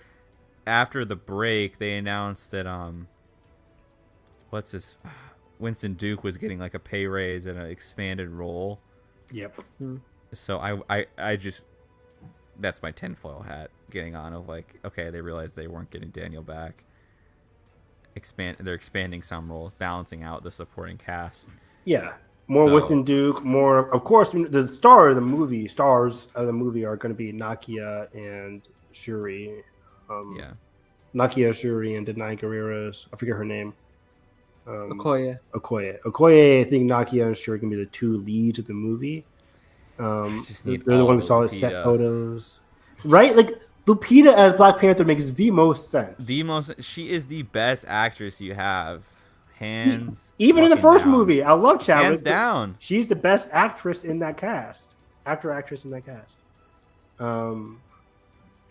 Speaker 3: after the break, they announced that what's this? Winston Duke was getting like a pay raise and an expanded role.
Speaker 1: Yep.
Speaker 3: So I just, that's my tinfoil hat getting on of like, okay, they realized they weren't getting Daniel back. They're expanding some roles, balancing out the supporting cast.
Speaker 1: Yeah. More Winston Duke, more, of course, the stars of the movie are going to be Nakia and Shuri. Nakia, Shuri, and Denai Guerrero's, I forget her name.
Speaker 2: Okoye.
Speaker 1: Okoye, I think Nakia and Shuri can be the two leads of the movie. They're the ones who saw the set photos. Right? Like, Lupita as Black Panther makes the most sense.
Speaker 3: She is the best actress you have. Hands
Speaker 1: even in the first
Speaker 3: down.
Speaker 1: movie, I love Chadwick.
Speaker 3: Hands down.
Speaker 1: She's the best actress in that cast. Actress in that cast.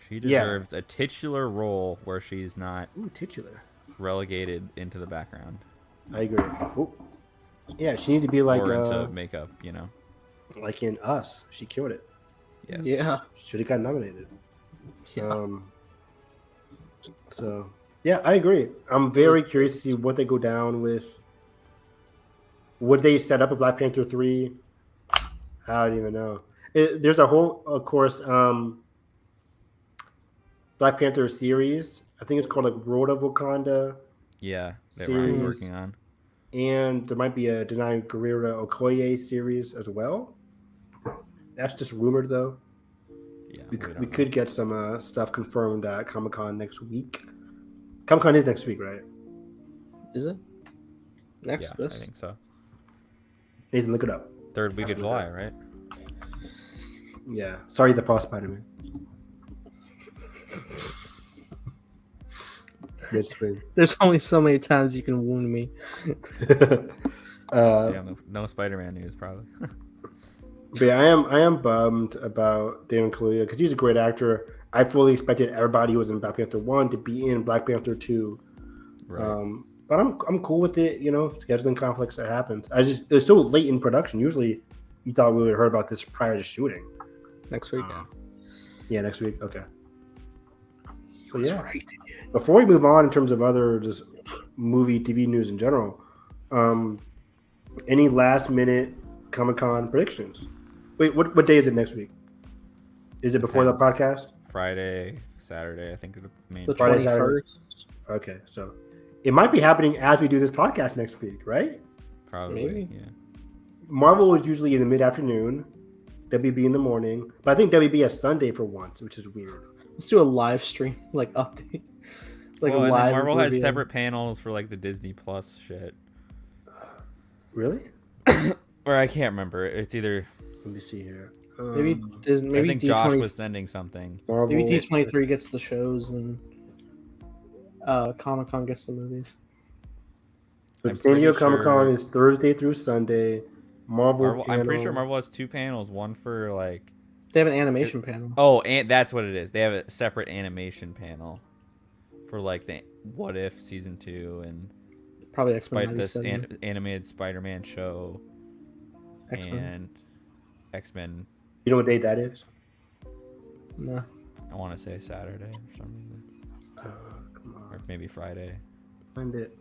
Speaker 3: She deserves a titular role where she's not
Speaker 1: titular
Speaker 3: relegated into the background.
Speaker 1: I agree. Ooh. Yeah, she needs to be like
Speaker 3: or into makeup,
Speaker 1: like in Us. She killed it.
Speaker 3: Yes.
Speaker 2: Yeah.
Speaker 1: Should have got nominated.
Speaker 2: Yeah.
Speaker 1: So yeah, I agree. I'm very curious to see what they go down with. Would they set up a Black Panther 3? I don't even know. There's a whole, of course, Black Panther series. I think it's called like Road of Wakanda.
Speaker 3: Yeah, that Ryan's working on.
Speaker 1: And there might be a Denai Guerrero Okoye series as well. That's just rumored though.
Speaker 3: Yeah,
Speaker 1: we could get some stuff confirmed at Comic-Con next week. Comic-Con is next week, right?
Speaker 2: Is it? Next
Speaker 3: I think so.
Speaker 1: Nathan, look it up.
Speaker 3: Third week of July, right?
Speaker 1: Yeah. Sorry, the Paw Spider-Man. Good spin.
Speaker 2: There's only so many times you can wound me.
Speaker 3: No Spider-Man news, probably.
Speaker 1: But yeah, I am bummed about Daniel Kaluuya because he's a great actor. I fully expected everybody who was in Black Panther 1 to be in Black Panther 2. Right. But I'm cool with it, scheduling conflicts, that happens. It's so late in production. Usually you thought we would have heard about this prior to shooting.
Speaker 2: Next week.
Speaker 1: Yeah, next week. Okay. So yeah. Right. Before we move on in terms of other just movie, TV news in general, any last minute Comic-Con predictions? Wait, what day is it next week? Is it before the podcast?
Speaker 3: Friday, Saturday, I think is the main.
Speaker 2: The 21st.
Speaker 1: Okay, so it might be happening as we do this podcast next week, right?
Speaker 3: Probably,
Speaker 2: maybe.
Speaker 3: Yeah.
Speaker 1: Marvel is usually in the mid-afternoon, WB in the morning, but I think WB has Sunday for once, which is weird.
Speaker 2: Let's do a live stream, like update.
Speaker 3: Like a live. Marvel has separate panels for like the Disney Plus shit.
Speaker 1: Really?
Speaker 3: Or I can't remember. It's either.
Speaker 1: Let me see here.
Speaker 2: Maybe
Speaker 3: I think Josh was sending something.
Speaker 1: Marvel.
Speaker 2: Maybe D23 gets the shows and Comic-Con gets the movies.
Speaker 1: But San Diego Comic-Con is Thursday through Sunday. Marvel
Speaker 3: I'm pretty sure Marvel has two panels. One for like.
Speaker 2: They have an animation panel.
Speaker 3: Oh, and that's what it is. They have a separate animation panel for like the What If season 2 and
Speaker 2: probably X-Men.
Speaker 3: This animated Spider-Man show.
Speaker 2: X-Men.
Speaker 3: And X-Men.
Speaker 1: You know what day that is?
Speaker 2: No.
Speaker 3: I want to say Saturday or some reason.
Speaker 1: Come on.
Speaker 3: Or maybe Friday.
Speaker 1: Find it.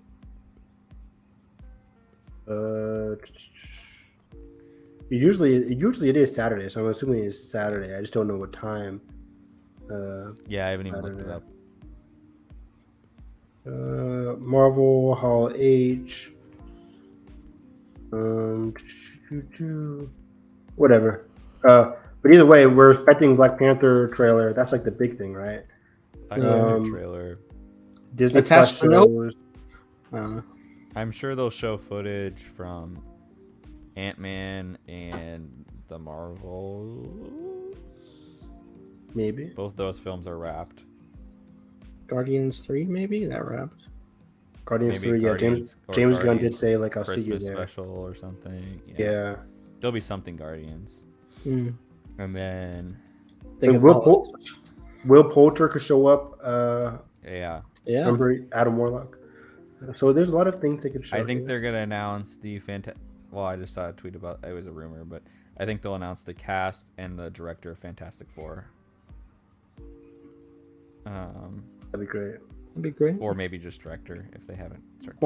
Speaker 1: Usually it is Saturday, so I'm assuming it's Saturday. I just don't know what time.
Speaker 3: Yeah, I haven't even looked it up.
Speaker 1: Marvel Hall H. Whatever. But either way, we're expecting Black Panther trailer. That's like the big thing, right?
Speaker 3: I got a
Speaker 1: Um,
Speaker 3: new trailer.
Speaker 1: Disney Plus
Speaker 2: Attached to note.
Speaker 1: shows.
Speaker 3: I'm sure they'll show footage from Ant-Man and the Marvels.
Speaker 1: Maybe.
Speaker 3: Both those films are wrapped.
Speaker 2: Guardians 3, maybe that wrapped.
Speaker 1: Guardians
Speaker 3: Maybe
Speaker 1: 3, yeah.
Speaker 3: Guardians or
Speaker 1: James Gunn did
Speaker 3: Guardians
Speaker 1: say like I'll see you
Speaker 3: Christmas
Speaker 1: there.
Speaker 3: special or something.
Speaker 1: Yeah.
Speaker 3: There'll be something Guardians.
Speaker 2: Mm.
Speaker 3: And then
Speaker 2: They
Speaker 1: Like,
Speaker 2: could call it-
Speaker 1: Will Poulter could show up.
Speaker 3: yeah.
Speaker 2: Yeah.
Speaker 1: Remember Adam Warlock? So there's a lot of things they could show.
Speaker 3: I think
Speaker 1: here.
Speaker 3: they're gonna announce the well, I just saw a tweet about it was a rumor, but I think they'll announce the cast and the director of Fantastic Four.
Speaker 1: That'd be great.
Speaker 2: That'd be great.
Speaker 3: Or maybe just director if they haven't started.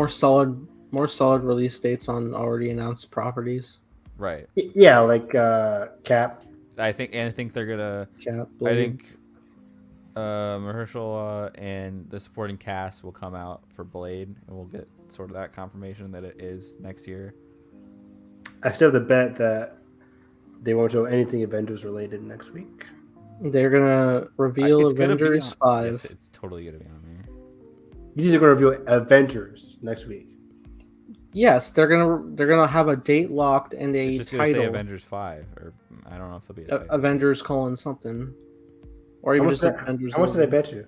Speaker 2: More solid release dates on already announced properties.
Speaker 3: Right.
Speaker 1: Yeah, like Cap.
Speaker 3: I think they're gonna.
Speaker 2: Cap,
Speaker 3: I
Speaker 2: Blade.
Speaker 3: think Mahershala and the supporting cast will come out for Blade, and we'll get sort of that confirmation that it is next year.
Speaker 1: I still have the bet that they won't show anything Avengers related next week.
Speaker 2: They're gonna reveal
Speaker 3: It's gonna be
Speaker 2: Avengers
Speaker 3: on-
Speaker 2: 5.
Speaker 3: Yes, it's totally gonna be on there.
Speaker 1: You think they're going to reveal Avengers next week?
Speaker 2: Yes, they're gonna have a date locked and a
Speaker 3: It's just gonna say
Speaker 2: title.
Speaker 3: Avengers 5, or I don't know if there'll be a title.
Speaker 2: Avengers : something, or even just Avengers.
Speaker 1: How much did I bet you?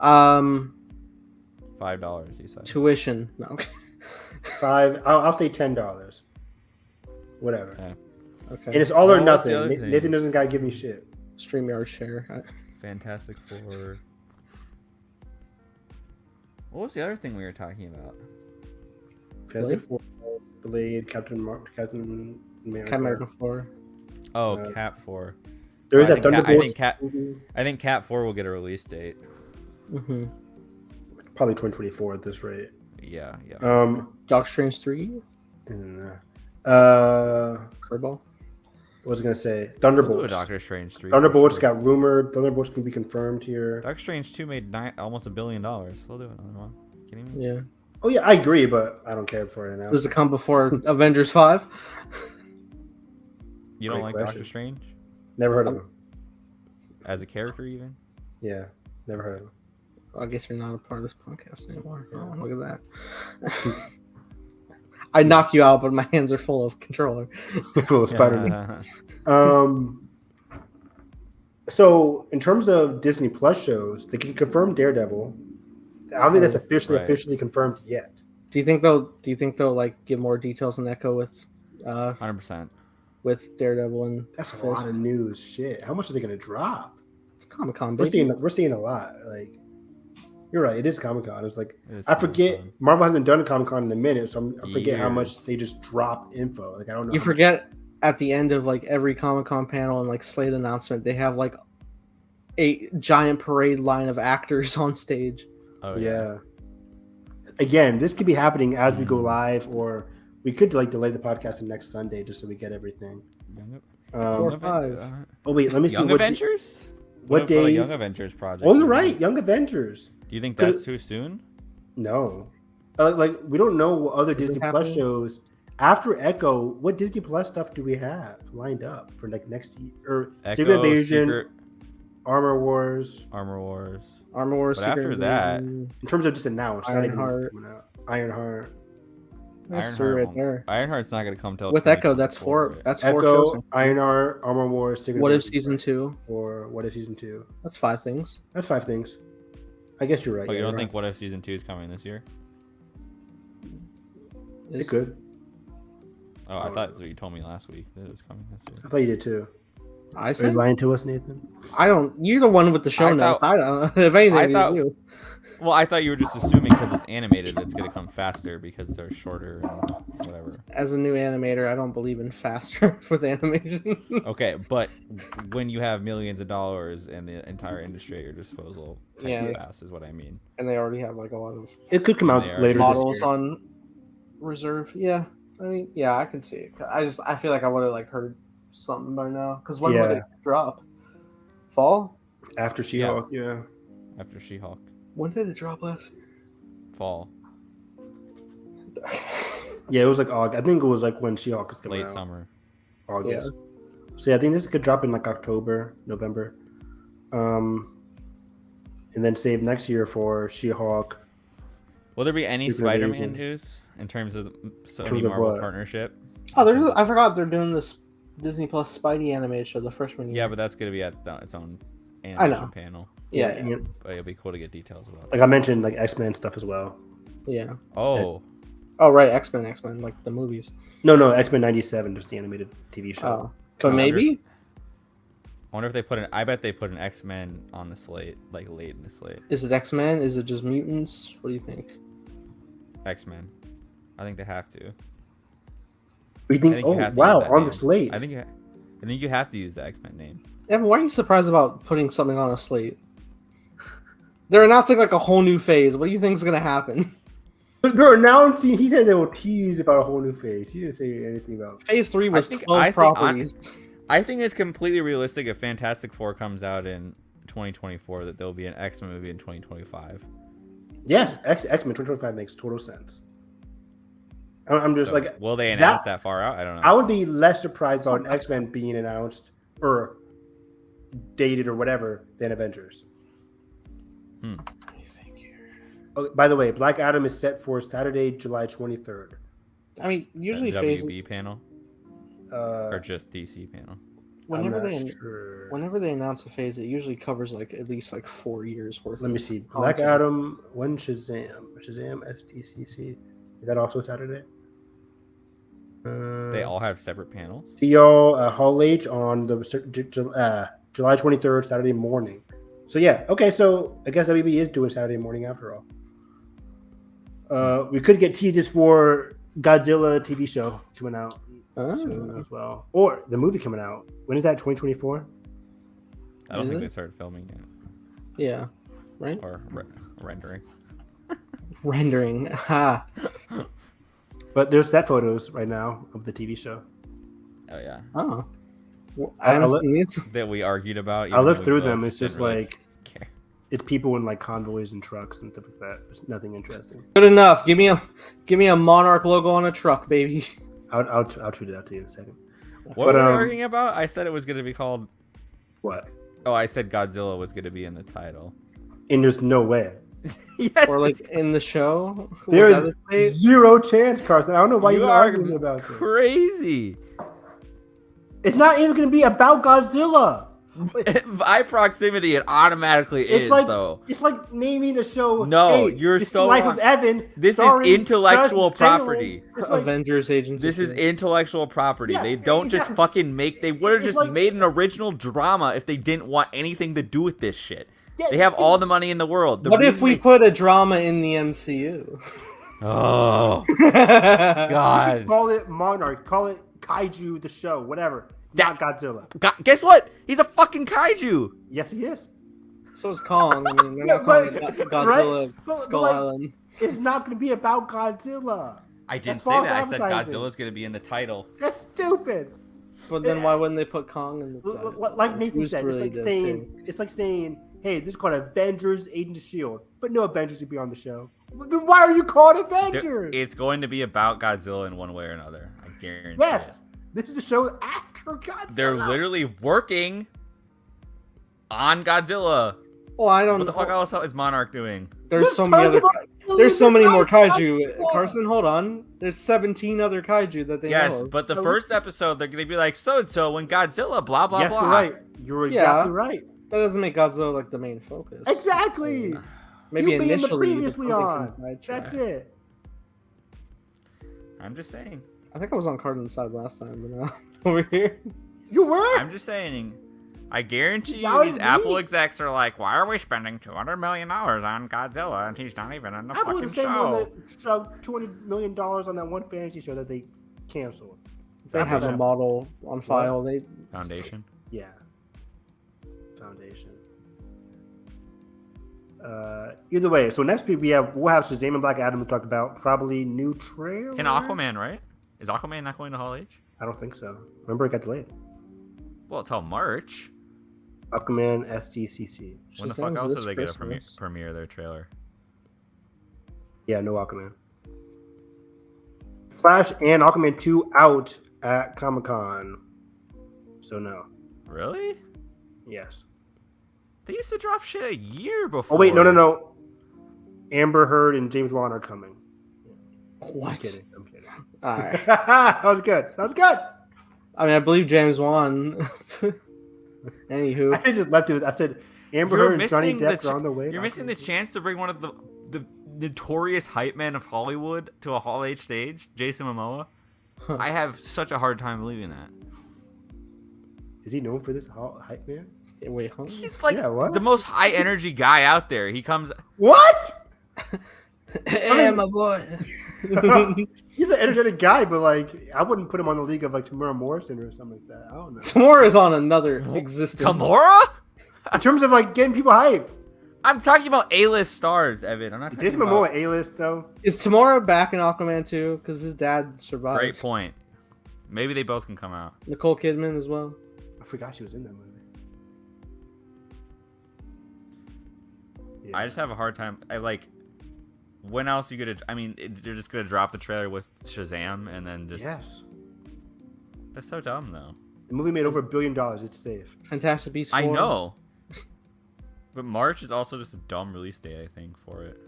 Speaker 2: $5
Speaker 3: you said.
Speaker 2: tuition. No.
Speaker 1: $5. I'll say $10. Whatever.
Speaker 3: Yeah.
Speaker 2: Okay.
Speaker 1: And it's all or
Speaker 3: Well, what's the
Speaker 1: nothing.
Speaker 3: other thing?
Speaker 1: Nathan doesn't got to give me shit.
Speaker 2: StreamYard share.
Speaker 3: Fantastic Four. What was the other thing we were talking about?
Speaker 1: Fantastic Four, Blade, Captain America.
Speaker 2: Captain America 4.
Speaker 3: Oh,
Speaker 1: Uh,
Speaker 3: Cat 4.
Speaker 1: There is
Speaker 3: I
Speaker 1: that
Speaker 3: think
Speaker 1: Thunderbolts
Speaker 3: Cat-
Speaker 1: movie.
Speaker 3: I think Cat 4 will get a release date.
Speaker 2: Mm-hmm.
Speaker 1: Probably 2024 at this rate.
Speaker 3: Yeah.
Speaker 2: Doctor Strange 3.
Speaker 1: What
Speaker 2: Curveball.
Speaker 1: was I gonna say?
Speaker 3: We'll do
Speaker 1: Thunderbolts.
Speaker 3: a Doctor Strange 3.
Speaker 1: Thunderbolts
Speaker 3: for sure.
Speaker 1: got rumored. Thunderbolts can be confirmed here.
Speaker 3: Doctor Strange 2 made almost $1 billion. They'll do another one. Kidding me?
Speaker 2: Yeah.
Speaker 1: Oh yeah, I agree, but I don't care for it now.
Speaker 2: Does it come before Avengers 5?
Speaker 3: You don't
Speaker 1: Great
Speaker 3: like
Speaker 1: question.
Speaker 3: Doctor Strange
Speaker 1: Never heard of him.
Speaker 3: as a character, even?
Speaker 1: Yeah, never heard of him.
Speaker 2: I guess you're not a part of this podcast anymore. Oh, look at that. I knock you out, but my hands are full of controller.
Speaker 1: Full of Spider-Man. So in terms of Disney Plus shows, they can confirm Daredevil. I don't think that's officially confirmed yet.
Speaker 2: Do you think they'll like give more details on Echo with
Speaker 3: 100%.
Speaker 2: with Daredevil and
Speaker 1: That's a
Speaker 2: Fist?
Speaker 1: lot of news. Shit, how much are they gonna drop?
Speaker 2: It's Comic-Con,
Speaker 1: We're
Speaker 2: baby.
Speaker 1: seeing a lot. Like, you're right. It is Comic-Con. It's like
Speaker 3: It is
Speaker 1: I forget
Speaker 3: Comic-Con.
Speaker 1: Marvel hasn't done a Comic-Con in a minute, so I forget how
Speaker 3: Years.
Speaker 1: much they just drop info. Like I don't know.
Speaker 2: You
Speaker 1: how
Speaker 2: forget at the end of like every Comic-Con panel and like slate announcement, they have like a giant parade line of actors on stage.
Speaker 3: Oh,
Speaker 1: Much. Yeah. Again, this could be happening as we go live, or we could like delay the podcast to next Sunday just so we get everything.
Speaker 3: Young,
Speaker 2: Four or
Speaker 3: Young
Speaker 2: five.
Speaker 1: Oh wait, let me see
Speaker 3: Young
Speaker 1: what
Speaker 3: Avengers?
Speaker 1: what
Speaker 3: if a
Speaker 1: days?
Speaker 3: Young Avengers project?
Speaker 1: Oh, you're right. Young Avengers.
Speaker 3: Do you think that's too soon?
Speaker 1: No, like we don't know what other
Speaker 2: Is it
Speaker 1: Disney Plus
Speaker 2: happening?
Speaker 1: shows after Echo. What Disney Plus stuff do we have lined up for like next year? Or Secret Invasion,
Speaker 3: Secret
Speaker 1: Armor Wars.
Speaker 3: Armor Wars.
Speaker 2: Armor Wars.
Speaker 3: But
Speaker 2: Secret
Speaker 3: after that-
Speaker 2: Invasion.
Speaker 1: In terms of just announced, not even
Speaker 2: Ironheart.
Speaker 1: coming out. Ironheart,
Speaker 2: That's three right
Speaker 3: won't-
Speaker 2: there.
Speaker 3: Ironheart's not going to come till
Speaker 2: With Echo, that's
Speaker 3: 2024,
Speaker 2: four.
Speaker 3: right?
Speaker 2: That's four shows.
Speaker 1: Echo, Ironheart, Armor Wars, Secret
Speaker 2: What if
Speaker 1: Invasion,
Speaker 2: season 2?
Speaker 1: or What If Season 2?
Speaker 2: That's 5 things.
Speaker 1: That's 5 things. I guess you're right.
Speaker 3: But you
Speaker 1: yeah,
Speaker 3: don't
Speaker 1: you're
Speaker 3: think
Speaker 1: right.
Speaker 3: What If Season 2 is coming this year?
Speaker 1: It could?
Speaker 3: Oh, I thought that's what you told me last week, that it was coming this year.
Speaker 1: I thought you did too.
Speaker 2: I
Speaker 1: Are you
Speaker 2: said
Speaker 1: lying to us, Nathan?
Speaker 2: I don't. You're the one with the show
Speaker 3: I
Speaker 2: notes.
Speaker 3: thought-
Speaker 2: I don't. If anything,
Speaker 3: I
Speaker 2: it's
Speaker 3: thought-
Speaker 2: you.
Speaker 3: Well, I thought you were just assuming because it's animated, it's going to come faster because they're shorter and whatever.
Speaker 2: As a new animator, I don't believe in faster with animation.
Speaker 3: Okay, but when you have millions of dollars and the entire industry at your disposal, type
Speaker 2: Yeah.
Speaker 3: fast is what I mean.
Speaker 2: And they already have like a lot of
Speaker 1: It could come out
Speaker 3: They are
Speaker 1: later this
Speaker 2: models
Speaker 1: year.
Speaker 2: on reserve. Yeah, I mean, yeah, I can see it. I feel like I would have like heard something by now. Because when would
Speaker 1: Yeah.
Speaker 2: it drop? Fall?
Speaker 1: After She-Hulk, yeah.
Speaker 3: After She-Hulk.
Speaker 2: When did it drop last year?
Speaker 3: Fall.
Speaker 1: Yeah, it was like August. I think it was like when She-Hulk is coming
Speaker 3: Late
Speaker 1: out.
Speaker 3: summer.
Speaker 1: August. So yeah, I think this could drop in like October, November. And then save next year for She-Hulk.
Speaker 3: Will there be any
Speaker 1: Secret
Speaker 3: Spider-Man
Speaker 1: Invasion.
Speaker 3: news in terms of the Sony
Speaker 1: terms of
Speaker 3: Marvel
Speaker 1: what?
Speaker 3: partnership?
Speaker 2: Oh, I forgot they're doing this Disney Plus Spidey animated show, the freshman year.
Speaker 3: Yeah, but that's gonna be at its own
Speaker 2: I
Speaker 3: animation
Speaker 2: know.
Speaker 3: panel.
Speaker 2: Yeah.
Speaker 1: And,
Speaker 3: But it'll be cool to get details about
Speaker 1: like I mentioned, like X-Men stuff as well.
Speaker 2: Yeah.
Speaker 3: Oh,
Speaker 2: Oh, right. X-Men, like the movies.
Speaker 1: No, X-Men 97, just the animated TV show.
Speaker 2: Oh. But maybe?
Speaker 3: I wonder if they put I bet they put an X-Men on the slate, like late in the slate.
Speaker 2: Is it X-Men? Is it just mutants? What do you think?
Speaker 3: X-Men. I think they have to.
Speaker 1: We
Speaker 3: I
Speaker 1: think,
Speaker 3: think you
Speaker 1: oh
Speaker 3: have to
Speaker 1: wow,
Speaker 3: use that
Speaker 1: on
Speaker 3: name.
Speaker 1: the slate.
Speaker 3: I think you have to use the X-Men name.
Speaker 2: Evan, why are you surprised about putting something on a slate? They're announcing like a whole new phase. What do you think is gonna happen?
Speaker 1: They're announcing. He said they will tease about a whole new phase. He didn't say anything about.
Speaker 2: Phase 3 was
Speaker 3: think-
Speaker 2: 12
Speaker 3: I think-
Speaker 2: properties.
Speaker 3: I think it's completely realistic if Fantastic Four comes out in 2024 that there'll be an X-Men movie in 2025.
Speaker 1: Yes, X-Men 2025 makes total sense. I'm just
Speaker 3: So,
Speaker 1: like,
Speaker 3: will they announce that far out? I don't know.
Speaker 1: I would be less surprised about an X-Men being announced or dated or whatever than Avengers.
Speaker 2: What do you think here?
Speaker 1: Oh, by the way, Black Adam is set for Saturday, July 23rd.
Speaker 2: I mean, usually phase
Speaker 3: WB panel
Speaker 1: Uh,
Speaker 3: or just DC panel.
Speaker 2: whenever
Speaker 1: I'm
Speaker 2: they
Speaker 1: not sure.
Speaker 2: whenever they announce a phase, it usually covers like at least like 4 years worth.
Speaker 1: Let me
Speaker 2: of
Speaker 1: see. Black
Speaker 2: content.
Speaker 1: Adam. When Shazam? STCC. Is that also Saturday?
Speaker 3: They all have separate panels.
Speaker 1: See y'all Hall H on the July 23rd, Saturday morning. So yeah, okay. So I guess WB is doing Saturday morning after all. We could get teases for Godzilla TV show coming out soon as well, or the movie coming out. When is that? 2024.
Speaker 3: I don't
Speaker 2: Is
Speaker 3: think
Speaker 2: it?
Speaker 3: they started filming yet
Speaker 2: Yeah, right.
Speaker 3: or rendering.
Speaker 2: Rendering. Ha.
Speaker 1: But there's set photos right now of the TV show.
Speaker 3: Oh yeah,
Speaker 2: Oh. Well,
Speaker 1: I
Speaker 2: I haven't
Speaker 1: look-
Speaker 2: seen these.
Speaker 3: that we argued about.
Speaker 1: I
Speaker 3: even
Speaker 1: looked
Speaker 3: though we
Speaker 1: through
Speaker 3: both
Speaker 1: them. It's
Speaker 3: didn't
Speaker 1: just
Speaker 3: really
Speaker 1: like
Speaker 3: care.
Speaker 1: it's people in like convoys and trucks and stuff like that. It's nothing interesting.
Speaker 2: Good enough. Give me a Monarch logo on a truck, baby.
Speaker 1: I'll tweet it out to you in a second.
Speaker 3: What
Speaker 1: But,
Speaker 3: were we arguing about? I said it was going to be called.
Speaker 1: What?
Speaker 3: Oh, I said Godzilla was going to be in the title.
Speaker 1: And there's no way.
Speaker 3: Yes.
Speaker 2: Or like in the show.
Speaker 1: There
Speaker 2: Was that
Speaker 1: is
Speaker 2: the phase?
Speaker 1: zero chance, Carson. I don't know why
Speaker 3: you
Speaker 1: you're
Speaker 3: are
Speaker 1: arguing about this.
Speaker 3: crazy.
Speaker 1: It's not even going to be about Godzilla.
Speaker 3: By proximity, it automatically
Speaker 1: It's
Speaker 3: is,
Speaker 1: like
Speaker 3: though.
Speaker 1: it's like naming a show.
Speaker 3: No,
Speaker 1: hey,
Speaker 3: you're
Speaker 1: this is
Speaker 3: so
Speaker 1: Life
Speaker 3: wrong.
Speaker 1: of Evan.
Speaker 3: This is
Speaker 1: starring
Speaker 3: intellectual
Speaker 1: Gus Taylor.
Speaker 3: property.
Speaker 1: It's like,
Speaker 2: Avengers Agency.
Speaker 3: This is intellectual property.
Speaker 1: Yeah,
Speaker 3: They don't just
Speaker 1: yeah.
Speaker 3: fucking make. They would have
Speaker 1: It's
Speaker 3: just
Speaker 1: like-
Speaker 3: made an original drama if they didn't want anything to do with this shit.
Speaker 1: Yeah,
Speaker 3: They have
Speaker 1: it-
Speaker 3: all the money in the world. The
Speaker 2: What if
Speaker 3: reason
Speaker 2: we
Speaker 3: they-
Speaker 2: put a drama in the MCU?
Speaker 3: Oh
Speaker 2: God.
Speaker 3: God!
Speaker 1: call it Monarch. Call it Kaiju the show. Whatever. Not Godzilla.
Speaker 3: Guess what? He's a fucking kaiju.
Speaker 1: Yes, he is.
Speaker 2: So is Kong. I mean, they're
Speaker 1: Yeah,
Speaker 2: not calling
Speaker 1: but-
Speaker 2: it Godzilla
Speaker 1: right? But,
Speaker 2: Skull
Speaker 1: like,
Speaker 2: Island.
Speaker 1: It's not going to be about Godzilla.
Speaker 3: I didn't
Speaker 1: That's
Speaker 3: say
Speaker 1: false
Speaker 3: that. I said
Speaker 1: advertising.
Speaker 3: Godzilla's gonna be in the title.
Speaker 1: That's stupid.
Speaker 2: But then why wouldn't they put Kong in the title?
Speaker 1: Like Nathan
Speaker 2: Who's
Speaker 1: said, it's
Speaker 2: really
Speaker 1: like
Speaker 2: the
Speaker 1: saying
Speaker 2: thing?
Speaker 1: hey, this is called Avengers Agent of Shield, but no Avengers would be on the show. Then why are you called Avengers?
Speaker 3: It's going to be about Godzilla in one way or another. I guarantee.
Speaker 1: Yes,
Speaker 3: it.
Speaker 1: this is the show after Godzilla.
Speaker 3: They're literally working on Godzilla.
Speaker 2: Well, I don't
Speaker 3: What the
Speaker 2: know.
Speaker 3: fuck else is Monarch doing?
Speaker 2: There's so many other. There's so many more kaiju.
Speaker 1: Godzilla.
Speaker 2: Carson, hold on. There's 17 other kaiju that they
Speaker 3: Yes,
Speaker 2: know of.
Speaker 3: but the
Speaker 1: So
Speaker 3: first
Speaker 1: let's-
Speaker 3: episode they're gonna be like so and so when Godzilla blah blah
Speaker 1: Yes,
Speaker 3: blah.
Speaker 1: you're right. You're
Speaker 2: Yeah.
Speaker 1: exactly right.
Speaker 2: That doesn't make Godzilla like the main focus.
Speaker 1: Exactly.
Speaker 2: Maybe
Speaker 1: you being
Speaker 2: initially.
Speaker 1: the previously
Speaker 2: but something
Speaker 1: on.
Speaker 2: can sidetrack.
Speaker 1: That's it.
Speaker 3: I'm just saying.
Speaker 2: I think I was on Cardin's side last time, but now over here.
Speaker 1: You were.
Speaker 3: I'm just saying. I guarantee
Speaker 1: That
Speaker 3: you
Speaker 1: was
Speaker 3: these
Speaker 1: me.
Speaker 3: Apple execs are like, why are we spending $200 million on Godzilla and he's not even in the
Speaker 1: Apple
Speaker 3: fucking
Speaker 1: was the same one
Speaker 3: show?
Speaker 1: that shoved $200 million on that one fantasy show that they canceled.
Speaker 2: They have a model on file. They
Speaker 3: Foundation.
Speaker 1: Yeah. Foundation. Either way, so next week we'll have Shazam and Black Adam to talk about. Probably new trailer.
Speaker 3: And Aquaman, right? Is Aquaman not going to Hall H?
Speaker 1: I don't think so. Remember, it got delayed.
Speaker 3: Well, till March.
Speaker 1: Aquaman SDCC.
Speaker 3: When the
Speaker 2: Shazam's
Speaker 3: fuck else
Speaker 2: this
Speaker 3: did they get a
Speaker 2: Christmas.
Speaker 3: premiere their trailer?
Speaker 1: Yeah, no Aquaman. Flash and Aquaman 2 out at Comic-Con. So no.
Speaker 3: Really?
Speaker 1: Yes.
Speaker 3: They used to drop shit a year before.
Speaker 1: Oh wait, no. Amber Heard and James Wan are coming.
Speaker 2: What?
Speaker 1: I'm kidding.
Speaker 2: All right.
Speaker 1: That was good.
Speaker 2: I mean, I believe James Wan. Anywho,
Speaker 1: I just left it. I said Amber Heard and Johnny Depp are on the way.
Speaker 3: You're missing the chance to bring one of the notorious hype man of Hollywood to a Hall H stage, Jason Momoa.
Speaker 2: Huh.
Speaker 3: I have such a hard time believing that.
Speaker 1: Is he known for this hype man?
Speaker 2: wait, hold on.
Speaker 3: He's like
Speaker 1: what?
Speaker 3: the most high energy guy out there. He comes.
Speaker 1: What?
Speaker 2: Hey, my boy.
Speaker 1: He's an energetic guy, but like I wouldn't put him on the league of like Tamura Morrison or something like that. I don't know.
Speaker 2: Tamora is on another existence.
Speaker 3: Tamora?
Speaker 1: In terms of like getting people hype.
Speaker 3: I'm talking about A-list stars, Evan. I'm not talking
Speaker 1: Jason
Speaker 3: about...
Speaker 1: Momoa A-list though.
Speaker 2: Is Tamora back in Aquaman too? Because his dad survived.
Speaker 3: Great point. Maybe they both can come out.
Speaker 2: Nicole Kidman as well.
Speaker 1: I forgot she was in that movie. Yeah.
Speaker 3: I just have a hard time. I like. When else are you gonna? I mean, they're just gonna drop the trailer with Shazam and then just.
Speaker 1: Yes.
Speaker 3: That's so dumb, though.
Speaker 1: The movie made over $1 billion. It's safe.
Speaker 2: Fantastic Beasts 4.
Speaker 3: I know. But March is also just a dumb release day, I think, for it.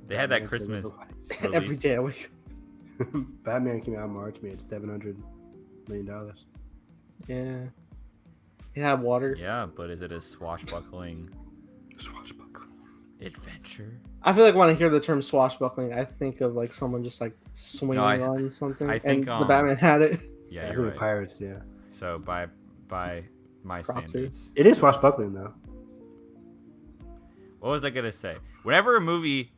Speaker 3: They had that
Speaker 1: Batman
Speaker 3: Christmas
Speaker 1: says
Speaker 3: release.
Speaker 2: Every day I wake up.
Speaker 1: Batman came out in March, made $700 million.
Speaker 2: Yeah. It had water.
Speaker 3: Yeah, but is it a swashbuckling adventure?
Speaker 2: I feel like when I hear the term swashbuckling, I think of like someone just like swinging on something.
Speaker 3: I think,
Speaker 2: and the Batman had it.
Speaker 3: Yeah,
Speaker 1: I
Speaker 3: you're
Speaker 1: think
Speaker 3: right.
Speaker 1: Pirates, yeah.
Speaker 3: So by my
Speaker 2: Proxy.
Speaker 3: standards,
Speaker 1: It is swashbuckling though.
Speaker 3: what was I gonna say? Whenever a movie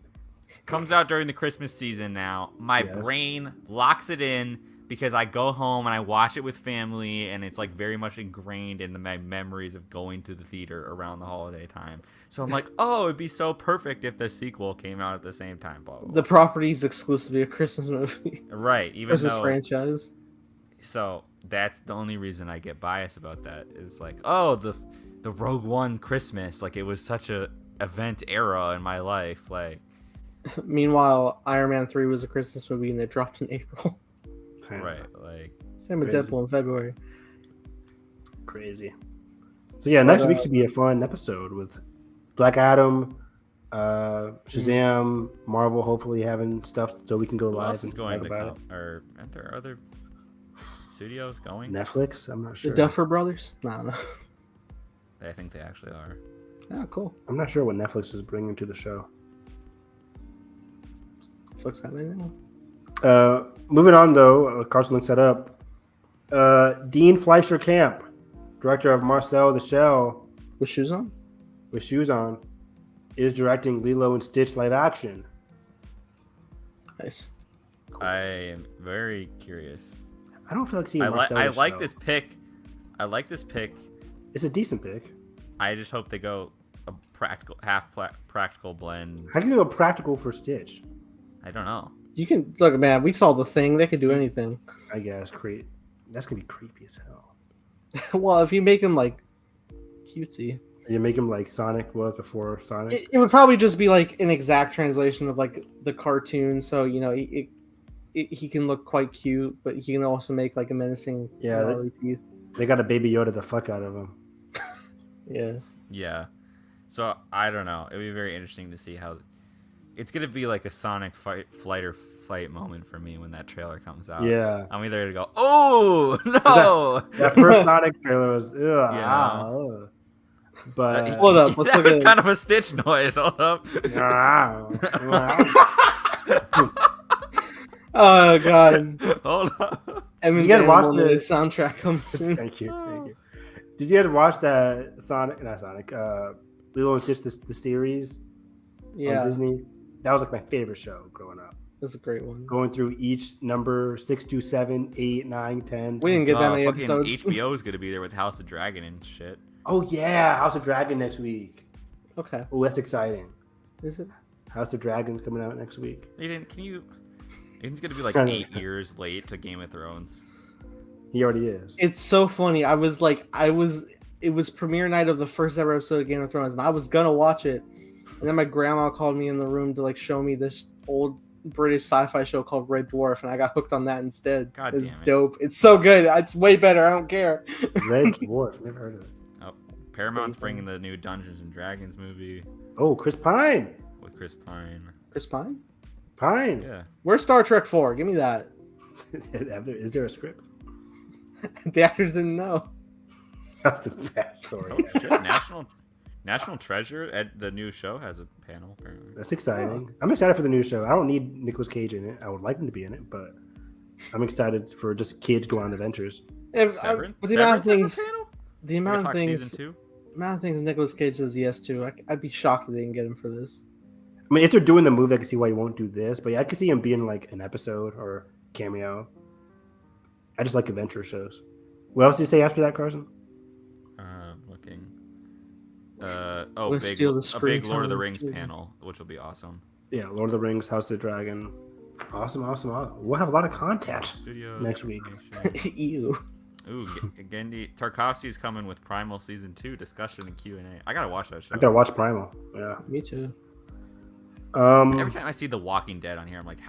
Speaker 3: comes out during the Christmas season now, my
Speaker 1: Yes.
Speaker 3: brain locks it in because I go home and I watch it with family, and it's like very much ingrained in my memories of going to the theater around the holiday time. So I'm like, oh, it'd be so perfect if the sequel came out at the same time. Blah, blah, blah.
Speaker 2: The property's exclusively a Christmas movie.
Speaker 3: Right, even
Speaker 2: Versus
Speaker 3: though.
Speaker 2: franchise.
Speaker 3: So that's the only reason I get biased about that. It's like, oh, the Rogue One Christmas, like it was such a event era in my life, like.
Speaker 2: Meanwhile, Iron Man 3 was a Christmas movie and it dropped in April.
Speaker 3: Right, like.
Speaker 2: Same with
Speaker 1: Crazy.
Speaker 2: Deadpool in February.
Speaker 1: Crazy. So yeah, next week should be a fun episode with Black Adam, Shazam, Marvel hopefully having stuff so we can go
Speaker 3: Who
Speaker 1: live
Speaker 3: else is
Speaker 1: and
Speaker 3: going
Speaker 1: talk
Speaker 3: to
Speaker 1: about
Speaker 3: come? Or aren't there other studios going?
Speaker 1: Netflix. I'm not
Speaker 2: The
Speaker 1: sure.
Speaker 2: Duffer Brothers? No.
Speaker 3: I think they actually are.
Speaker 2: Yeah, cool.
Speaker 1: I'm not sure what Netflix is bringing to the show.
Speaker 2: Looks that way now.
Speaker 1: Moving on though, Carson looks that up. Dean Fleischer Camp, director of Marcel the Shell
Speaker 2: With shoes on?
Speaker 1: with shoes on, is directing Lilo and Stitch live action.
Speaker 2: Nice.
Speaker 3: I am very curious.
Speaker 1: I don't feel like seeing
Speaker 3: I
Speaker 1: Marcel.
Speaker 3: like
Speaker 1: the
Speaker 3: this pick. I like this pick.
Speaker 1: It's a decent pick.
Speaker 3: I just hope they go a practical practical blend.
Speaker 1: How can you go practical for Stitch?
Speaker 3: I don't know.
Speaker 2: You can look, man. We saw The Thing. They could do anything.
Speaker 1: I guess that's gonna be creepy as hell.
Speaker 2: Well, if you make him like cutesy,
Speaker 1: You make him like Sonic was before Sonic.
Speaker 2: it would probably just be like an exact translation of like the cartoon. So you know, he can look quite cute, but he can also make like a menacing gnarly teeth.
Speaker 1: They got a Baby Yoda the fuck out of him.
Speaker 2: Yeah.
Speaker 3: Yeah. So I don't know. It'd be very interesting to see how it's gonna be like a Sonic flight or fight moment for me when that trailer comes out.
Speaker 1: Yeah.
Speaker 3: I'm either gonna go, oh no.
Speaker 1: That first Sonic trailer was
Speaker 3: Yeah.
Speaker 1: ugh. But
Speaker 2: Hold up, let's
Speaker 3: that
Speaker 2: look
Speaker 3: was
Speaker 2: at
Speaker 3: kind of a Stitch noise. Hold up.
Speaker 2: Oh god.
Speaker 3: Hold up.
Speaker 2: Evan's
Speaker 1: You gotta watch
Speaker 2: Animal
Speaker 1: the-
Speaker 2: Noise soundtrack coming soon.
Speaker 1: Thank you. Did you ever watch that Lilo and Stitch the series
Speaker 2: Yeah,
Speaker 1: on Disney? That was like my favorite show growing up.
Speaker 2: that's a great one.
Speaker 1: Going through each number 6 to 7, 8, 9, 10.
Speaker 2: We didn't get that many
Speaker 3: Fucking
Speaker 2: episodes.
Speaker 3: HBO is gonna be there with House of Dragon and shit.
Speaker 1: Oh yeah, House of Dragon next week.
Speaker 2: Okay,
Speaker 1: Oh, that's exciting.
Speaker 2: is it?
Speaker 1: House of Dragon's coming out next week.
Speaker 3: Nathan, Nathan's gonna be like
Speaker 1: I know.
Speaker 3: 8 years late to Game of Thrones.
Speaker 1: He already is.
Speaker 2: It's so funny. It was premiere night of the first ever episode of Game of Thrones, and I was gonna watch it, and then my grandma called me in the room to like show me this old British sci-fi show called Red Dwarf, and I got hooked on that instead.
Speaker 3: God
Speaker 2: It's
Speaker 3: damn it.
Speaker 2: dope. It's so good. It's way better. I don't care.
Speaker 1: Red Dwarf. Never heard of it.
Speaker 3: Oh, Paramount's bringing the new Dungeons and Dragons movie
Speaker 1: Oh, Chris Pine.
Speaker 3: with Chris Pine.
Speaker 2: Chris Pine?
Speaker 1: Pine.
Speaker 3: Yeah.
Speaker 2: Where's Star Trek 4? Give me that.
Speaker 1: Is there a script?
Speaker 2: The actors didn't know.
Speaker 1: That's the best story.
Speaker 3: Oh shit! National Treasure at the new show has a panel apparently.
Speaker 1: That's exciting. I'm excited for the new show. I don't need Nicolas Cage in it. I would like him to be in it, but I'm excited for just kids go on adventures.
Speaker 3: Severance?
Speaker 2: With the amount of
Speaker 3: Severance has
Speaker 2: things,
Speaker 3: a panel?
Speaker 2: the amount of
Speaker 3: Talk
Speaker 2: things,
Speaker 3: season 2?
Speaker 2: amount of things Nicolas Cage says yes to, I'd be shocked if they didn't get him for this.
Speaker 1: I mean, if they're doing the movie, I can see why you won't do this. But yeah, I could see him being like an episode or cameo. I just like adventure shows. What else did you say after that, Carson?
Speaker 3: Looking.
Speaker 2: We'll steal the
Speaker 3: A
Speaker 2: screen
Speaker 3: big Lord of the
Speaker 2: time,
Speaker 3: Rings
Speaker 2: too.
Speaker 3: panel, which will be awesome.
Speaker 1: Yeah, Lord of the Rings, House of the Dragon. Awesome. We'll have a lot of content
Speaker 3: Studios
Speaker 1: next week.
Speaker 3: animation.
Speaker 2: Ew.
Speaker 3: Ooh, Gendy Tarkovsky's coming with Primal Season 2 discussion and Q&A. I gotta watch that show.
Speaker 1: I gotta watch Primal. Yeah.
Speaker 2: Me too.
Speaker 3: Every time I see The Walking Dead on here, I'm like,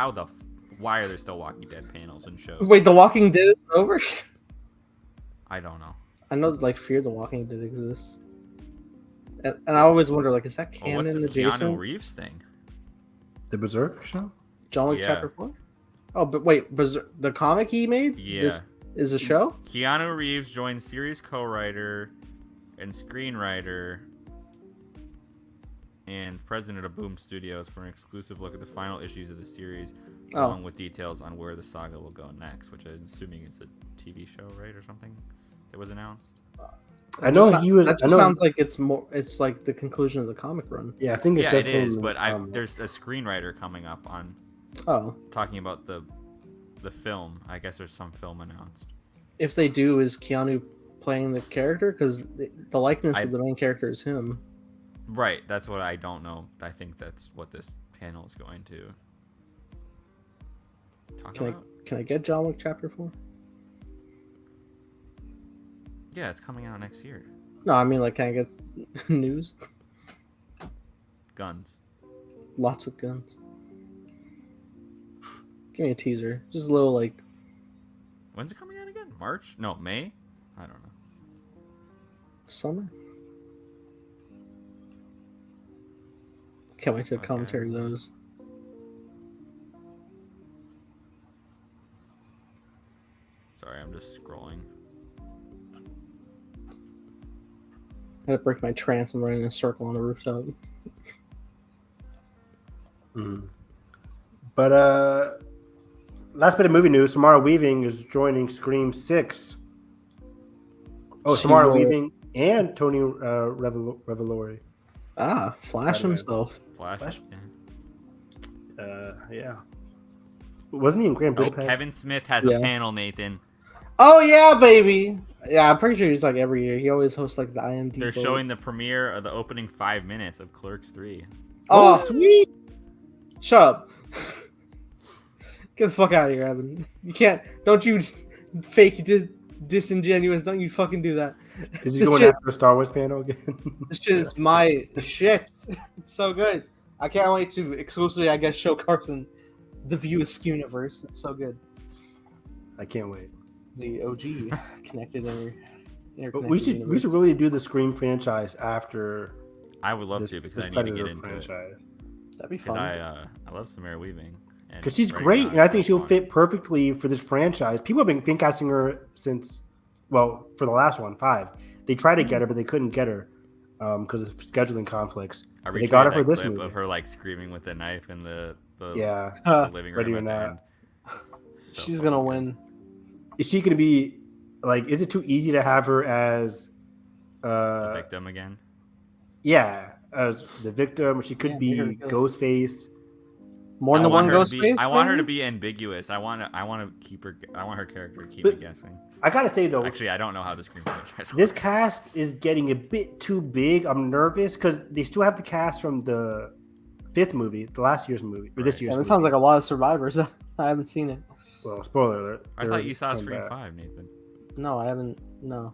Speaker 3: why are there still Walking Dead panels and shows?
Speaker 2: Wait, The Walking Dead is over?
Speaker 3: I don't know.
Speaker 2: I know, like, Fear the Walking Dead exists. And I always wonder, like, is that
Speaker 3: Oh,
Speaker 2: canon
Speaker 3: what's this
Speaker 2: adjacent?
Speaker 3: Keanu Reeves thing?
Speaker 1: The Berserk show?
Speaker 2: John Wick
Speaker 3: Yeah.
Speaker 2: Chapter 4? Oh, but wait, the comic he made?
Speaker 3: Yeah.
Speaker 2: Is a show?
Speaker 3: Keanu Reeves joined series co-writer and screenwriter and president of Boom Studios for an exclusive look at the final issues of the series, along with details on where the saga will go next, which I'm assuming is a TV show, right, or something that was announced.
Speaker 1: I know
Speaker 2: That
Speaker 1: he was.
Speaker 2: That
Speaker 1: I
Speaker 2: just
Speaker 1: know,
Speaker 2: sounds like it's more. It's like the conclusion of the comic run.
Speaker 1: Yeah, I think it's
Speaker 3: Yeah,
Speaker 1: just
Speaker 3: it is,
Speaker 1: him,
Speaker 3: but there's a screenwriter coming up on
Speaker 2: Oh,
Speaker 3: talking about the film. I guess there's some film announced.
Speaker 2: if they do, is Keanu playing the character? Because the likeness of the main character is him.
Speaker 3: Right, that's what I don't know. I think that's what this panel is going to talk about.
Speaker 2: Can I get John Wick Chapter 4?
Speaker 3: Yeah, it's coming out next year.
Speaker 2: No, I mean, like, can I get news?
Speaker 3: Guns.
Speaker 2: Lots of guns. Give me a teaser. Just a little, like,
Speaker 3: When's it coming out again? March? No, May? I don't know.
Speaker 2: summer. Can't wait to commentary those.
Speaker 3: Sorry, I'm just scrolling.
Speaker 2: I had to break my trance and running in a circle on a rooftop.
Speaker 1: But last bit of movie news: Samara Weaving is joining Scream 6. Oh,
Speaker 2: She
Speaker 1: Samara
Speaker 2: will-
Speaker 1: Weaving and Tony Revolori.
Speaker 2: Ah, Flash
Speaker 1: Spider-Man.
Speaker 2: himself.
Speaker 3: Flash.
Speaker 1: Yeah. Yeah. Wasn't he in Grand
Speaker 3: Oh,
Speaker 1: Budapest?
Speaker 3: Kevin Smith has
Speaker 2: Yeah.
Speaker 3: a panel, Nathan.
Speaker 2: Oh yeah, baby. Yeah, I'm pretty sure he's like every year. He always hosts like the IMDb.
Speaker 3: They're showing the premiere of the opening 5 minutes of Clerks 3.
Speaker 2: Oh,
Speaker 1: sweet.
Speaker 2: shut up. Get the fuck out of here, Evan. You can't. Don't you fake disingenuous. Don't you fucking do that.
Speaker 1: Is he
Speaker 2: This
Speaker 1: going
Speaker 2: shit-
Speaker 1: after a Star Wars panel again?
Speaker 2: This shit is my shit. It's so good. I can't wait to exclusively, I guess, show Carson the View Askew universe. It's so good.
Speaker 1: I can't wait.
Speaker 2: The OG connected
Speaker 1: But
Speaker 2: interconnected
Speaker 1: we should
Speaker 2: universe.
Speaker 1: really do the Scream franchise after
Speaker 3: I would love
Speaker 1: this,
Speaker 3: to because
Speaker 1: this
Speaker 3: I need to get
Speaker 1: Predator
Speaker 3: into it.
Speaker 1: franchise.
Speaker 2: That'd be
Speaker 3: Because
Speaker 2: fun.
Speaker 3: I love Samara Weaving.
Speaker 1: Because she's
Speaker 3: Ray
Speaker 1: great,
Speaker 3: Bond
Speaker 1: and I
Speaker 3: is
Speaker 1: think
Speaker 3: so
Speaker 1: she'll
Speaker 3: fun.
Speaker 1: fit perfectly for this franchise. People have been casting her since, well, for the last one, 5. They tried to get her, but they couldn't get her because of scheduling conflicts.
Speaker 3: I
Speaker 1: But they got her for
Speaker 3: retweeted that
Speaker 1: this
Speaker 3: clip
Speaker 1: movie.
Speaker 3: of her like screaming with a knife in the
Speaker 1: Yeah,
Speaker 3: the living
Speaker 1: Ready
Speaker 3: room
Speaker 1: or
Speaker 3: at the
Speaker 1: Not.
Speaker 3: end. So
Speaker 2: She's
Speaker 3: fucking
Speaker 2: gonna
Speaker 3: good.
Speaker 2: win.
Speaker 1: is she going to be like? Is it too easy to have her as,
Speaker 3: The victim again.
Speaker 1: yeah, as the victim? She could
Speaker 2: Yeah,
Speaker 1: be
Speaker 2: make her good.
Speaker 1: Ghostface.
Speaker 2: More
Speaker 3: I
Speaker 2: than
Speaker 3: want
Speaker 2: one
Speaker 3: her
Speaker 2: ghost
Speaker 3: to be,
Speaker 2: face.
Speaker 3: I want her to
Speaker 2: maybe?
Speaker 3: be ambiguous. I want to keep her. I want her character to keep
Speaker 1: But-
Speaker 3: me guessing.
Speaker 1: I gotta say though,
Speaker 3: Actually, I don't know how the Scream franchise
Speaker 1: this
Speaker 3: works.
Speaker 1: cast is getting a bit too big. I'm nervous because they still have the cast from the 5th movie, the last year's movie, or this
Speaker 3: Right.
Speaker 1: year's.
Speaker 2: Yeah, that
Speaker 1: movie.
Speaker 2: sounds like a lot of survivors. I haven't seen it.
Speaker 1: Well, spoiler alert.
Speaker 3: I thought you saw
Speaker 1: they're
Speaker 3: Scream
Speaker 1: coming
Speaker 3: 5, Nathan.
Speaker 2: No, I haven't. No,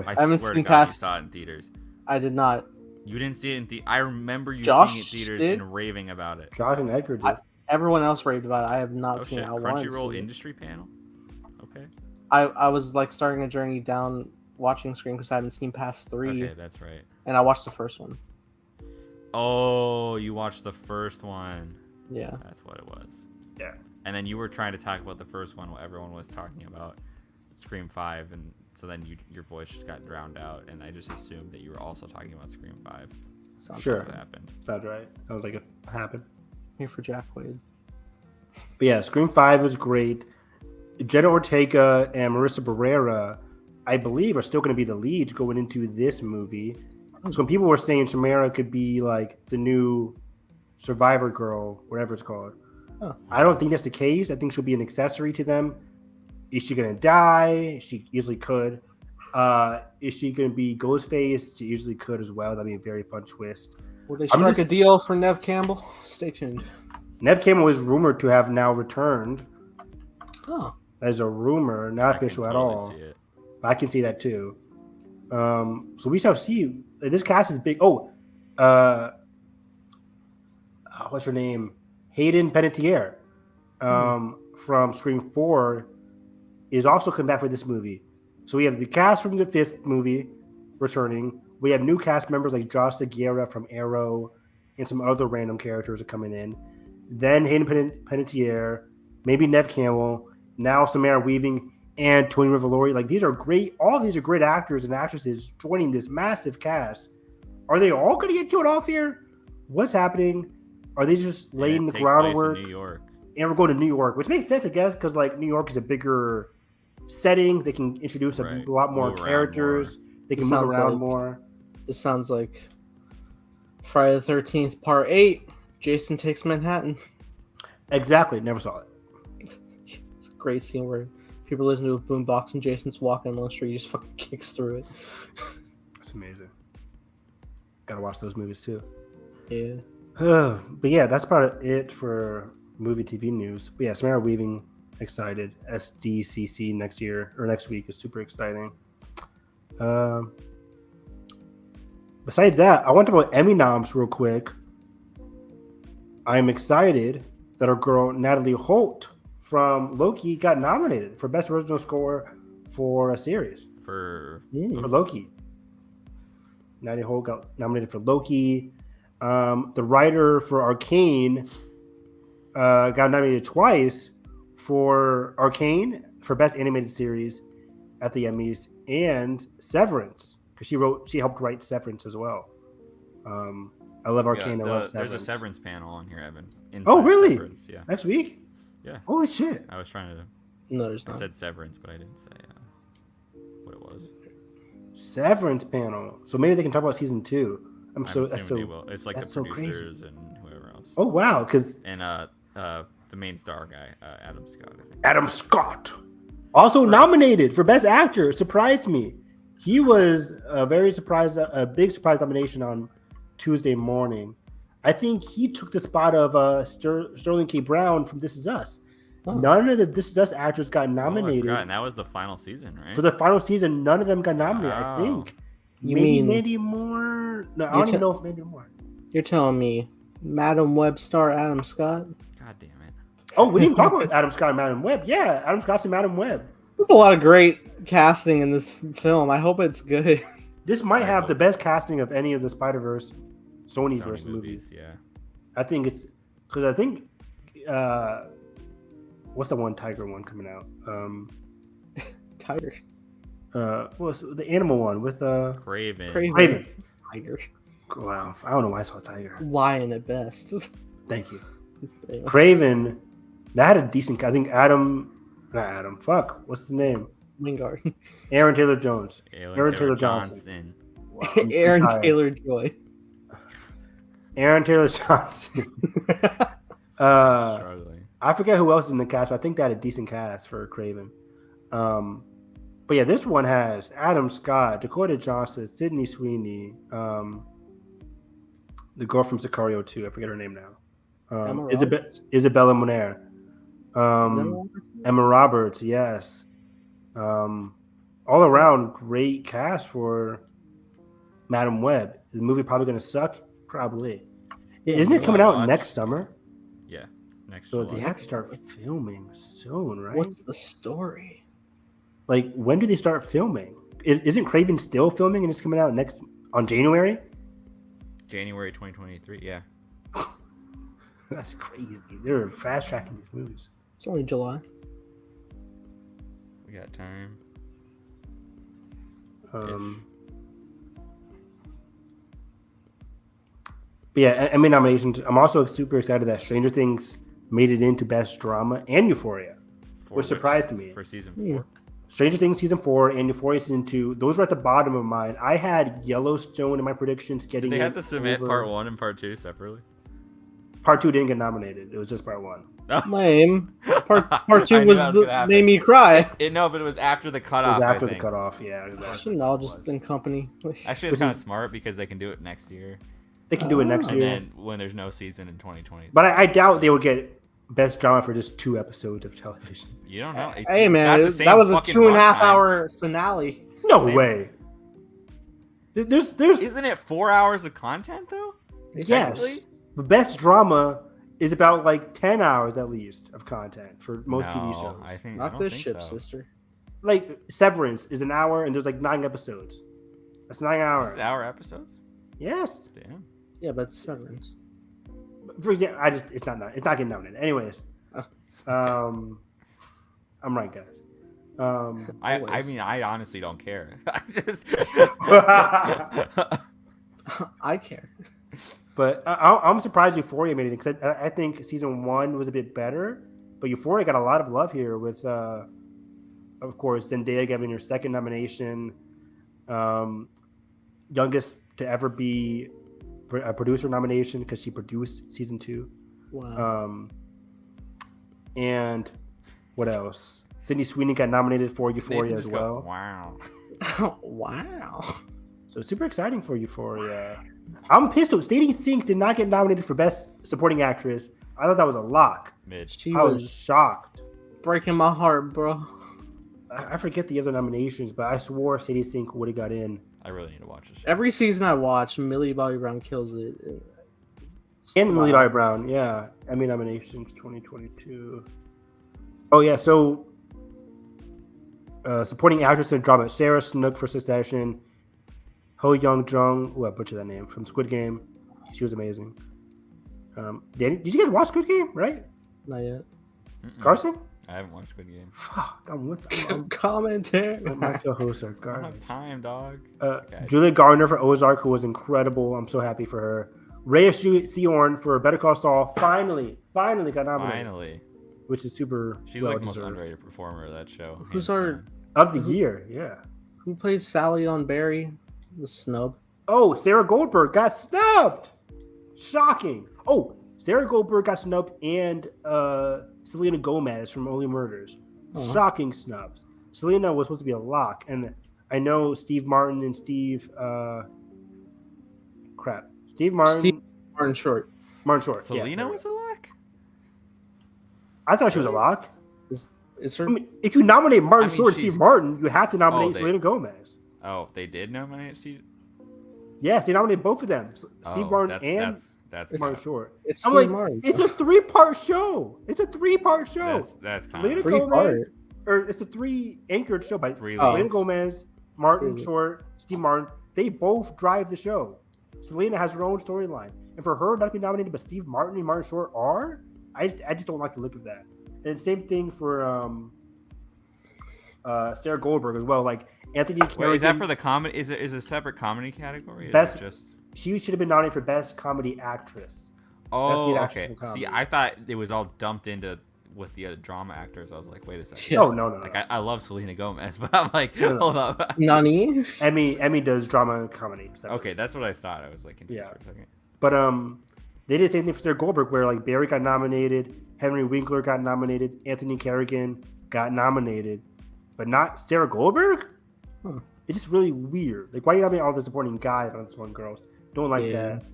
Speaker 3: I
Speaker 2: haven't
Speaker 3: swear
Speaker 2: seen
Speaker 3: to God,
Speaker 2: past-
Speaker 3: you saw it in theaters.
Speaker 2: I did not.
Speaker 3: You didn't see it in I remember you
Speaker 2: Josh
Speaker 3: seeing it in theaters
Speaker 2: did?
Speaker 3: and raving about it.
Speaker 1: Josh and Edgar did.
Speaker 2: Everyone else raved about it. I have not
Speaker 3: Oh
Speaker 2: seen
Speaker 3: shit!
Speaker 2: it. I want to
Speaker 3: Crunchyroll
Speaker 2: see it.
Speaker 3: industry panel. Okay.
Speaker 2: I was like starting a journey down watching Scream because I haven't seen past 3,
Speaker 3: Okay, that's right.
Speaker 2: and I watched the first one.
Speaker 3: Oh, you watched the first one.
Speaker 2: Yeah.
Speaker 3: That's what it was.
Speaker 1: Yeah.
Speaker 3: And then you were trying to talk about the first one while everyone was talking about Scream 5, and so then your voice just got drowned out, and I just assumed that you were also talking about Scream 5.
Speaker 1: Sure.
Speaker 3: That's what happened.
Speaker 1: Sounds right. Sounds like it happened.
Speaker 2: Here for Jack Wade.
Speaker 1: But yeah, Scream 5 was great. Jenna Ortega and Marissa Barrera, I believe, are still going to be the leads going into this movie. So when people were saying Samara could be like the new Survivor girl, whatever it's called, I don't think that's the case. I think she'll be an accessory to them. Is she going to die? She easily could. Is she going to be Ghostface? She usually could as well. That'd be a very fun twist.
Speaker 2: Will they strike a deal for Nev Campbell? Stay tuned.
Speaker 1: Nev Campbell is rumored to have now returned.
Speaker 2: Oh.
Speaker 1: As a rumor, not official at all.
Speaker 3: See it.
Speaker 1: I can see that too. So we shall see. This cast is big. What's her name? Hayden Panettiere from Scream 4 is also coming back for this movie. So we have the cast from the 5th movie returning. We have new cast members like Josh Seguera from Arrow and some other random characters are coming in. Then Hayden Panettiere, maybe Nev Campbell, now Samara Weaving and Tony Rivellori. Like these are great. All these are great actors and actresses joining this massive cast. Are they all going to get killed off here? What's happening? Are they just laying the groundwork?
Speaker 3: New York.
Speaker 1: And we're going to New York, which makes sense, I guess, because like New York is a bigger setting. They can introduce a lot more characters. They can move around more.
Speaker 2: This sounds like Friday the 13th, Part 8. Jason Takes Manhattan.
Speaker 1: Exactly. Never saw it.
Speaker 2: It's a great scene where people listen to a boombox and Jason's walking on the street. He just fucking kicks through it.
Speaker 1: That's amazing. Gotta watch those movies too.
Speaker 2: Yeah.
Speaker 1: But yeah, that's about it for movie TV news. But yeah, Samara Weaving, excited. SDCC next week is super exciting. Besides that, I want to talk about Emmy noms real quick. I'm excited that our girl Natalie Holt from Loki got nominated for Best Original Score for a series.
Speaker 3: For
Speaker 1: Loki. Natalie Holt got nominated for Loki. The writer for Arcane got nominated twice for Arcane for Best Animated Series at the Emmys and Severance because she helped write Severance as well. I love Arcane. I love Severance.
Speaker 3: There's a Severance panel on here, Evan.
Speaker 1: Oh, really?
Speaker 3: Severance, yeah.
Speaker 1: Next week?
Speaker 3: Yeah.
Speaker 1: Holy shit!
Speaker 3: I was trying to.
Speaker 2: No, there's not.
Speaker 3: I said Severance, but I didn't say what it was.
Speaker 1: Severance panel. So maybe they can talk about season 2.
Speaker 3: I'm assuming they will. It's like the
Speaker 1: so
Speaker 3: producers
Speaker 1: crazy.
Speaker 3: and whoever else.
Speaker 1: Oh wow! Because
Speaker 3: the main star guy, Adam Scott. I think.
Speaker 1: Adam Scott, also nominated for Best Actor, surprised me. He was a big surprise nomination on Tuesday morning. I think he took the spot of Sterling K. Brown from This Is Us. Oh. None of the This Is Us actors got nominated.
Speaker 3: Oh, I forgot. And that was the final season, right?
Speaker 1: For the final season, none of them got nominated.
Speaker 3: Wow.
Speaker 1: I think.
Speaker 2: You
Speaker 1: maybe
Speaker 2: mean
Speaker 1: Mandy Moore? No, I don't even know if Mandy Moore.
Speaker 2: You're telling me Madam Web star Adam Scott?
Speaker 3: God damn it.
Speaker 1: Oh, we didn't talk about Adam Scott and Madam Web. Yeah, Adam Scott's and Madam Web.
Speaker 2: There's a lot of great casting in this film. I hope it's good.
Speaker 1: This might have the best casting of any of the Spider-Verse, Sonyverse movies.
Speaker 3: Yeah.
Speaker 1: I think it's because I think what's the one Tiger one coming out?
Speaker 2: Tiger.
Speaker 1: What's the animal one with
Speaker 3: Craven.
Speaker 2: Tiger.
Speaker 1: Wow, I don't know why I saw Tiger.
Speaker 2: Lion at best.
Speaker 1: Thank you. Craven. That had a decent. I think what's his name?
Speaker 2: Wingard.
Speaker 1: Aaron Taylor Jones.
Speaker 3: Aaron Taylor Johnson.
Speaker 1: Wow,
Speaker 2: Aaron Taylor Joy.
Speaker 1: Aaron Taylor Johnson.
Speaker 3: Struggling.
Speaker 1: I forget who else is in the cast, but I think they had a decent cast for Craven. But yeah, this one has Adam Scott, Dakota Johnson, Sydney Sweeney, the girl from Sicario 2. I forget her name now. Isabella Moner. Emma Roberts, yes. All around great cast for Madam Web. Is the movie probably going to suck? Probably. Isn't it coming out next summer?
Speaker 3: Yeah. next
Speaker 1: So
Speaker 3: July.
Speaker 1: they have to start filming soon, right?
Speaker 2: What's the story?
Speaker 1: Like, when do they start filming? Isn't Craven still filming and it's coming out on January?
Speaker 3: January 2023. Yeah.
Speaker 1: That's crazy. They're fast tracking these movies.
Speaker 2: It's only July.
Speaker 3: We got time.
Speaker 1: But yeah, Emmy nominations. I'm also super excited that Stranger Things made it into Best Drama and Euphoria, which surprised me.
Speaker 3: For season 4.
Speaker 2: Yeah.
Speaker 1: Stranger Things season 4 and Euphoria season 2. Those were at the bottom of mine. I had Yellowstone in my predictions getting.
Speaker 3: Did they have to submit part 1 and part 2 separately?
Speaker 1: Part 2 didn't get nominated. It was just part 1.
Speaker 2: Lame. Part 2
Speaker 3: I knew
Speaker 2: was
Speaker 3: that was
Speaker 2: the
Speaker 3: gonna happen.
Speaker 2: made me cry.
Speaker 3: No, but it was after the
Speaker 1: It
Speaker 3: cutoff.
Speaker 1: was after
Speaker 3: I
Speaker 1: the
Speaker 3: think.
Speaker 1: cutoff. Yeah, exactly.
Speaker 2: Shouldn't all just been company.
Speaker 3: Actually, it's kind of smart because they can do it next year.
Speaker 1: They can do it next
Speaker 3: And
Speaker 1: year.
Speaker 3: then when there's no season in 2020.
Speaker 1: But I doubt they would get Best Drama for just 2 episodes of television.
Speaker 3: You don't know.
Speaker 2: Hey man, that was a 2.5 hour finale.
Speaker 1: No
Speaker 3: Same.
Speaker 1: way. There's
Speaker 3: Isn't it 4 hours of content though?
Speaker 1: yes.
Speaker 3: Technically?
Speaker 1: The Best Drama is about like 10 hours at least of content for most TV
Speaker 3: No,
Speaker 1: shows.
Speaker 3: I think
Speaker 2: Not
Speaker 3: I
Speaker 2: this
Speaker 3: don't
Speaker 2: ship,
Speaker 3: think so.
Speaker 2: sister.
Speaker 1: Like Severance is an hour and there's like 9 episodes. That's 9 hours.
Speaker 3: This is hour episodes?
Speaker 1: Yes.
Speaker 3: Damn.
Speaker 2: Yeah, but it's Severance.
Speaker 1: For example, it's not getting nominated. Anyways, I'm right, guys.
Speaker 3: I
Speaker 2: Always.
Speaker 3: mean, I honestly don't care. I just.
Speaker 2: I care.
Speaker 1: But I'm surprised Euphoria made it because I think season 1 was a bit better, but Euphoria got a lot of love here with, of course, Zendaya getting her 2nd nomination, youngest to ever be a producer nomination because she produced season 2.
Speaker 2: Wow.
Speaker 1: And what else? Sydney Sweeney got nominated for Euphoria
Speaker 3: Nathan
Speaker 1: as
Speaker 3: just go,
Speaker 1: well.
Speaker 3: wow.
Speaker 2: Wow.
Speaker 1: So super exciting for Euphoria. I'm pissed. Sadie Sink did not get nominated for Best Supporting Actress. I thought that was a lock.
Speaker 3: Midge.
Speaker 2: She
Speaker 1: I was
Speaker 2: was
Speaker 1: shocked.
Speaker 2: breaking my heart, bro.
Speaker 1: I forget the other nominations, but I swore Sadie Sink would have got in.
Speaker 3: I really need to watch this. Show.
Speaker 2: Every season I watch, Millie Bobby Brown kills it.
Speaker 1: And Millie Bobby Brown, yeah. Emmy nominations 2022. Oh, yeah. So, supporting actress in drama: Sarah Snook for Succession, Ho Young Jung. Oh, I butchered that name, from Squid Game. She was amazing. Did you guys watch Squid Game? Right,
Speaker 2: Not yet.
Speaker 1: Carson?
Speaker 3: I haven't watched Squid Game.
Speaker 1: Fuck, I'm with them.
Speaker 2: Commentary.
Speaker 1: My co-hosts are
Speaker 3: I don't
Speaker 1: garbage.
Speaker 3: have time, dog.
Speaker 1: Julia Garner for Ozark, who was incredible. I'm so happy for her. Rhea Seehorn for Better Call Saul finally got nominated.
Speaker 3: Finally.
Speaker 1: Which is super
Speaker 3: She's
Speaker 1: well
Speaker 3: like the most
Speaker 1: deserved.
Speaker 3: underrated performer of that show.
Speaker 2: Who's
Speaker 3: hands
Speaker 2: our-
Speaker 3: down.
Speaker 1: Of the year, yeah.
Speaker 2: Who plays Sally on Barry? The snub.
Speaker 1: Oh, Sarah Goldberg got snubbed. Shocking. Oh, Sarah Goldberg got snubbed and Selena Gomez from Only Murders.
Speaker 2: Uh-huh.
Speaker 1: Shocking snubs. Selena was supposed to be a lock. And I know Steve Martin and Steve Martin
Speaker 2: Short.
Speaker 1: Short.
Speaker 3: Selena
Speaker 1: yeah,
Speaker 3: was a lock?
Speaker 1: I thought she was a lock.
Speaker 2: Is her?
Speaker 1: I mean, if you nominate Martin
Speaker 3: I mean,
Speaker 1: Short and
Speaker 3: she's-
Speaker 1: Steve Martin, you have to nominate
Speaker 3: they-
Speaker 1: Selena Gomez.
Speaker 3: Oh, they did nominate Steve?
Speaker 1: Yes, they nominated both of them. Steve Martin and
Speaker 3: that's
Speaker 1: Martin Short.
Speaker 2: It's
Speaker 1: I'm
Speaker 2: Steve
Speaker 1: like,
Speaker 2: Martin.
Speaker 1: it's a 3-part show. It's a 3-part show.
Speaker 3: that's kind
Speaker 1: Selena
Speaker 3: of
Speaker 1: Gomez, or it's a 3 anchored show by
Speaker 3: Three
Speaker 1: Selena
Speaker 3: leads.
Speaker 1: Gomez, Martin
Speaker 2: Three.
Speaker 1: Short, Steve Martin. They both drive the show. Selena has her own storyline, and for her not to be nominated, but Steve Martin and Martin Short are, I just don't like the look of that. And same thing for Sarah Goldberg as well. Like Anthony Carrigan.
Speaker 3: Wait, is that for the comedy? Is it a separate comedy category? Or is
Speaker 1: Best-
Speaker 3: it just
Speaker 1: She should have been nominated for Best Comedy Actress.
Speaker 3: Oh,
Speaker 1: lead actress
Speaker 3: okay.
Speaker 1: in comedy.
Speaker 3: See, I thought it was all dumped into with the drama actors. I was like, wait a second.
Speaker 2: Yeah.
Speaker 1: Oh no.
Speaker 3: Like I love Selena Gomez, but I'm like,
Speaker 1: No.
Speaker 3: hold up.
Speaker 2: Nani?
Speaker 1: Emmy does drama and comedy. separately.
Speaker 3: Okay, that's what I thought. I was like confused
Speaker 1: Yeah.
Speaker 3: for a second.
Speaker 1: But they did the same thing for Sarah Goldberg, where like Barry got nominated, Henry Winkler got nominated, Anthony Carrigan got nominated, but not Sarah Goldberg.
Speaker 2: Huh.
Speaker 1: It's just really weird. Like, why are you nominating all the supporting guys on this one girls? Don't like
Speaker 2: Yeah.
Speaker 1: that.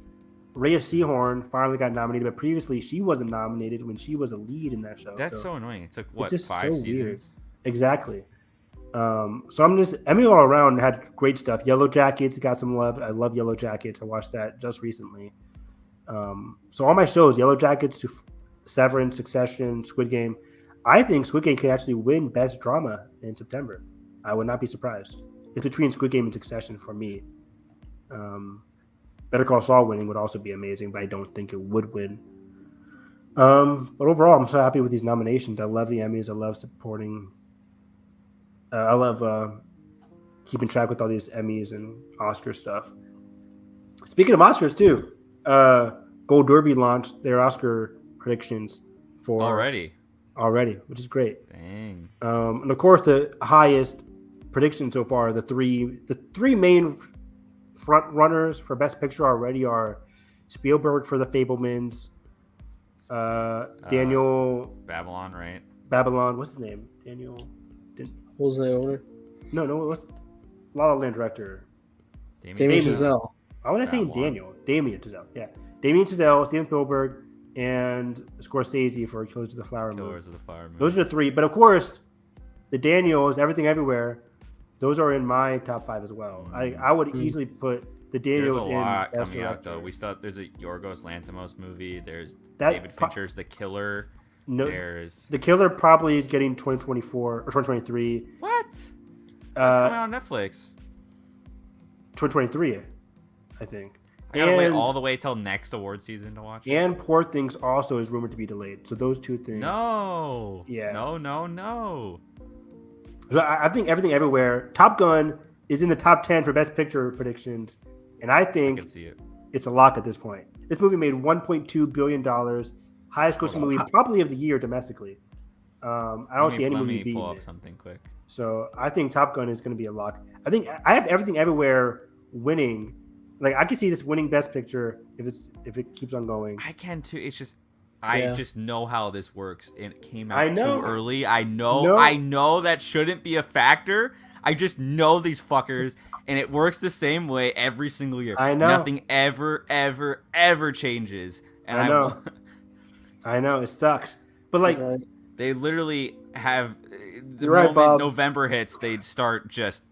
Speaker 1: Rhea Seehorn finally got nominated, but previously she wasn't nominated when she was a lead in that show.
Speaker 3: That's so annoying. It took what
Speaker 1: just
Speaker 3: 5
Speaker 1: so weird.
Speaker 3: seasons?
Speaker 1: Exactly. So I'm just Emmy all around had great stuff. Yellow Jackets got some love. I love Yellow Jackets. I watched that just recently. So all my shows, Yellow Jackets to Severance, Succession, Squid Game. I think Squid Game could actually win Best Drama in September. I would not be surprised. It's between Squid Game and Succession for me. Better Call Saul winning would also be amazing, but I don't think it would win. But overall, I'm so happy with these nominations. I love the Emmys. I love supporting. I love keeping track with all these Emmys and Oscar stuff. Speaking of Oscars, too, Gold Derby launched their Oscar predictions for already, which is great.
Speaker 3: Dang.
Speaker 1: And of course, the highest prediction so far, the three main front runners for Best Picture already are Spielberg for The Fabelmans, Daniel
Speaker 3: Babylon, right?
Speaker 1: Babylon. What's his name? Daniel.
Speaker 2: Jose Older.
Speaker 1: No. What's La La Land director?
Speaker 2: Damien Chazelle.
Speaker 1: Why was I saying Daniel? Damien Chazelle. Yeah, Damien Chazelle, Steven Spielberg, and Scorsese for Killers of the Flower Moon. Those are the three. But of course, the Daniels, Everything Everywhere, those are in my top 5 as well. I would easily put the Daniels in.
Speaker 3: There's a lot
Speaker 1: Best
Speaker 3: coming out
Speaker 1: Director.
Speaker 3: though. There's a Yorgos Lanthimos movie. There's
Speaker 1: That
Speaker 3: David Fincher's The Killer.
Speaker 1: No,
Speaker 3: There's
Speaker 1: The Killer probably is getting 2024 or 2023.
Speaker 3: what? That's coming out on Netflix.
Speaker 1: 2023, I think.
Speaker 3: I gotta wait all the way till next award season to watch it.
Speaker 1: And Poor Things also is rumored to be delayed. So those two things.
Speaker 3: No.
Speaker 1: Yeah.
Speaker 3: No.
Speaker 1: So I think Everything Everywhere. Top Gun is in the top 10 for Best Picture predictions, and I
Speaker 3: I
Speaker 1: think
Speaker 3: can see it.
Speaker 1: it's a lock at this point. This movie made $1.2 billion, highest grossing movie probably of the year domestically. I don't see any movie
Speaker 3: Let me
Speaker 1: beating
Speaker 3: pull up
Speaker 1: it.
Speaker 3: something quick.
Speaker 1: So I think Top Gun is going to be a lock. I think I have Everything Everywhere winning. Like I could see this winning Best Picture if it keeps on going.
Speaker 3: I can too. It's just I just know how this works, and it came out
Speaker 1: I know.
Speaker 3: too early. I know that shouldn't be a factor. I just know these fuckers, and it works the same way every single year.
Speaker 1: I know.
Speaker 3: Nothing ever changes. And
Speaker 1: I know. I know it sucks, but like
Speaker 3: they literally have the
Speaker 2: You're right,
Speaker 3: moment
Speaker 2: Bob.
Speaker 3: November hits, they'd start just.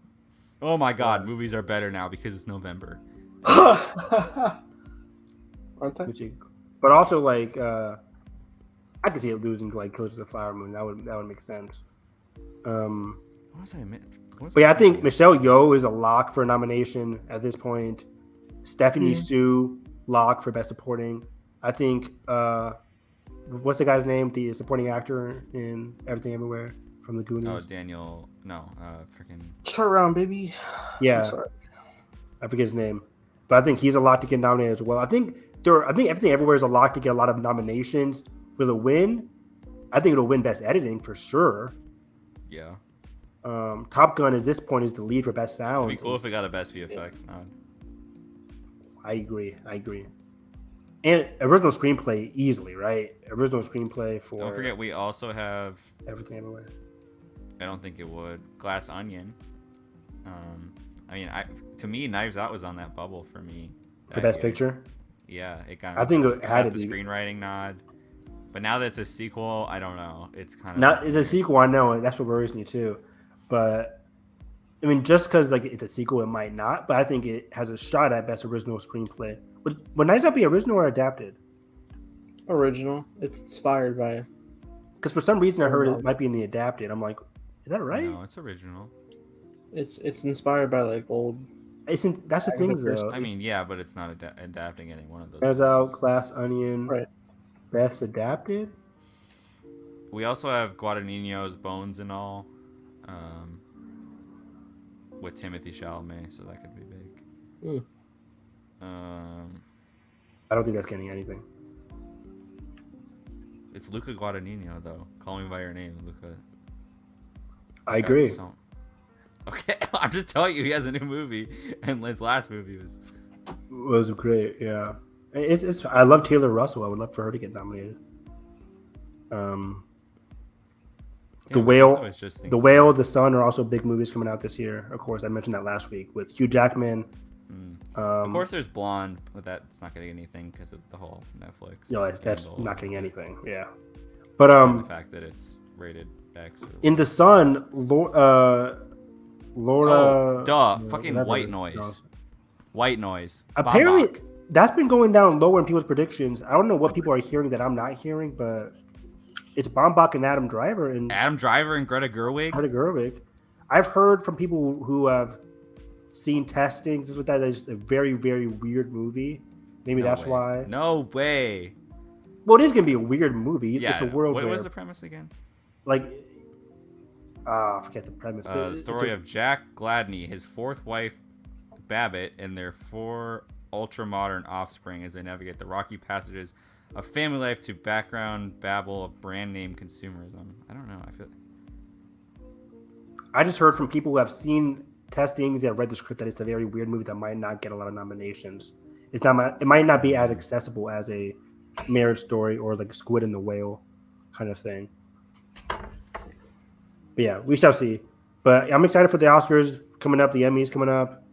Speaker 3: Oh my God, movies are better now because it's November.
Speaker 2: Aren't they?
Speaker 1: but also like I could see it losing to like Killers of the Flower Moon. That would make sense.
Speaker 3: What was I?
Speaker 1: But yeah, I think Michelle Yeoh is a lock for a nomination at this point. Stephanie Sue lock for Best Supporting. I think what's the guy's name? The supporting actor in Everything Everywhere from the Goonies.
Speaker 3: Oh, Daniel. No, freaking.
Speaker 2: Short round, baby.
Speaker 1: Yeah,
Speaker 2: I'm sorry.
Speaker 1: I forget his name, but I think he's a lock to get nominated as well. I think Everything Everywhere is a lock to get a lot of nominations. Will it win? I think it'll win Best Editing for sure.
Speaker 3: Yeah.
Speaker 1: Top Gun at this point is the lead for Best Sound.
Speaker 3: It'd be cool if it got a Best VFX nod.
Speaker 1: I agree. And original screenplay easily, right? Original screenplay for.
Speaker 3: Don't forget, we also have.
Speaker 1: Everything Everywhere.
Speaker 3: I don't think it would. Glass Onion. To me, Knives Out was on that bubble for me.
Speaker 1: For Best Picture.
Speaker 3: Yeah, it got.
Speaker 1: I think it had
Speaker 3: the
Speaker 1: to be
Speaker 3: screenwriting nod. But now that it's a sequel, I don't know. It's kind of.
Speaker 1: Now it's a sequel. I know, and that's what worries me too. But I mean, just because like it's a sequel, it might not. But I think it has a shot at Best Original Screenplay. Would Knives Out be original or adapted?
Speaker 2: Original. It's inspired by.
Speaker 1: Because for some reason I heard it might be in the adapted. I'm like, is that right?
Speaker 3: No, it's original.
Speaker 2: It's inspired by like old.
Speaker 1: That's the thing though.
Speaker 3: I mean, yeah, but it's not adapting any one of those.
Speaker 1: Knives Out, Glass Onion,
Speaker 2: Right.
Speaker 1: Best Adapted.
Speaker 3: We also have Guadagnino's Bones and All, with Timothy Chalamet, so that could be big.
Speaker 1: I don't think that's getting anything.
Speaker 3: It's Luca Guadagnino though. Call Me by Your Name, Luca.
Speaker 1: I agree.
Speaker 3: Okay, I'm just telling you, he has a new movie, and his last movie
Speaker 1: Was great, yeah. It's. I love Taylor Russell. I would love for her to get nominated. The Whale, The Sun are also big movies coming out this year. Of course, I mentioned that last week with Hugh Jackman.
Speaker 3: Of course, there's Blonde, but that's not getting anything because of the whole Netflix.
Speaker 1: No, that's
Speaker 3: scandal.
Speaker 1: not getting anything. Yeah, but
Speaker 3: the fact that it's rated X.
Speaker 1: In The Sun, Laura.
Speaker 3: Fucking White Noise. White Noise.
Speaker 1: Apparently, that's been going down lower in people's predictions. I don't know what people are hearing that I'm not hearing, but it's Baumbach and Adam Driver and
Speaker 3: Greta Gerwig.
Speaker 1: Greta Gerwig. I've heard from people who have seen testings with that it's a very, very weird movie. Maybe that's why.
Speaker 3: No way.
Speaker 1: Well, it is gonna be a weird movie.
Speaker 3: Yeah.
Speaker 1: It's a world.
Speaker 3: What was the premise again?
Speaker 1: Like, I forget the premise.
Speaker 3: The story of Jack Gladney, his fourth wife, Babbitt, and their 4 ultra-modern offspring as they navigate the rocky passages of family life to background babble of brand name consumerism. I don't know.
Speaker 1: I just heard from people who have seen testings and read the script that it's a very weird movie that might not get a lot of nominations. It might not be as accessible as a Marriage Story or like Squid and the Whale kind of thing. But yeah, we shall see. But I'm excited for the Oscars coming up, the Emmys coming up,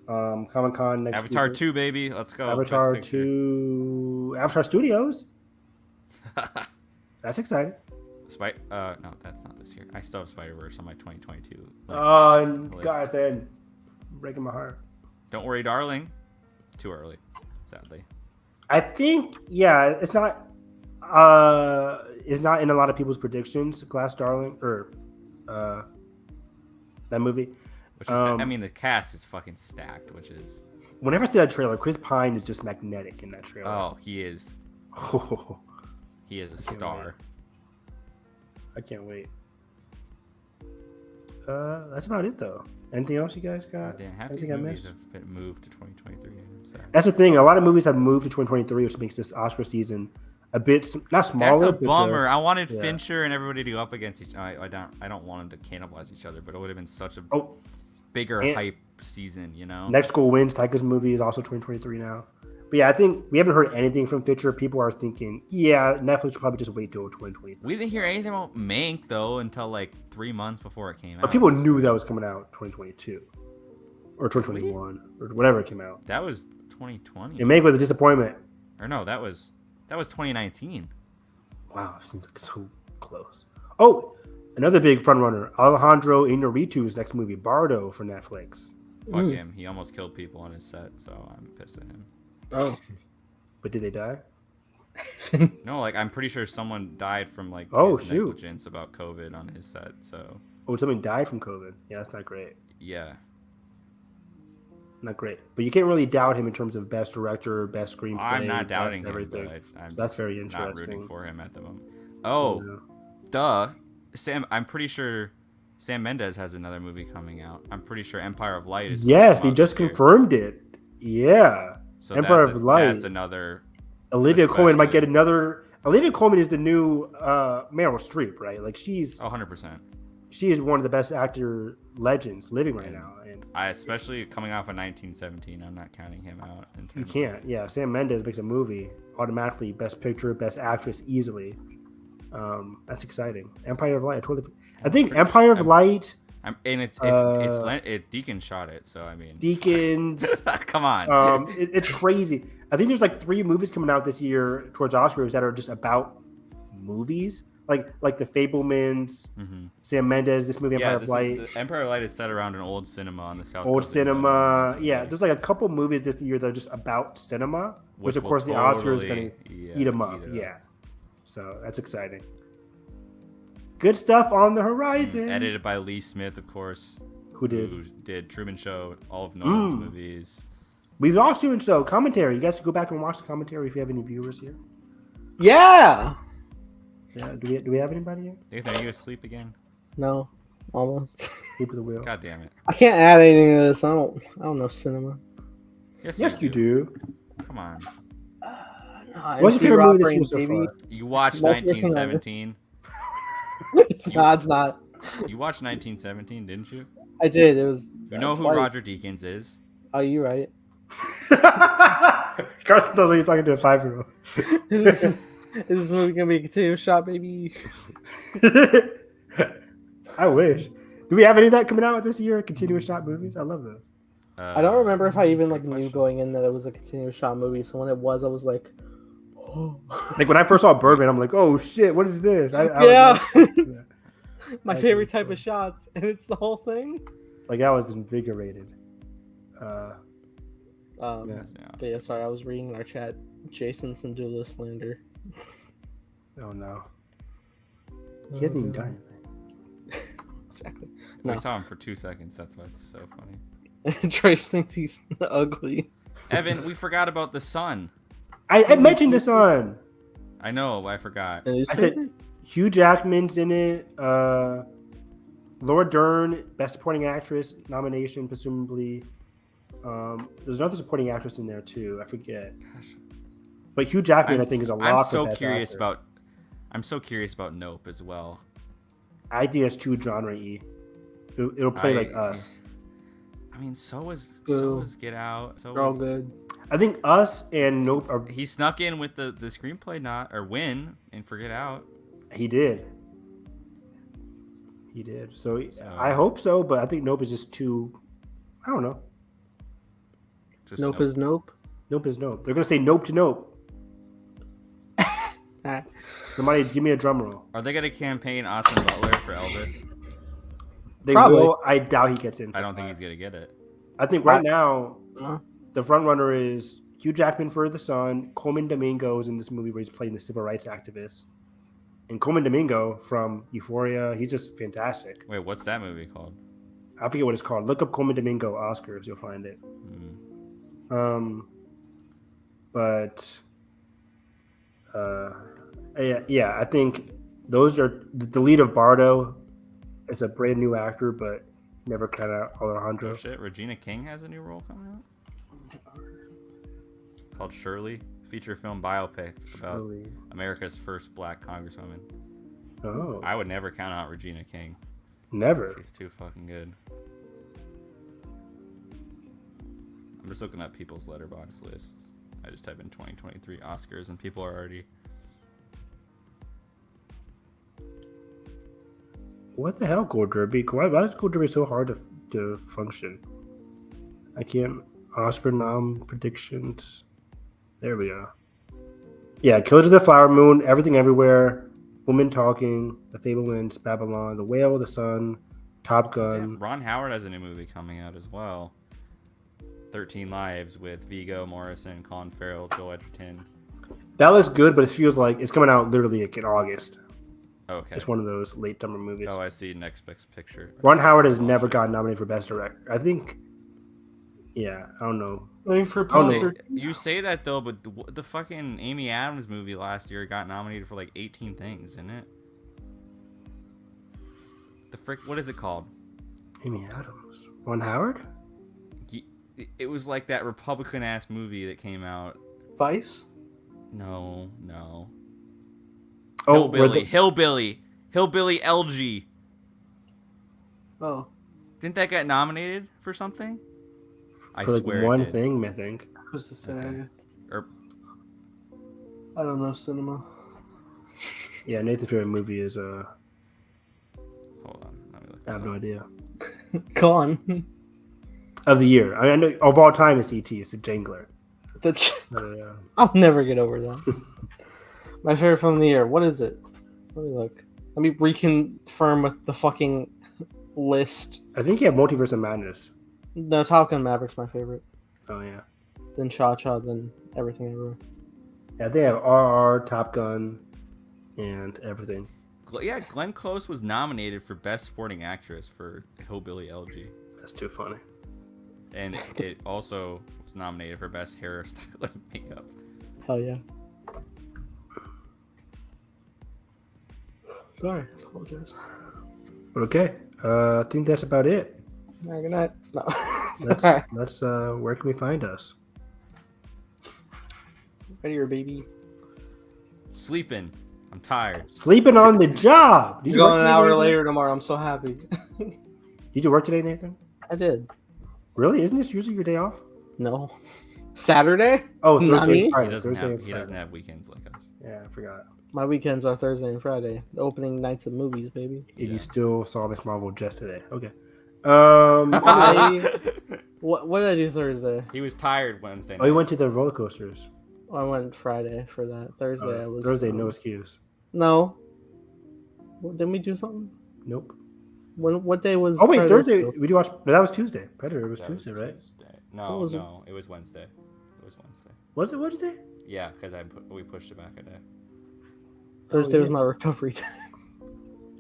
Speaker 1: Comic-Con next
Speaker 3: Avatar
Speaker 1: week.
Speaker 3: 2, baby. Let's go.
Speaker 1: Avatar 2. Avatar Studios. That's exciting.
Speaker 3: No, that's not this year. I still have Spider-Verse on my 2022.
Speaker 1: God, then breaking my heart.
Speaker 3: Don't worry, darling. Too early, sadly.
Speaker 1: I think, it's not in a lot of people's predictions. Glass Darling or that movie.
Speaker 3: Which is, I mean, the cast is fucking stacked. Which is,
Speaker 1: whenever I see that trailer, Chris Pine is just magnetic in that trailer.
Speaker 3: Oh, he is. He is a star.
Speaker 1: I can't wait. That's about it though. Anything else you guys got?
Speaker 3: Damn, half these movies have been moved to 2023.
Speaker 1: That's the thing. A lot of movies have moved to 2023, which makes this Oscar season a bit not smaller.
Speaker 3: That's a bummer. I wanted Fincher and everybody to go up against each other. I don't want them to cannibalize each other, but it would have been such a bigger hype season, you know.
Speaker 1: Next Goal Wins. Taika's movie is also 2023 now. But yeah, I think we haven't heard anything from Fincher. People are thinking, Netflix will probably just wait till 2023.
Speaker 3: We didn't hear anything about Mank though until like 3 months before it came out.
Speaker 1: But people knew that was coming out 2022 or 2021 or whatever it came out.
Speaker 3: That was 2020.
Speaker 1: And Mank was a disappointment.
Speaker 3: Or no, that was 2019.
Speaker 1: Wow, it seems like so close. Oh, another big front runner, Alejandro Iñárritu's next movie, Bardo, for Netflix.
Speaker 3: Fuck him. He almost killed people on his set, so I'm pissed at him.
Speaker 2: Oh.
Speaker 1: But did they die?
Speaker 3: No, like I'm pretty sure someone died from like his negligence about COVID on his set. So.
Speaker 1: Oh, someone died from COVID. Yeah, that's not great.
Speaker 3: Yeah.
Speaker 1: Not great, but you can't really doubt him in terms of best director, best screenplay.
Speaker 3: I'm not doubting
Speaker 1: everything.
Speaker 3: Him, but
Speaker 1: so that's very interesting.
Speaker 3: Not rooting for him at the moment. Oh, duh. I'm pretty sure Sam Mendes has another movie coming out. I'm pretty sure Empire of Light is.
Speaker 1: Yes, they just confirmed it. Yeah.
Speaker 3: So
Speaker 1: Empire of Light.
Speaker 3: That's another.
Speaker 1: Olivia Colman might get another. Olivia Colman is the new Meryl Streep, right? Like she's.
Speaker 3: 100%.
Speaker 1: She is one of the best actor legends living right now, and
Speaker 3: especially coming off of 1917, I'm not counting him out.
Speaker 1: You can't. Yeah, Sam Mendes makes a movie automatically, best picture, best actress easily. That's exciting. Empire of Light. I think Empire of Light.
Speaker 3: Deacon shot it, so I mean.
Speaker 1: Deacons.
Speaker 3: Come on.
Speaker 1: It's crazy. I think there's like 3 movies coming out this year towards Oscars that are just about movies. Like the Fablemans, Sam Mendes, this movie Empire of Light.
Speaker 3: Empire of Light is set around an old cinema on the south.
Speaker 1: Old cinema, yeah. There's like a couple movies this year that are just about cinema, which of course the Oscar is going to eat them up. Yeah, so that's exciting. Good stuff on the horizon.
Speaker 3: Edited by Lee Smith, of course.
Speaker 1: Who
Speaker 3: did Truman Show, all of Nolan's movies.
Speaker 1: We've watched Truman Show commentary. You guys should go back and watch the commentary if you have any viewers here.
Speaker 2: Yeah.
Speaker 1: Yeah, do we have anybody here?
Speaker 3: Nathan, are you asleep again?
Speaker 2: No, almost.
Speaker 1: Sleep with the wheel.
Speaker 3: God damn it!
Speaker 2: I can't add anything to this. I don't know cinema.
Speaker 1: Yes, you do.
Speaker 3: Come on.
Speaker 1: What's your favorite movie this year so far?
Speaker 3: You watched 1917.
Speaker 2: It's not.
Speaker 3: You watched 1917, didn't you?
Speaker 2: I did. It was.
Speaker 3: You know who Roger Deakins is?
Speaker 2: Oh, you're right.
Speaker 1: Carson knows you're talking to a 5-year-old.
Speaker 2: Is this movie gonna be a continuous shot, baby?
Speaker 1: I wish. Do we have any of that coming out this year? Continuous shot movies? I love those.
Speaker 2: I don't remember if I even knew going in that it was a continuous shot movie. So when it was, I was like, oh.
Speaker 1: Like when I first saw Birdman, I'm like, oh shit, what is this?
Speaker 2: My favorite type of shots, and it's the whole thing.
Speaker 1: Like I was invigorated.
Speaker 2: Um,
Speaker 1: Yeah.
Speaker 2: But yeah, sorry, I was reading in our chat. Jason Sindula slander.
Speaker 1: Oh no. He hasn't even done anything.
Speaker 2: Exactly.
Speaker 3: We
Speaker 2: No.
Speaker 3: saw him for 2 seconds. That's why it's so funny.
Speaker 2: Trace thinks he's ugly.
Speaker 3: Evan, we forgot about the sun.
Speaker 1: I mentioned this on.
Speaker 3: I know, I forgot.
Speaker 2: And
Speaker 1: I said Hugh Jackman's in it. Laura Dern, Best Supporting Actress nomination, presumably. There's another supporting actress in there too. I forget.
Speaker 3: Gosh.
Speaker 1: But Hugh Jackman, I think, is a lock.
Speaker 3: I'm
Speaker 1: for
Speaker 3: so
Speaker 1: Best
Speaker 3: curious
Speaker 1: Actor.
Speaker 3: I'm so curious about Nope as well.
Speaker 1: I think it's too genre-y. It'll play like Us.
Speaker 3: I mean, so is Get Out. So
Speaker 2: They're all
Speaker 3: is,
Speaker 2: good.
Speaker 1: I think Us and Nope are.
Speaker 3: He snuck in with the screenplay win and for Get Out.
Speaker 1: He did. So I hope so, but I think Nope is just too. I don't know.
Speaker 3: Just
Speaker 2: Nope is Nope.
Speaker 1: Nope is Nope. They're gonna say Nope to Nope. Somebody give me a drum roll.
Speaker 3: Are they gonna campaign Austin Butler for Elvis?
Speaker 1: They
Speaker 2: Probably.
Speaker 1: will. I doubt he gets in.
Speaker 3: I don't think he's gonna get it.
Speaker 1: I think right now
Speaker 2: Uh,
Speaker 1: the front runner is Hugh Jackman for The Son. Coleman Domingo is in this movie where he's playing the civil rights activist. And Coleman Domingo from Euphoria, he's just fantastic.
Speaker 3: Wait, what's that movie called?
Speaker 1: I forget what it's called. Look up Coleman Domingo Oscars, you'll find it. But yeah, I think those are the lead of Bardo. It's a brand new actor, but never kind of Alejandro.
Speaker 3: Oh shit, Regina King has a new role coming out called Shirley, feature film biopic about America's first black congresswoman.
Speaker 1: Oh,
Speaker 3: I would never count out Regina King.
Speaker 1: never.
Speaker 3: She's too fucking good. I'm just looking at people's letterbox lists. I just type in 2023 Oscars and people are already.
Speaker 1: What the hell, Gold Derby? Why is Gold Derby so hard to function? I can't. Oscar nom predictions. There we go. Yeah, Killers of the Flower Moon, Everything Everywhere, Woman Talking, The Fablemans, Babylon, The Whale, The Sun, Top Gun.
Speaker 3: Yeah, Ron Howard has a new movie coming out as well. 13 Lives with Viggo Mortensen, Colin Farrell, Joel Edgerton.
Speaker 1: That looks good, but it feels like it's coming out literally like in August.
Speaker 3: Okay.
Speaker 1: It's one of those late summer movies.
Speaker 3: Oh, I see. Next best picture.
Speaker 1: Ron Howard has never gotten nominated for Best Director. I think. Yeah, I don't know.
Speaker 3: You say that though, but the fucking Amy Adams movie last year got nominated for like 18 things, didn't it? The frick, what is it called?
Speaker 1: Amy Adams. Ron Howard?
Speaker 3: It was like that Republican ass movie that came out.
Speaker 2: Vice?
Speaker 3: No.
Speaker 1: Oh,
Speaker 3: Hillbilly LG.
Speaker 2: Oh.
Speaker 3: Didn't that get nominated for something? I
Speaker 1: for like
Speaker 3: swear
Speaker 1: one
Speaker 3: it did.
Speaker 1: thing, I think.
Speaker 2: Who's to say?
Speaker 3: Okay. Or
Speaker 2: I don't know cinema.
Speaker 1: Yeah, Nathan's favorite movie is
Speaker 3: hold on, let me look.
Speaker 1: I have no idea.
Speaker 2: Go on.
Speaker 1: Of the year, I know of all time, it's E.T. It's the Jangler.
Speaker 2: I'll never get over that. My favorite film of the year. What is it? Let me look. Let me reconfirm with the fucking list.
Speaker 1: I think you have Multiverse of Madness.
Speaker 2: No, Top Gun Maverick's my favorite.
Speaker 1: Oh yeah.
Speaker 2: Then Cha-Cha, then Everything Everywhere.
Speaker 1: Yeah, they have RR, Top Gun, and everything.
Speaker 3: Yeah, Glenn Close was nominated for Best Supporting Actress for Hillbilly LG.
Speaker 1: That's too funny.
Speaker 3: And it also was nominated for Best Hairstyle and Makeup.
Speaker 2: Hell yeah. Sorry, apologize.
Speaker 1: But okay, I think that's about it.
Speaker 2: Good night. No.
Speaker 1: Let's where can we find us?
Speaker 2: Ready, your baby.
Speaker 3: Sleeping. I'm tired.
Speaker 1: Sleeping on the job.
Speaker 2: You're going an hour later tomorrow. I'm so happy.
Speaker 1: Did you work today, Nathan?
Speaker 2: I did.
Speaker 1: Really? Isn't this usually your day off?
Speaker 2: No. Saturday?
Speaker 1: Oh,
Speaker 2: Not me.
Speaker 1: Thursday.
Speaker 3: He doesn't have weekends like us.
Speaker 1: Yeah, I forgot.
Speaker 2: My weekends are Thursday and Friday. The opening nights of movies, baby.
Speaker 1: You still saw Miss Marvel just today. Okay.
Speaker 2: What did I do Thursday?
Speaker 3: He was tired Wednesday night.
Speaker 1: Oh, you went to the roller coasters.
Speaker 2: I went Friday for that. Thursday I was...
Speaker 1: Thursday, no excuse.
Speaker 2: No. Didn't we do something?
Speaker 1: Nope.
Speaker 2: What day was?
Speaker 1: Oh wait,
Speaker 2: Predator
Speaker 1: Thursday.
Speaker 2: 2?
Speaker 1: We do watch. No, that was Tuesday. Predator was
Speaker 3: That
Speaker 1: Tuesday, right?
Speaker 3: Tuesday.
Speaker 2: What
Speaker 3: No,
Speaker 2: was it?
Speaker 3: no, it was Wednesday. It was Wednesday.
Speaker 1: Was it Wednesday?
Speaker 3: Yeah, because we pushed it back a day.
Speaker 2: Thursday was
Speaker 1: yeah.
Speaker 2: my recovery day.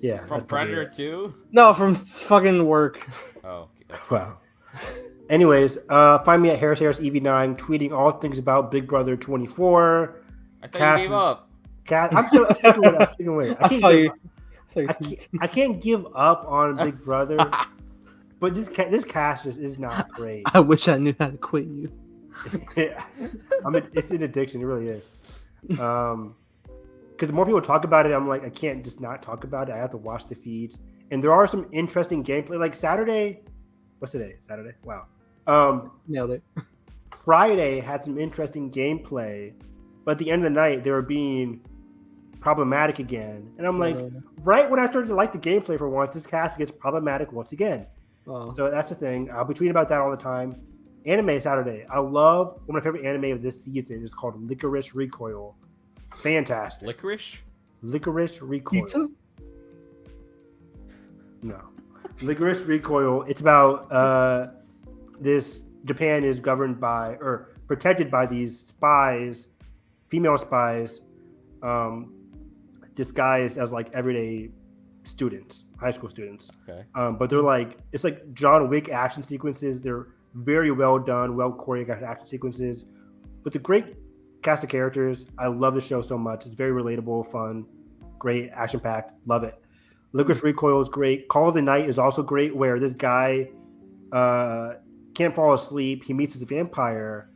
Speaker 1: Yeah.
Speaker 3: From
Speaker 1: that's probably
Speaker 3: Predator
Speaker 1: it.
Speaker 3: 2?
Speaker 2: No, from fucking work.
Speaker 3: Oh, okay.
Speaker 1: Wow. Anyways, find me at Harris EV9, tweeting all things about Big Brother 24.
Speaker 3: I thought
Speaker 1: Cass
Speaker 3: you gave
Speaker 1: is-
Speaker 3: up.
Speaker 1: I'm sticking with it. I'm sticking with it.
Speaker 2: I saw you.
Speaker 1: I can't give up on Big Brother, but this cast just is not great.
Speaker 2: I wish I knew how to quit you.
Speaker 1: It's an addiction. It really is. Because the more people talk about it, I'm like, I can't just not talk about it. I have to watch the feeds, and there are some interesting gameplay. Like Saturday, what's today? Saturday. Wow.
Speaker 2: Nailed it.
Speaker 1: Friday had some interesting gameplay, but at the end of the night, they were being problematic again. And I'm like, right when I started to like the gameplay for once, this cast gets problematic once again.
Speaker 2: Oh.
Speaker 1: So that's the thing. I'll be tweeting about that all the time. Anime Saturday. I love one of my favorite anime of this season is called Licorice Recoil. Fantastic. Licorice Recoil.
Speaker 2: Pizza?
Speaker 1: No. Licorice Recoil. It's about this Japan is governed by or protected by these spies, female spies, disguised as like everyday students, high school students.
Speaker 3: Okay.
Speaker 1: But they're like, it's like John Wick action sequences. They're very well done, well choreographed action sequences with a great cast of characters. I love the show so much. It's very relatable, fun, great, action packed. Love it. Licorice Recoil is great. Call of the Night is also great, where this guy can't fall asleep. He meets this vampire,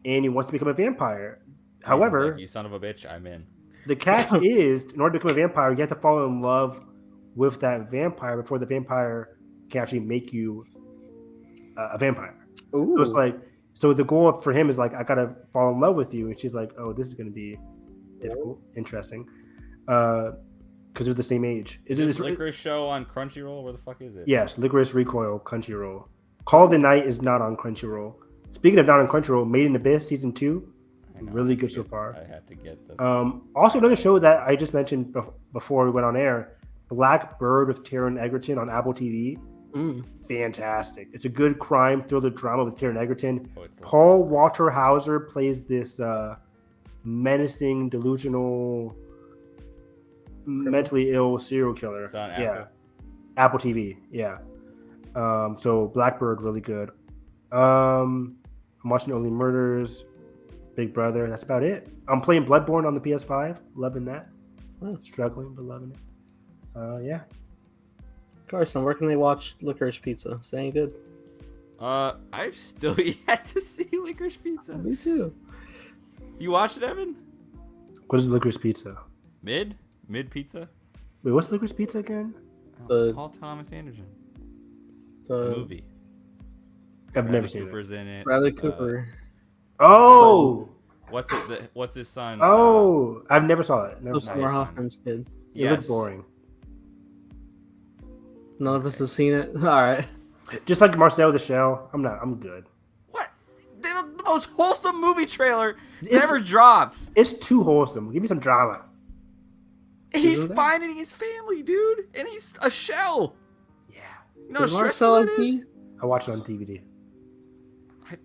Speaker 1: and he wants to become a vampire. However,
Speaker 3: Like, you son of a bitch, I'm in.
Speaker 1: the catch is, in order to become a vampire, you have to fall in love with that vampire before the vampire can actually make you a vampire.
Speaker 2: Ooh.
Speaker 1: So it's like, so the goal for him is like, I gotta fall in love with you, and she's like, oh, this is gonna be difficult, interesting, because they're the same age.
Speaker 3: Is this Licorice show on Crunchyroll? Where the fuck is it?
Speaker 1: Yes, Licorice Recoil, Crunchyroll. Call of the Night is not on Crunchyroll. Speaking of not on Crunchyroll, Made in Abyss season 2, really good so far.
Speaker 3: I have to get the.
Speaker 1: Also, another show that I just mentioned before we went on air, Black Bird with Taron Egerton on Apple TV. Fantastic. It's a good crime thriller drama with Taron Egerton. Paul Walter Hauser plays this menacing, delusional, mentally ill serial killer.
Speaker 3: It's on Apple.
Speaker 1: Yeah, Apple TV. Yeah. So Blackbird, really good. I'm watching Only Murders, Big Brother. That's about it. I'm playing Bloodborne on the PS5. Loving that. Struggling, but loving it. Yeah.
Speaker 2: Carson, where can they watch Licorice Pizza? Is that any good?
Speaker 3: I've still yet to see Licorice Pizza.
Speaker 2: Me too.
Speaker 3: You watched it, Evan?
Speaker 1: What is Licorice Pizza?
Speaker 3: Mid pizza.
Speaker 1: Wait, what's Licorice Pizza again?
Speaker 3: Paul Thomas Anderson.
Speaker 2: The
Speaker 3: Movie.
Speaker 1: I've never seen
Speaker 3: Cooper's in it.
Speaker 2: Bradley Cooper.
Speaker 1: Oh!
Speaker 3: What's his son?
Speaker 1: Oh! I've never saw it. Never saw
Speaker 2: Summer
Speaker 1: it.
Speaker 2: Hoffman's kid.
Speaker 1: It looked boring.
Speaker 2: None of us have seen it. All right.
Speaker 1: Just like Marcel the Shell. I'm good.
Speaker 3: What? The most wholesome movie trailer never drops.
Speaker 1: It's too wholesome. Give me some drama.
Speaker 3: He's finding his family, dude, and he's a shell.
Speaker 1: Yeah.
Speaker 3: You know how
Speaker 2: Is
Speaker 3: stressful
Speaker 2: Marcel
Speaker 3: that is?
Speaker 1: I watched it on DVD.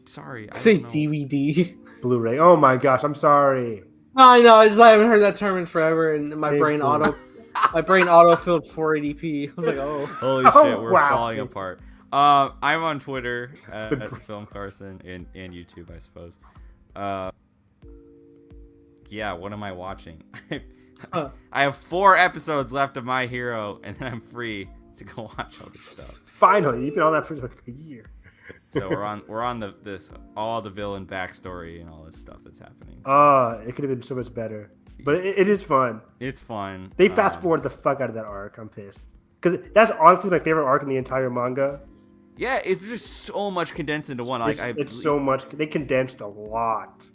Speaker 3: Sorry. I
Speaker 2: Say
Speaker 3: don't know.
Speaker 2: DVD.
Speaker 1: Blu-ray. Oh my gosh, I'm sorry.
Speaker 2: I know. I haven't heard that term in forever, and my brain
Speaker 1: Painful.
Speaker 2: autofilled 480p. I was like, oh.
Speaker 3: Holy
Speaker 1: Oh,
Speaker 3: shit, we're
Speaker 1: wow.
Speaker 3: falling apart. I'm on Twitter at Film Carson and YouTube, I suppose. Yeah, what am I watching? I have 4 episodes left of My Hero, and then I'm free to go watch all this stuff.
Speaker 1: Finally, you've been on that for like a year.
Speaker 3: So we're on this all the villain backstory and all this stuff that's happening.
Speaker 1: It could have been so much better, but it is fun.
Speaker 3: It's fun.
Speaker 1: They fast forward the fuck out of that arc. I'm pissed because that's honestly my favorite arc in the entire manga.
Speaker 3: Yeah, it's just so much condensed into one. Like
Speaker 1: It's so much. They condensed a lot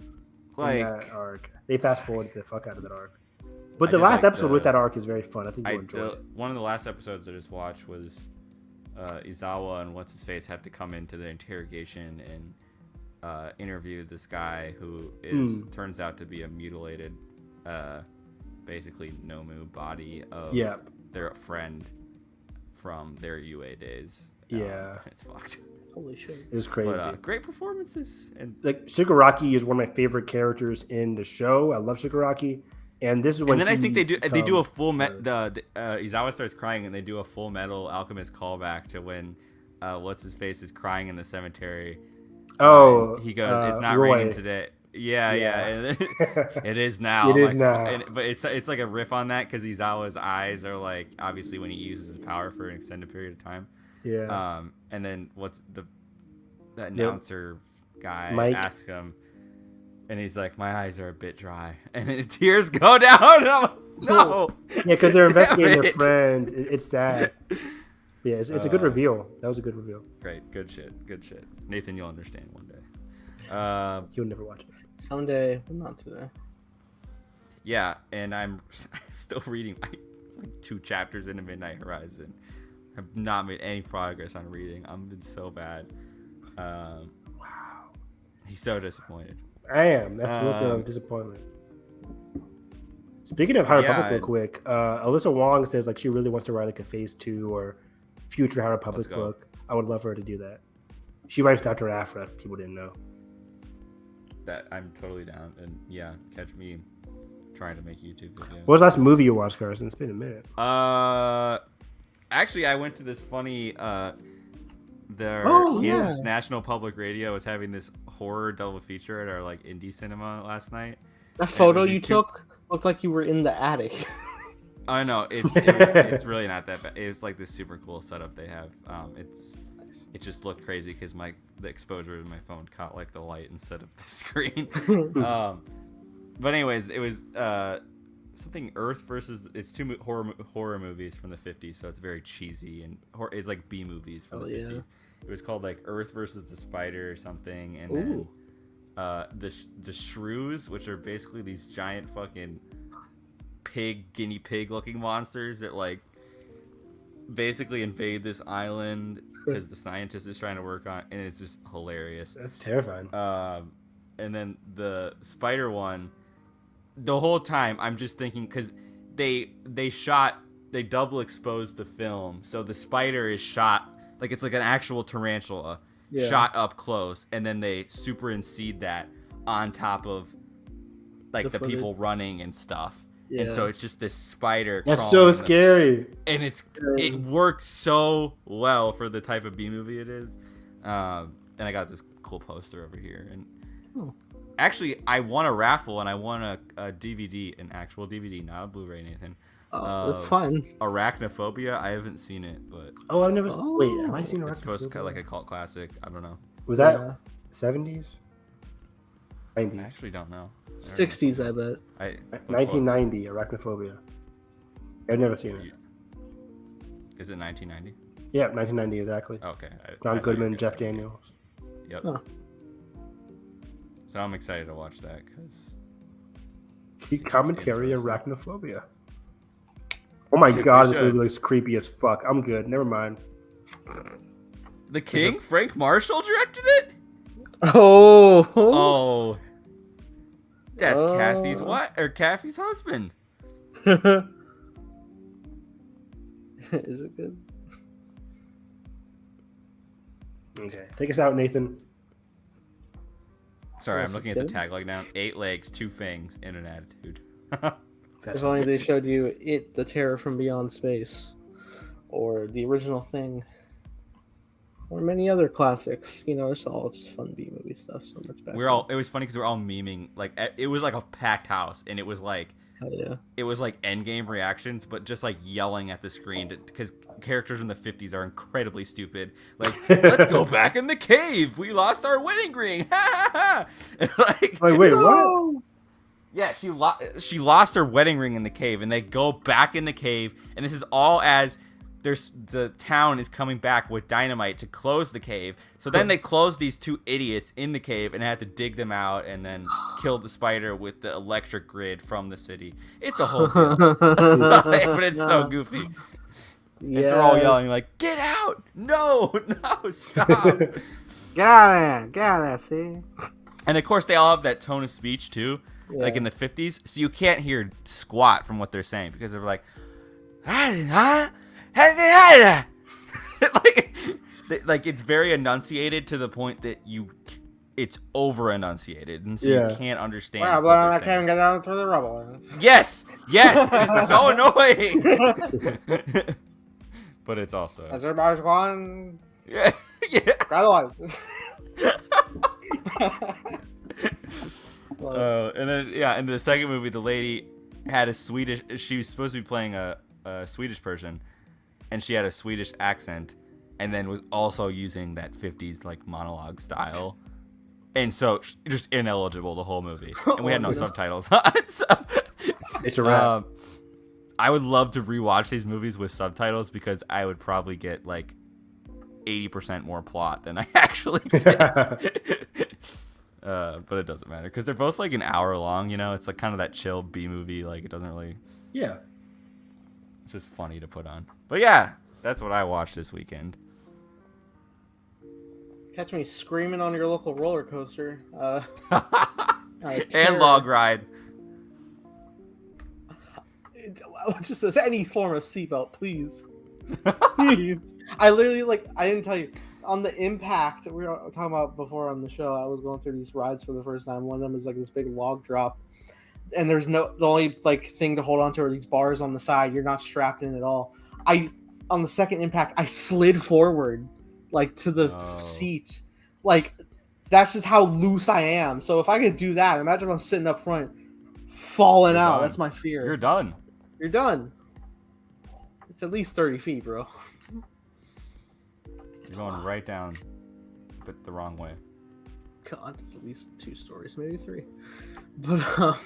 Speaker 3: like
Speaker 1: in that arc. They fast forwarded the fuck out of that arc. But
Speaker 3: I
Speaker 1: the
Speaker 3: did
Speaker 1: last
Speaker 3: like
Speaker 1: episode with that arc is very fun. I think you'll enjoy it.
Speaker 3: One of the last episodes I just watched was Izawa and what's his face have to come into the interrogation and interview this guy who turns out to be a mutilated, basically Nomu body of their friend from their UA days.
Speaker 1: Yeah.
Speaker 3: It's fucked.
Speaker 2: Holy shit.
Speaker 1: It was crazy.
Speaker 3: But, great performances. And
Speaker 1: like Shigaraki is one of my favorite characters in the show. I love Shigaraki, and this is when.
Speaker 3: then I think they do a full
Speaker 1: becomes-
Speaker 3: Izawa starts crying, and they do a Full Metal Alchemist callback to when what's his face is crying in the cemetery.
Speaker 1: Oh,
Speaker 3: he goes, "It's not
Speaker 1: Roy.
Speaker 3: raining today." Yeah. It is now.
Speaker 1: It is
Speaker 3: like,
Speaker 1: now.
Speaker 3: But it's like a riff on that because Izawa's eyes are like obviously when he uses his power for an extended period of time.
Speaker 1: Yeah.
Speaker 3: And then what's the announcer guy
Speaker 1: Mike.
Speaker 3: asks him, and he's like, "My eyes are a bit dry," and then tears go down. And I'm like, no.
Speaker 1: Yeah, because they're
Speaker 3: Damn
Speaker 1: investigating their
Speaker 3: it.
Speaker 1: friend. It's sad. But yeah, it's a good reveal. That was a good reveal.
Speaker 3: Great, good shit. Nathan, you'll understand one day.
Speaker 1: You'll never watch it.
Speaker 2: Someday, but not today.
Speaker 3: Yeah, and I'm still reading like 2 chapters into Midnight Horizon. I've not made any progress on reading. I've been so bad. Wow. He's so disappointed.
Speaker 1: I am. That's the look of disappointment. Speaking of High Republic, real quick, Alyssa Wong says like she really wants to write like a Phase 2 or future High Republic book. I would love for her to do that. She writes Dr. Aphra, if people didn't know.
Speaker 3: That I'm totally down, and yeah, catch me trying to make YouTube videos.
Speaker 1: What was the last movie you watched, Carson? It's been a minute.
Speaker 3: Actually, I went to this funny. Kansas National Public Radio was having this horror double feature at our like indie cinema last night.
Speaker 2: That photo you took looked like you were in the attic.
Speaker 3: I know it's really not that bad. It's like this super cool setup they have. It just looked crazy because the exposure of my phone caught like the light instead of the screen. But anyways, it was something Earth versus. It's 2 horror movies from the 50s, so it's very cheesy and it's like B movies from the 50s. It was called like Earth versus the Spider or something, and then the shrews, which are basically these giant fucking guinea pig looking monsters that like basically invade this island because the scientist is trying to work on, and it's just hilarious.
Speaker 1: That's terrifying.
Speaker 3: And then the spider one, the whole time I'm just thinking because they double exposed the film, so the spider is shot like it's like an actual tarantula shot up close, and then they superincede that on top of like the people running and stuff. Yeah. And so it's just this spider.
Speaker 1: That's so scary.
Speaker 3: And it works so well for the type of B movie it is. And I got this cool poster over here. And actually, I won a raffle and I won a DVD, an actual DVD, not a Blu-ray, Nathan.
Speaker 2: Oh, that's fun.
Speaker 3: Arachnophobia. I haven't seen it, but
Speaker 1: I've never. Wait, have I seen Arachnophobia?
Speaker 3: It's supposed to be like a cult classic. I don't know.
Speaker 1: Was that 70s? 90s?
Speaker 3: I actually don't know.
Speaker 2: 60s, I bet.
Speaker 1: 1990, Arachnophobia. I've never seen it.
Speaker 3: Is it 1990?
Speaker 1: Yeah, 1990 exactly.
Speaker 3: Okay.
Speaker 1: John Goodman, Jeff Daniels.
Speaker 3: Yep.
Speaker 2: Huh.
Speaker 3: So I'm excited to watch that because.
Speaker 1: Commentary Arachnophobia. Oh my god, this movie looks creepy as fuck. I'm good. Never mind.
Speaker 3: The King, Frank Marshall directed it?
Speaker 2: Oh.
Speaker 3: That's Kathy's wife or Kathy's husband.
Speaker 2: Is it good?
Speaker 1: Okay, take us out, Nathan.
Speaker 3: Sorry, I'm looking at the tagline now. 8 legs, 2 fangs, and an attitude.
Speaker 2: If only they showed you It, the Terror from Beyond Space, or The Original Thing, or many other classics. You know, it's all just fun B movie stuff. So much better.
Speaker 3: It was funny because we're all memeing. Like it was like a packed house, and it was like.
Speaker 2: Hell yeah.
Speaker 3: It was like endgame reactions, but just like yelling at the screen because characters in the 50s are incredibly stupid. Like, let's go back in the cave. We lost our wedding ring. Like,
Speaker 1: wait, what?
Speaker 3: Yeah, she lost her wedding ring in the cave, and they go back in the cave, and this is all as the town is coming back with dynamite to close the cave. So then they close these 2 idiots in the cave and had to dig them out and then kill the spider with the electric grid from the city. It's a whole deal. But it's so goofy. Yes. And they're all yelling like, "Get out! No, stop!"
Speaker 2: Get out of there, see?
Speaker 3: And of course they all have that tone of speech too, like in the 50s. So you can't hear squat from what they're saying because they're like, like it's very enunciated to the point that it's over enunciated, and so you can't understand.
Speaker 2: Wow,
Speaker 3: what
Speaker 2: I
Speaker 3: they're
Speaker 2: can't
Speaker 3: saying.
Speaker 2: get down through the rubble.
Speaker 3: Yes, and it's so annoying. But it's also
Speaker 2: Everybody's gone.
Speaker 3: yeah.
Speaker 2: Grab the light.
Speaker 3: And then in the second movie, the lady had a Swedish. She was supposed to be playing a Swedish person, and she had a Swedish accent, and then was also using that 50s like monologue style, and so just ineligible the whole movie. And we had no subtitles. So,
Speaker 1: It's a wrap.
Speaker 3: I would love to rewatch these movies with subtitles because I would probably get like 80% more plot than I actually did. But it doesn't matter because they're both like an hour long. You know, it's like kind of that chill B movie. Like it doesn't really.
Speaker 1: Yeah.
Speaker 3: It's just funny to put on. But yeah, that's what I watched this weekend.
Speaker 2: Catch me screaming on your local roller coaster.
Speaker 3: And log ride.
Speaker 2: Just any form of seatbelt, please. Please. I literally, I didn't tell you. On the impact, we were talking about before on the show, I was going through these rides for the first time. One of them is like this big log drop. And there's the only thing to hold on to are these bars on the side. You're not strapped in at all. On the second impact, I slid forward, to the seat. That's just how loose I am. So if I could do that, imagine if I'm sitting up front, falling out. That's my fear.
Speaker 3: You're done.
Speaker 2: You're done. It's at least 30 feet, bro.
Speaker 3: You're going right down, but the wrong way.
Speaker 2: God, it's at least 2 stories, maybe 3. But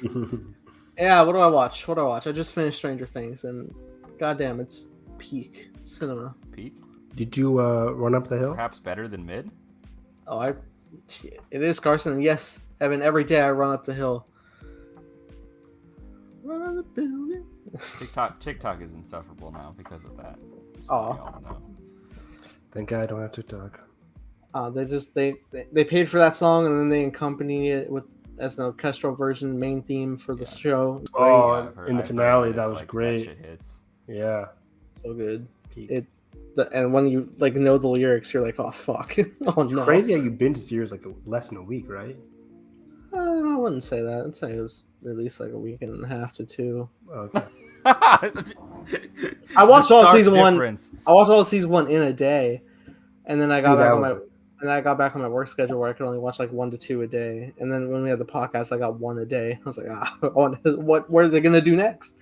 Speaker 2: yeah, what do I watch? I just finished Stranger Things, and goddamn, it's peak cinema.
Speaker 3: Peak?
Speaker 1: Did you run up the hill?
Speaker 3: Perhaps better than mid?
Speaker 2: Oh, it is, Carson. And yes, Evan, every day I run up the hill. Run on the building.
Speaker 3: TikTok is insufferable now because of that.
Speaker 2: Oh.
Speaker 1: Thank God I don't have TikTok.
Speaker 2: They paid for that song and then they accompanied it as an orchestral version, main theme for the show.
Speaker 1: Oh, in the finale, that was great.
Speaker 3: That shit hits.
Speaker 1: Yeah,
Speaker 2: so good.
Speaker 1: Peak.
Speaker 2: And when you know the lyrics, you're like, oh fuck, oh no.
Speaker 1: Crazy how you binge series less than a week, right?
Speaker 2: I wouldn't say that. I'd say it was at least a week and a half to 2.
Speaker 1: Okay.
Speaker 2: I watched all of season 1. I watched all of season 1 in a day, and then I got back on my work schedule where I could only watch 1 to 2 a day. And then when we had the podcast, I got 1 a day. I was like, what are they gonna do next?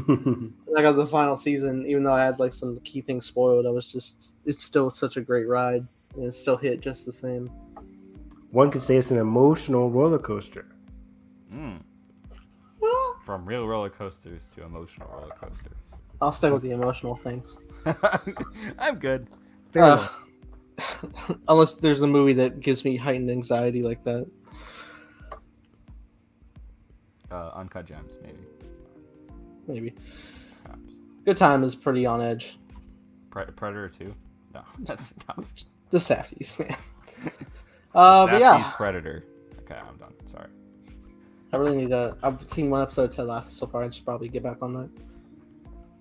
Speaker 2: And I got the final season, even though I had some key things spoiled. It's still such a great ride, and it still hit just the same.
Speaker 1: One could say it's an emotional roller coaster.
Speaker 3: From real roller coasters to emotional roller coasters.
Speaker 2: I'll stay with the emotional things.
Speaker 3: I'm good.
Speaker 2: Unless there's a movie that gives me heightened anxiety like that.
Speaker 3: Uncut Gems,
Speaker 2: Maybe.
Speaker 3: Perhaps.
Speaker 2: Good Time is pretty on edge.
Speaker 3: Predator 2? No, that's not.
Speaker 2: The Safdies, man. But yeah.
Speaker 3: Predator. Okay, I'm done. Sorry.
Speaker 2: I really need to. I've seen 1 episode of Ted Lasso so far. I should probably get back on that.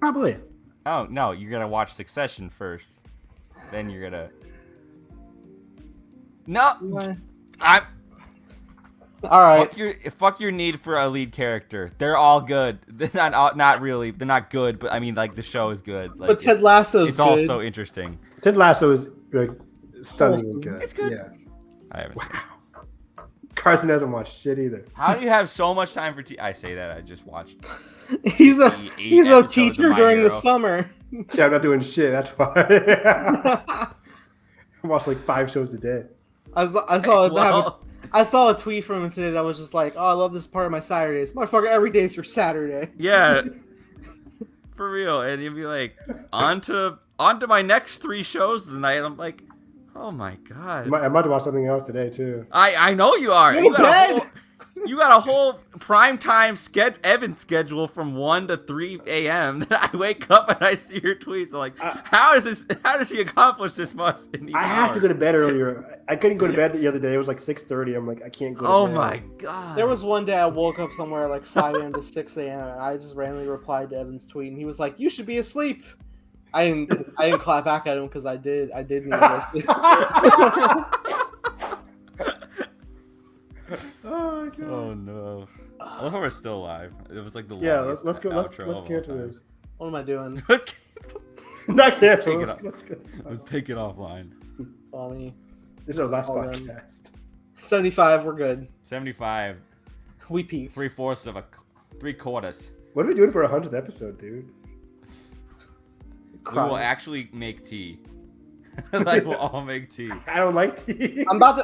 Speaker 1: Probably.
Speaker 3: Oh no, you're gonna watch Succession first. Then you're gonna. No, I'm.
Speaker 2: All right.
Speaker 3: Fuck your need for a lead character. They're all good. They're not really. They're not good, but I mean, the show is good.
Speaker 2: But Ted Lasso's
Speaker 3: it's
Speaker 2: good.
Speaker 3: also interesting.
Speaker 1: Ted Lasso is stunningly good.
Speaker 3: It's good.
Speaker 1: Yeah.
Speaker 3: I haven't. Seen it.
Speaker 1: Carson hasn't watched shit either.
Speaker 3: How do you have so much time for I say that I just watched.
Speaker 2: He's a teacher during the summer.
Speaker 1: Yeah, I'm not doing shit. That's why. I watch 5 shows a day.
Speaker 2: I saw a tweet from him today that was just oh, I love this part of my Saturdays. Motherfucker, every day is your Saturday.
Speaker 3: Yeah. For real. And you'd be like, on to my next 3 shows of the night. I'm like, oh my God.
Speaker 1: I might watch something else today too.
Speaker 3: I know you are. You got a whole prime time Evan schedule from 1 to 3 a.m. That I wake up and I see your tweets. I'm like, how does he accomplish this much in these
Speaker 1: I have to go to bed earlier. I couldn't go to bed the other day. It was 6:30. I'm like, I can't go to bed.
Speaker 3: Oh my God.
Speaker 2: There was one day I woke up somewhere 5 a.m. to 6 a.m. and I just randomly replied to Evan's tweet and he was like, you should be asleep. didn't clap back at him because I did need to go.
Speaker 1: Oh god.
Speaker 3: Oh no! I love how we're still alive. It was like the
Speaker 1: Yeah,
Speaker 3: longest
Speaker 1: let's go. Let's
Speaker 3: outro of all
Speaker 1: cancel
Speaker 3: time.
Speaker 1: this.
Speaker 2: What am I doing?
Speaker 1: Not cancel.
Speaker 3: Take it
Speaker 1: Let's go.
Speaker 3: Let's take it offline.
Speaker 2: Follow me.
Speaker 1: This is our last
Speaker 2: All done.
Speaker 1: podcast.
Speaker 2: 75. We're good.
Speaker 3: 75.
Speaker 2: We peaked.
Speaker 3: 3/4 of 3/4.
Speaker 1: What are we doing for 100th episode, dude?
Speaker 3: We will actually make tea. Like we'll all make tea.
Speaker 1: I don't like tea.
Speaker 2: I'm about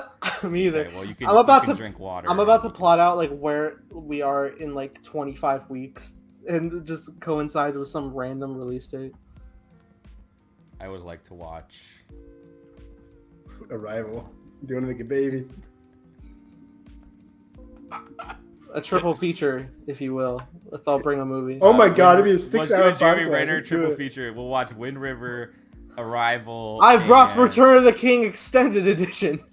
Speaker 2: to. Me either.
Speaker 3: Okay, well, you can,
Speaker 2: I'm about
Speaker 3: you can
Speaker 2: to
Speaker 3: drink water.
Speaker 2: I'm about to plot out like where we are in like 25 weeks and just coincide with some random release date.
Speaker 3: I would like to watch.
Speaker 1: Arrival. Doing like a baby.
Speaker 2: A triple feature, if you will. Let's all bring a movie.
Speaker 1: Oh my god, it'd be a
Speaker 3: Let's do
Speaker 1: 6-hour
Speaker 3: a Jeremy
Speaker 1: podcast.
Speaker 3: Renner
Speaker 1: Let's do
Speaker 3: triple
Speaker 1: it.
Speaker 3: feature. We'll watch Wind River, Arrival.
Speaker 2: I've brought
Speaker 3: and-
Speaker 2: Return of the King Extended Edition.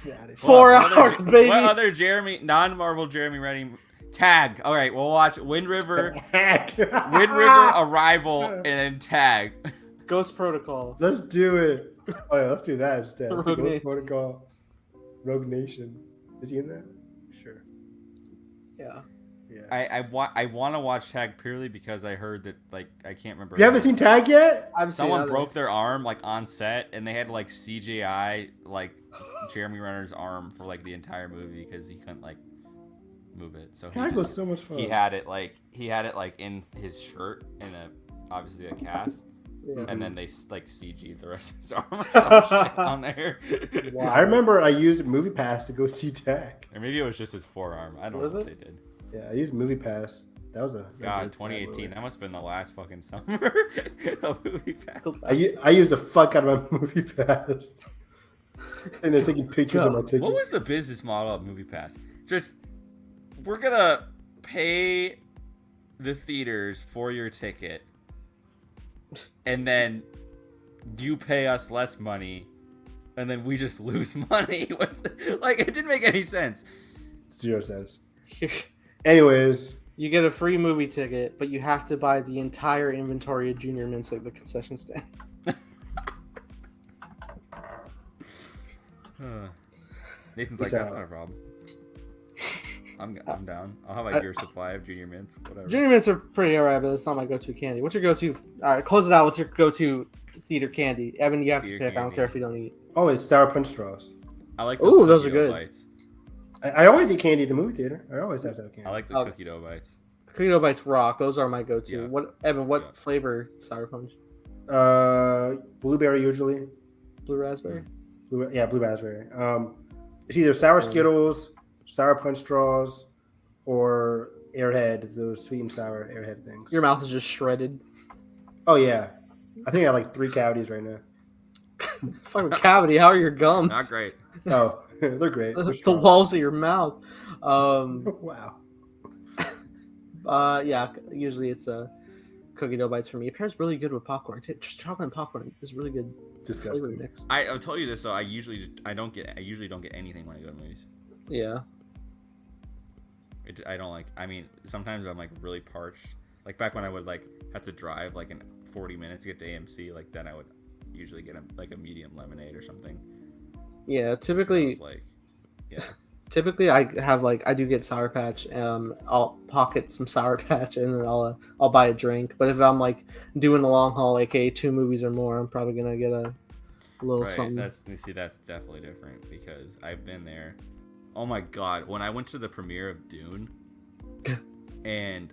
Speaker 1: Get outta here.
Speaker 2: 4
Speaker 3: What other-
Speaker 2: hours, baby.
Speaker 3: What other non-Marvel Jeremy Renner? Tag. All right, we'll watch Wind River,
Speaker 1: Heck.
Speaker 3: Wind River, Arrival, and then Tag.
Speaker 2: Ghost Protocol.
Speaker 1: Let's do it. Oh yeah, let's do that instead. Let's do
Speaker 2: Rogue
Speaker 1: Ghost
Speaker 2: Nation.
Speaker 1: Protocol. Rogue Nation. Is he in that? Sure.
Speaker 2: Yeah.
Speaker 1: Yeah.
Speaker 3: I want to watch Tag purely because I heard that I can't remember.
Speaker 1: You haven't seen Tag yet?
Speaker 2: I've seen
Speaker 3: Someone
Speaker 2: other-
Speaker 3: broke their arm on set, and they had to CGI Jeremy Renner's arm for the entire movie because he couldn't move it. So
Speaker 1: Tag was so much fun.
Speaker 3: he had it in his shirt and obviously a cast,
Speaker 2: Yeah.
Speaker 3: and then they CG'd the rest of his arm or some shit on there.
Speaker 2: Wow.
Speaker 1: I remember I used Movie Pass to go see Tag.
Speaker 3: Or maybe it was just his forearm. I don't know
Speaker 2: Was
Speaker 3: what
Speaker 2: it?
Speaker 3: they did.
Speaker 1: Yeah, I used Movie Pass. That was a
Speaker 3: God,
Speaker 1: good
Speaker 3: 2018.
Speaker 1: time.
Speaker 3: That must have been the last fucking summer of movie pass.
Speaker 1: I used the fuck out of my Movie Pass. And they're taking pictures of my ticket.
Speaker 3: What was the business model of movie pass? Just we're gonna pay the theaters for your ticket, and then you pay us less money, and then we just lose money. It didn't make any sense.
Speaker 1: 0 cents. Anyways,
Speaker 2: You get a free movie ticket, but you have to buy the entire inventory of Junior Mints at the concession stand.
Speaker 3: Nathan's
Speaker 1: Peace
Speaker 3: that's
Speaker 1: out.
Speaker 3: not a problem. I'm down. I'll have a year's supply of Junior Mints, whatever.
Speaker 2: Junior Mints are pretty alright, but it's not my go-to candy. What's your go-to? All right, close it out with your go-to theater candy. Evan, you have
Speaker 3: Theater
Speaker 2: to pick. I don't
Speaker 3: candy.
Speaker 2: care if you don't eat.
Speaker 1: oh, it's Sour Punch Straws.
Speaker 3: I like
Speaker 2: Ooh, those
Speaker 3: cookie
Speaker 2: are
Speaker 3: dough
Speaker 2: good.
Speaker 3: bites.
Speaker 1: I always eat candy at the movie theater. I always have to have candy.
Speaker 3: I like the
Speaker 2: Oh.
Speaker 3: cookie dough bites.
Speaker 2: Cookie dough bites rock. Those are my go-to.
Speaker 3: Yeah.
Speaker 2: What, Evan? What
Speaker 3: Yeah.
Speaker 2: flavor sour punch?
Speaker 1: Blueberry usually.
Speaker 2: Blue raspberry.
Speaker 1: Blue raspberry. It's either sour Skittles, Sour Punch Straws, or Airhead. Those sweet and sour Airhead things.
Speaker 2: Your mouth is just shredded.
Speaker 1: Oh yeah, I think I have like 3 cavities right now.
Speaker 2: Fucking cavity. How are your gums?
Speaker 3: Not great.
Speaker 1: Oh, they're great. They're
Speaker 2: The
Speaker 1: strong.
Speaker 2: walls of your mouth.
Speaker 1: Wow.
Speaker 2: Yeah. Usually it's cookie dough bites for me. It pairs really good with popcorn. Just chocolate and popcorn is really good flavor
Speaker 1: Disgusting.
Speaker 2: mix.
Speaker 3: I'll tell you this though. I usually don't get anything when I go to movies.
Speaker 2: Yeah.
Speaker 3: I don't like. I mean, sometimes I'm really parched. Like back when I would have to drive in 40 minutes to get to AMC. Then I would usually get a medium lemonade or something.
Speaker 2: Yeah.
Speaker 3: So
Speaker 2: Typically,
Speaker 3: I was yeah.
Speaker 2: Typically I have I do get Sour Patch. I'll pocket some Sour Patch and then I'll buy a drink. But if I'm doing the long haul, hey, 2 movies or more, I'm probably gonna get a little
Speaker 3: Right.
Speaker 2: something.
Speaker 3: That's definitely different because I've been there. Oh my god, when I went to the premiere of Dune, and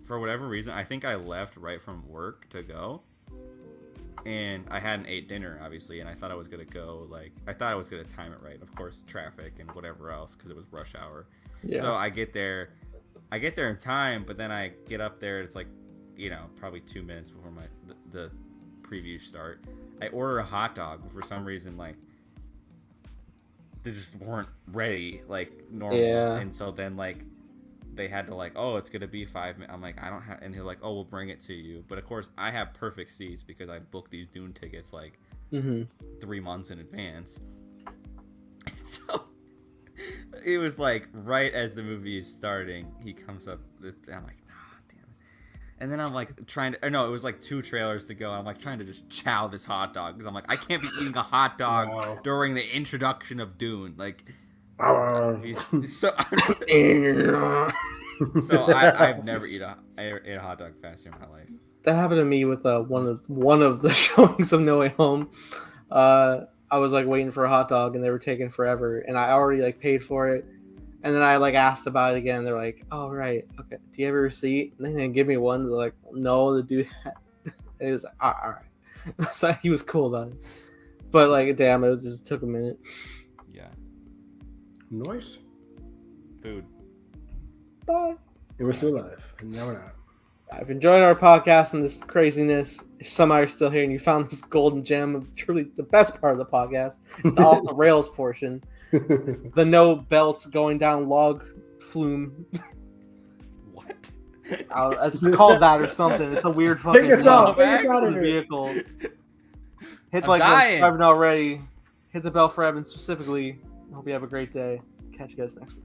Speaker 3: for whatever reason, I think I left right from work to go, and I hadn't ate dinner obviously, and I thought I was gonna go I thought I was gonna time it right. Of course, traffic and whatever else because it was rush hour.
Speaker 2: Yeah.
Speaker 3: So I get there in time, but then I get up there. It's probably 2 minutes before the preview start. I order a hot dog, but for some reason they just weren't ready normal.
Speaker 2: Yeah.
Speaker 3: And so then they had to oh, it's gonna be 5 minutes. I'm I don't have, and they're oh, we'll bring it to you. But of course I have perfect seats because I booked these Dune tickets 3 months in advance. And so it was right as the movie is starting, he comes up. I'm nah, damn it. And then I'm like trying to, no, it was like 2 trailers to go. I'm like trying to just chow this hot dog because I'm like, I can't be eating a hot dog
Speaker 1: Wow.
Speaker 3: during the introduction of Dune. Like,
Speaker 1: Wow.
Speaker 3: so I've never ate a hot dog faster in my life.
Speaker 2: That happened to me with one of the showings of No Way Home. I was like waiting for a hot dog and they were taking forever, and I already like paid for it. And then I like asked about it again. They're like, "Oh right, okay. Do you have a receipt?" And they didn't give me one. They're like, "No, to do that." And it was like, all right. So he was cool about it, but like, damn, it just took a minute.
Speaker 3: Yeah.
Speaker 1: Nice.
Speaker 3: Food.
Speaker 2: Bye.
Speaker 1: And we're still alive. And now we're not.
Speaker 2: I've enjoyed our podcast and this craziness. If somehow you're still here and you found this golden gem of truly the best part of the podcast, the off the rails portion, the no belts going down log flume.
Speaker 3: What?
Speaker 2: It's called that or something. It's a weird fucking
Speaker 1: Take us out. Take us out of here.
Speaker 2: vehicle. Hit
Speaker 3: I'm
Speaker 2: like
Speaker 3: dying.
Speaker 2: subscribe already. Hit the bell for Evan specifically. Hope you have a great day. Catch you guys next week.